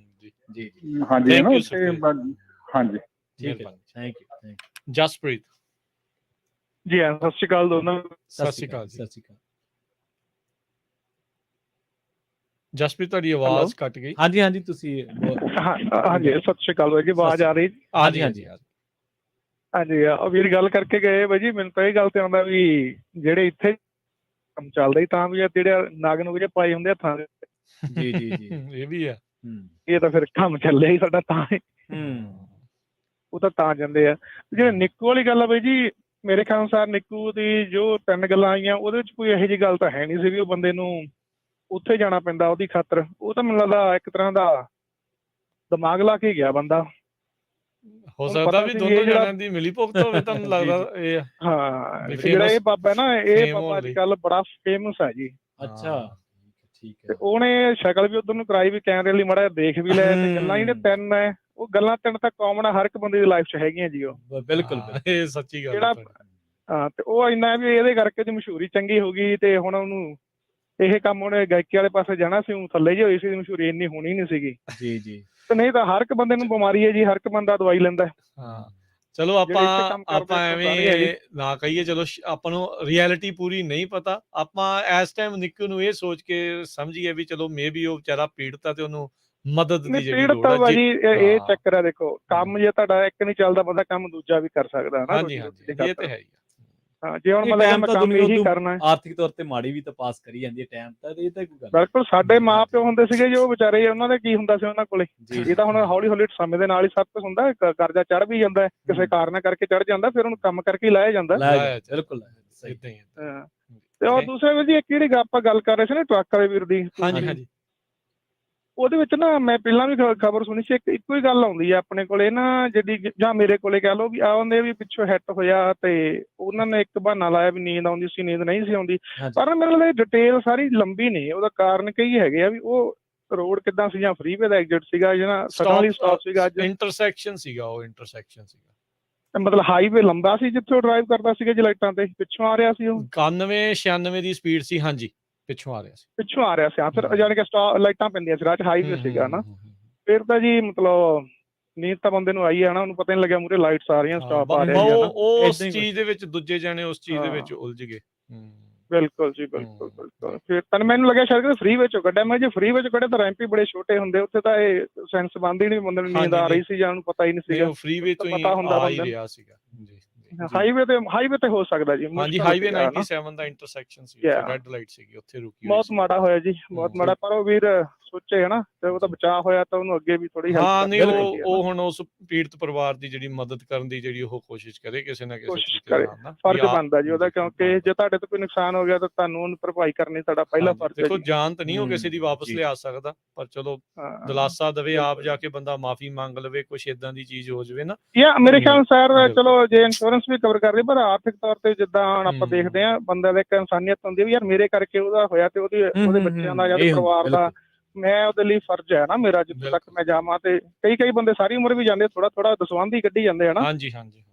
ਜੀ ਹਾਂਜੀ ਹੈ ਨਾ ਉੱਥੇ। ਹਾਂਜੀ ਠੀਕ ਹੈ, ਥੈਂਕ ਯੂ। ਜਸਪ੍ਰੀਤ ਜੀ ਸਤਿ ਸ਼੍ਰੀ ਅਕਾਲ ਦੋਨੋਂ। ਸਤਿ ਸ਼੍ਰੀ ਅਕਾਲ। ਜਸਪ੍ਰੀਤ ਤੁਹਾਡੀ ਆਵਾਜ਼ ਕੱਟ ਗਈ। ਹਾਂਜੀ ਹਾਂਜੀ ਤੁਸੀਂ ਹਾਂਜੀ ਸਤਿ ਸ਼੍ਰੀ ਅਕਾਲ ਬਾਈ ਜੀ, ਆਵਾਜ਼ ਆ ਰਹੀ? ਹਾਂਜੀ ਹਾਂਜੀ ਹਾਂਜੀ ਵੀਰ ਗੱਲ ਕਰਕੇ ਗਏ ਬਾਈ ਜੀ, ਮੈਨੂੰ ਤਾਂ ਇਹ ਗੱਲ ਤੇ ਆਉਂਦਾ ਵੀ ਜਿਹੜੇ ਇੱਥੇ ਕੰਮ ਚੱਲਦਾ ਹੀ ਤਾਂ ਵੀ ਜਿਹੜੇ ਨਗ ਨੂੰ ਪਾਏ ਹੁੰਦੇ ਹੱਥਾਂ ਦੇ। ਜੀ ਜੀ ਜੀ ਇਹ ਵੀ ਆ। ਇਹ ਤਾਂ ਫਿਰ ਕੰਮ ਚੱਲਿਆ ਹੀ ਸਾਡਾ ਤਾਂ ਹੀ, ਉਹ ਤਾਂ ਜਾਂਦੇ ਆ। ਜਿਹੜੇ ਨਿੱਕੂ ਵਾਲੀ ਗੱਲ ਆ ਬਾਈ ਜੀ, ਮੇਰੇ ਖਿਆਲ ਅਨੁਸਾਰ ਨਿੱਕੂ ਦੀ ਜੋ 3 ਗੱਲਾਂ ਆਈਆਂ ਉਹਦੇ ਵਿੱਚ ਕੋਈ ਇਹੋ ਜਿਹੀ ਗੱਲ ਤਾਂ ਹੈ ਨਹੀਂ ਸੀ ਵੀ ਉਹ ਬੰਦੇ ਨੂੰ ਉੱਥੇ ਜਾਣਾ ਪੈਂਦਾ ਉਹਦੀ ਖਾਤਰ। ਉਹ ਤਾਂ ਮੈਨੂੰ ਲੱਗਦਾ ਇੱਕ ਤਰ੍ਹਾਂ ਦਾ ਦਿਮਾਗ ਲਾ ਕੇ ਗਿਆ ਬੰਦਾ। ਹੋ ਸਕਦਾ ਵੀ ਦੋਨੋਂ ਜਣਿਆਂ ਦੀ ਮਿਲੀ ਭੁਗਤ ਹੋਵੇ, ਤੁਹਾਨੂੰ ਲੱਗਦਾ ਇਹ? ਹਾਂ, ਜਿਹੜਾ ਇਹ ਬਾਬਾ ਨਾ, ਇਹ ਬਾਬਾ ਅੱਜ ਕੱਲ ਬੜਾ ਫੇਮਸ ਹੈ ਜੀ। ਅੱਛਾ ਠੀਕ ਹੈ। ਤੇ ਉਹਨੇ ਸ਼ਕਲ ਵੀ ਉਧਰ ਨੂੰ ਕਰਾਈ ਵੀ ਕੈਮਰੇ ਲਈ ਮਾੜਾ ਦੇਖ ਵੀ ਲੈ, ਤੇ ਗੱਲਾਂ ਜਿਹੜੇ 3 ਹੈ ਉਹ ਗੱਲਾਂ 3 ਤਾਂ ਕਾਮਨ ਹਰ ਇੱਕ ਬੰਦੇ ਦੀ ਲਾਈਫ 'ਚ ਹੈਗੀਆਂ ਜੀ। ਉਹ ਬਿਲਕੁਲ ਇਹ ਸੱਚੀ ਗੱਲ ਜਿਹੜਾ ਤੇ ਉਹ ਇੰਨਾ ਵੀ ਇਹਦੇ ਕਰਕੇ ਉਹਦੀ ਮਸ਼ਹੂਰੀ ਚੰਗੀ ਹੋ ਗਈ, ਤੇ ਹੁਣ ਉਹਨੂੰ ਇਹ ਕੰਮ ਉਹਨੇ ਗਾਇਕੀ ਵਾਲੇ ਪਾਸੇ ਜਾਣਾ ਸੀ, ਉਹ ਥੱਲੇ ਜਿਹੀ ਹੋਈ ਸੀ, ਮਸ਼ਹੂਰੀ ਇੰਨੀ ਹੋਣੀ ਨਹੀਂ ਸੀਗੀ ਜੀ ਜੀ। ਤੇ ਨਹੀਂ ਤਾਂ ਹਰ ਇੱਕ ਬੰਦੇ ਨੂੰ ਬਿਮਾਰੀ ਹੈ ਜੀ, ਹਰ ਇੱਕ ਬੰਦਾ ਦਵਾਈ ਲੈਂਦਾ। ਹਾਂ ਚਲੋ ਆਪਾਂ ਐਵੇਂ ਨਾ ਕਹੀਏ, ਚਲੋ ਆਪਾਂ ਨੂੰ ਰਿਐਲਿਟੀ ਪੂਰੀ ਨਹੀਂ ਪਤਾ। ਆਪਾਂ ਇਸ ਟਾਈਮ ਨਿੱਕੂ ਨੂੰ ਇਹ ਸੋਚ ਕੇ ਸਮਝੀਏ ਵੀ ਚਲੋ ਮੇ ਬੀ ਉਹ ਵਿਚਾਰਾ ਪੀੜਤ ਆ ਤੇ ਉਹਨੂੰ ਮਦਦ ਦੀ ਜਿਹੜੀ ਲੋੜ ਹੈ ਜੀ। ਇਹ ਚੱਕਰ ਹੈ, ਦੇਖੋ ਕੰਮ ਜੇ ਤੁਹਾਡਾ ਇੱਕ ਨਹੀਂ ਚੱਲਦਾ ਬੰਦਾ ਕੰਮ ਦੂਜਾ ਵੀ ਕਰ ਸਕਦਾ ਹੈ ਨਾ। ਹਾਂਜੀ ਹਾਂਜੀ ਇਹ ਤੇ ਹੈ ਹੀ। ਹਾਂ ਜੇ ਹੁਣ ਮਤਲਬ ਕੰਮ ਇਹੀ ਕਰਨਾ ਹੈ, ਆਰਥਿਕ ਤੌਰ ਤੇ ਮਾੜੀ ਵੀ ਤਾਂ ਪਾਸ ਕਰੀ ਜਾਂਦੀ ਹੈ ਟਾਈਮ ਤਾਂ, ਇਹ ਤਾਂ ਕੋਈ ਗੱਲ ਬਿਲਕੁਲ। ਸਾਡੇ ਮਾਂ ਪਿਓ ਹੁੰਦੇ ਸੀਗੇ ਜੋ ਵਿਚਾਰੇ, ਉਹਨਾਂ ਦੇ ਕੀ ਹੁੰਦਾ ਸੀ ਉਹਨਾਂ ਕੋਲੇ। ਇਹ ਤਾਂ ਹੁਣ ਹੌਲੀ ਹੌਲੀ ਸਮੇਂ ਦੇ ਨਾਲ ਹੀ ਸਭ ਕੁਝ ਹੁੰਦਾ, ਕਰਜ਼ਾ ਚੜ ਵੀ ਜਾਂਦਾ ਕਿਸੇ ਕਾਰਨ ਕਰਕੇ ਚੜ ਜਾਂਦਾ, ਫਿਰ ਉਹਨੂੰ ਕੰਮ ਕਰਕੇ ਹੀ ਲਾਇਆ ਜਾਂਦਾ। ਬਿਲਕੁਲ ਸਹੀ। ਤੇ ਉਹ ਦੂਸਰੇ ਵੀਰ ਜੀ ਇੱਕ ਜਿਹੜੀ ਆਪਾਂ ਗੱਲ ਕਰ ਰਹੇ ਸੀ ਨਾ ਟਰੱਕ ਵਾਲੇ ਵੀਰ ਦੀ, ਹਾਂਜੀ ਹਾਂਜੀ, ਉਹਦੇ ਵਿੱਚ ਨਾ ਮੈਂ ਪਹਿਲਾਂ ਵੀ ਖਬਰ ਸੁਣੀ ਸੀ, ਇੱਕੋ ਹੀ ਗੱਲ ਆਉਂਦੀ ਹੈ ਆਪਣੇ ਕੋਲੇ ਨਾ, ਜਿਹੜੀ ਜਾਂ ਮੇਰੇ ਕੋਲੇ ਕਹਿ ਲਓ ਵੀ ਆਉਂਦੇ ਵੀ ਪਿੱਛੋਂ ਹਿੱਟ ਹੋਇਆ ਤੇ ਉਹਨਾਂ ਨੇ ਇੱਕ ਬਹਾਨਾ ਲਾਇਆ ਵੀ ਨੀਂਦ ਆਉਂਦੀ ਸੀ, ਨੀਂਦ ਨਹੀਂ ਸੀ ਆਉਂਦੀ। ਪਰ ਮੇਰੇ ਲਈ ਡਿਟੇਲ ਸਾਰੀ ਲੰਬੀ ਨਹੀਂ, ਉਹਦਾ ਕਾਰਨ ਕਈ ਹੈਗੇ ਆ ਵੀ ਉਹ ਰੋਡ ਕਿੱਦਾਂ ਸੀ, ਜਾਂ ਫਰੀਵੇ ਦਾ ਐਗਜ਼ਿਟ ਸੀਗਾ, ਜਾਂ ਸਡਨਲੀ ਸਟਾਪ ਸੀਗਾ, ਇੰਟਰਸੈਕਸ਼ਨ ਸੀਗਾ, ਉਹ ਇੰਟਰਸੈਕਸ਼ਨ ਸੀਗਾ, ਮਤਲਬ ਹਾਈਵੇ ਲੰਬਾ ਸੀ ਜਿੱਥੇ ਉਹ ਡਰਾਈਵ ਕਰਦਾ ਸੀਗਾ ਜੀ, ਲਾਈਟਾਂ ਤੇ ਪਿੱਛੋਂ ਆ ਰਿਹਾ ਸੀ ਉਹ 91-96 ਦੀ ਸਪੀਡ ਸੀ। ਹਾਂਜੀ ਪਿੱਛੋਂ ਆ ਰਿਹਾ ਸੀ। ਫਿਰ ਜਾਣੀ ਕਿ ਲਾਈਟਾਂ ਪੈਂਦੀਆਂ ਸੀ, ਰਾਹ 'ਚ ਹਾਈਵੇ ਸੀਗਾ ਨਾ। ਫਿਰ ਤਾਂ ਜੀ ਮਤਲਬ ਨੀਂਦ ਤਾਂ ਬੰਦੇ ਨੂੰ ਆਈ ਹੈ ਨਾ, ਉਹਨੂੰ ਪਤਾ ਨਹੀਂ ਲੱਗਿਆ ਮੂਹਰੇ ਲਾਈਟਸ ਆ ਰਹੀਆਂ, ਸਟਾਪ ਆ ਰਿਹਾ। ਉਸ ਚੀਜ਼ ਦੇ ਵਿੱਚ ਦੂਜੇ ਜਾਣੇ ਉਸ ਚੀਜ਼ ਦੇ ਵਿੱਚ ਉਲਝ ਗਏ। ਬਿਲਕੁਲ ਜੀ, ਬਿਲਕੁਲ ਬਿਲਕੁਲ। ਫਿਰ ਤਾਂ ਮੈਨੂੰ ਲੱਗਿਆ ਸ਼ਾਇਦ ਫ੍ਰੀ ਵਿੱਚ ਕੱਢਿਆ। ਮੈਂ ਜੇ ਫ੍ਰੀ ਵਿੱਚ ਕੱਢਿਆ ਤਾਂ ਰੈਂਪ ਹੀ ਬੜੇ ਛੋਟੇ ਹੁੰਦੇ, ਉੱਥੇ ਤਾਂ ਇਹ ਸੈਂਸ ਬਣਦੀ ਨਹੀਂ, ਬੰਦੇ ਨੂੰ ਨੀਂਦ ਆ ਰਹੀ ਸੀ ਜਾਂ ਉਹਨੂੰ ਪਤਾ ਹੀ ਨਹੀਂ ਸੀਗਾ। ਫ੍ਰੀ ਵਿੱਚ ਪਤਾ ਹੁੰਦਾ ਬੰਦੇ ਨੂੰ। ਹਾਈਵੇ ਤੇ ਹੋ ਸਕਦਾ ਜੀ। ਹਾਂਜੀ ਹਾਈਵੇ 97 ਦਾ ਇੰਟਰਸੈਕਸ਼ਨ ਸੀ, ਰੈੱਡ ਲਾਈਟ ਸੀਗੀ, ਉੱਥੇ ਰੁਕੀ। ਬਹੁਤ ਮਾੜਾ ਹੋਇਆ ਜੀ, ਬਹੁਤ ਮਾੜਾ। ਪਰ ਉਹ ਵੀਰ ਸੋਚੇ ਹਨਾ, ਤੇ ਉਹਦਾ ਬਚਾਅ ਹੋਇਆ ਤਾਂ ਉਹਨੂੰ ਅੱਗੇ ਵੀ ਥੋੜੀ ਹੈਲਪ ਉਹ ਹੁਣ ਉਸ ਪੀੜਤ ਪਰਿਵਾਰ ਦੀ ਜਿਹੜੀ ਮਦਦ ਕਰਨ ਦੀ ਜਿਹੜੀ ਉਹ ਕੋਸ਼ਿਸ਼ ਕਰੇ ਕਿਸੇ ਨਾ ਕਿਸੇ ਤਰੀਕੇ ਨਾਲ। ਫਰਜ਼ ਬਣਦਾ ਜੀ ਉਹਦਾ, ਕਿਉਂਕਿ ਜੇ ਤੁਹਾਡੇ ਤੋਂ ਕੋਈ ਨੁਕਸਾਨ ਹੋ ਗਿਆ ਤਾਂ ਤੁਹਾਨੂੰ ਉਹਨੂੰ ਭਰਪਾਈ ਕਰਨੀ ਤੁਹਾਡਾ ਪਹਿਲਾ ਫਰਜ਼ ਹੈ। ਦੇਖੋ ਜਾਨ ਤਾਂ ਨਹੀਂ ਉਹ ਕਿਸੇ ਦੀ ਵਾਪਸ ਲਿਆ ਸਕਦਾ, ਪਰ ਚਲੋ ਦਿਲਾਸਾ ਦੇਵੇ, ਆਪ ਜਾ ਕੇ ਬੰਦਾ ਮਾਫੀ ਮੰਗ ਲਵੇ, ਕੁਛ ਏਦਾਂ ਦੀ ਚੀਜ਼ ਹੋ ਜਾਵੇ ਨਾ। ਮੇਰੇ ਖਿਆਲ ਅਨੁਸਾਰ ਚਲੋ ਜੇ ਇੰਸ਼ੋਰੈਂਸ ਵੀ ਕਵਰ ਕਰ ਰਹੀ, ਪਰ ਆਰਥਿਕ ਤੌਰ ਤੇ ਜਿੱਦਾਂ ਹੁਣ ਆਪਾਂ ਦੇਖਦੇ ਹਾਂ, ਬੰਦੇ ਦਾ ਇੱਕ ਇਨਸਾਨੀਅਤ ਹੁੰਦੀ ਵੀ ਯਾਰ ਮੇਰੇ ਕਰਕੇ ਉਹਦਾ ਹੋਇਆ, ਤੇ ਉਹਦੇ ਬੱਚਿਆਂ ਦਾ ਜਾਂ ਪਰਿਵਾਰ ਦਾ, ਮੈਂ ਉਹਦੇ ਲਈ ਫਰਜ਼ ਹੈ ਨਾ ਮੇਰਾ, ਜਿੱਥੇ ਤੱਕ ਮੈਂ ਜਾਵਾਂ। ਤੇ ਕਈ ਬੰਦੇ ਸਾਰੀ ਉਮਰ ਵੀ ਜਾਂਦੇ, ਥੋੜਾ ਦਸਵੰਧ ਹੀ ਕੱਢੀ ਜਾਂਦੇ ਹਨਾ। ਹਾਂਜੀ ਹਾਂਜੀ,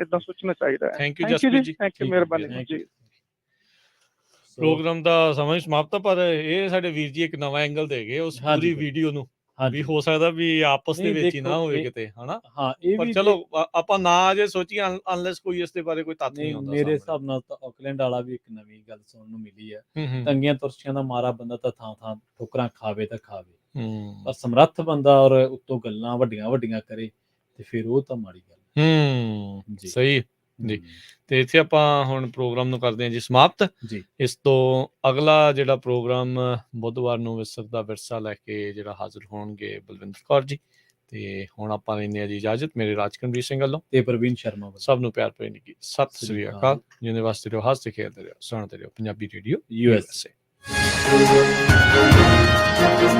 ਏਦਾਂ ਸੋਚਣਾ ਚਾਹੀਦਾ ਹੈ। ਥੈਂਕ ਯੂ ਜਸਪ੍ਰੀਤ ਜੀ, ਥੈਂਕ ਯੂ, ਮਿਹਰਬਾਨੀ ਜੀ। ਪ੍ਰੋਗਰਾਮ ਦਾ ਸਮਾਂ ਸਮਾਪਤ, ਪਰ ਇਹ ਸਾਡੇ ਵੀਰ ਜੀ ਇੱਕ ਨਵਾਂ ਐਂਗਲ ਦੇ ਗਏ ਉਸ ਪੂਰੀ ਵੀਡੀਓ ਨੂੰ, ਵੀ ਹੋ ਸਕਦਾ ਵੀ ਆਪਸ ਦੇ ਵਿੱਚ ਹੀ ਨਾ ਹੋਵੇ ਕਿਤੇ ਹਨਾ। ਪਰ ਚਲੋ ਆਪਾਂ ਨਾ ਜੇ ਸੋਚੀਏ, ਅਨਲੈਸ ਕੋਈ ਇਸ ਦੇ ਬਾਰੇ ਕੋਈ ਤੱਥ ਨਹੀਂ ਹੁੰਦਾ। ਮੇਰੇ ਹਿਸਾਬ ਨਾਲ ਤਾਂ ਆਕਲੈਂਡ ਵਾਲਾ ਵੀ ਇੱਕ ਨਵੀਂ ਗੱਲ ਸੁਣਨ ਨੂੰ ਮਿਲੀ ਹੈ, ਤੰਗੀਆਂ ਤੁਰਸ਼ੀਆਂ ਦਾ ਮਾਰਾ ਬੰਦਾ ਤਾਂ ਥਾਂ ਠੋਕਰਾਂ ਖਾਵੇ ਤਾਂ ਖਾਵੇ, ਪਰ ਸਮਰੱਥ ਬੰਦਾ ਔਰ ਉੱਤੋਂ ਗੱਲਾਂ ਵੱਡੀਆਂ ਕਰੇ ਤੇ ਫਿਰ ਉਹ ਤਾਂ ਮਾੜੀ ਗੱਲ। ਸਹੀ ਜੀ। ਤੇ ਇੱਥੇ ਆਪਾਂ ਹੁਣ ਪ੍ਰੋਗਰਾਮ ਨੂੰ ਕਰਦੇ ਹਾਂ ਜੀ ਸਮਾਪਤ ਜੀ। ਇਸ ਤੋਂ ਅਗਲਾ ਜਿਹੜਾ ਪ੍ਰੋਗਰਾਮ ਬੁੱਧਵਾਰ ਨੂੰ ਵਿਸਰ ਦਾ ਵਿਰਸਾ ਲੈ ਕੇ ਜਿਹੜਾ ਹਾਜ਼ਰ ਹੋਣਗੇ ਬਲਵਿੰਦਰ ਕੌਰ ਜੀ। ਤੇ ਹੁਣ ਆਪਾਂ ਲੈਂਦੇ ਹਾਂ ਜੀ ਇਜਾਜ਼ਤ, ਮੇਰੇ ਰਾਜਕਨਵੀਰ ਸਿੰਘ ਵੱਲੋਂ ਤੇ ਪ੍ਰਵੀਨ ਸ਼ਰਮਾ ਵੱਲੋਂ। ਸਭ ਨੂੰ ਪਿਆਰ ਭਰੀ ਸਤਿ ਸ੍ਰੀ ਅਕਾਲ। ਜਿਹਦੇ ਵਾਸਤੇ ਰਹੋ, ਹੱਸਦੇ ਖੇਡਦੇ ਰਹੋ, ਸੁਣਦੇ ਰਹੋ ਪੰਜਾਬੀ ਰੇਡੀਓ USA।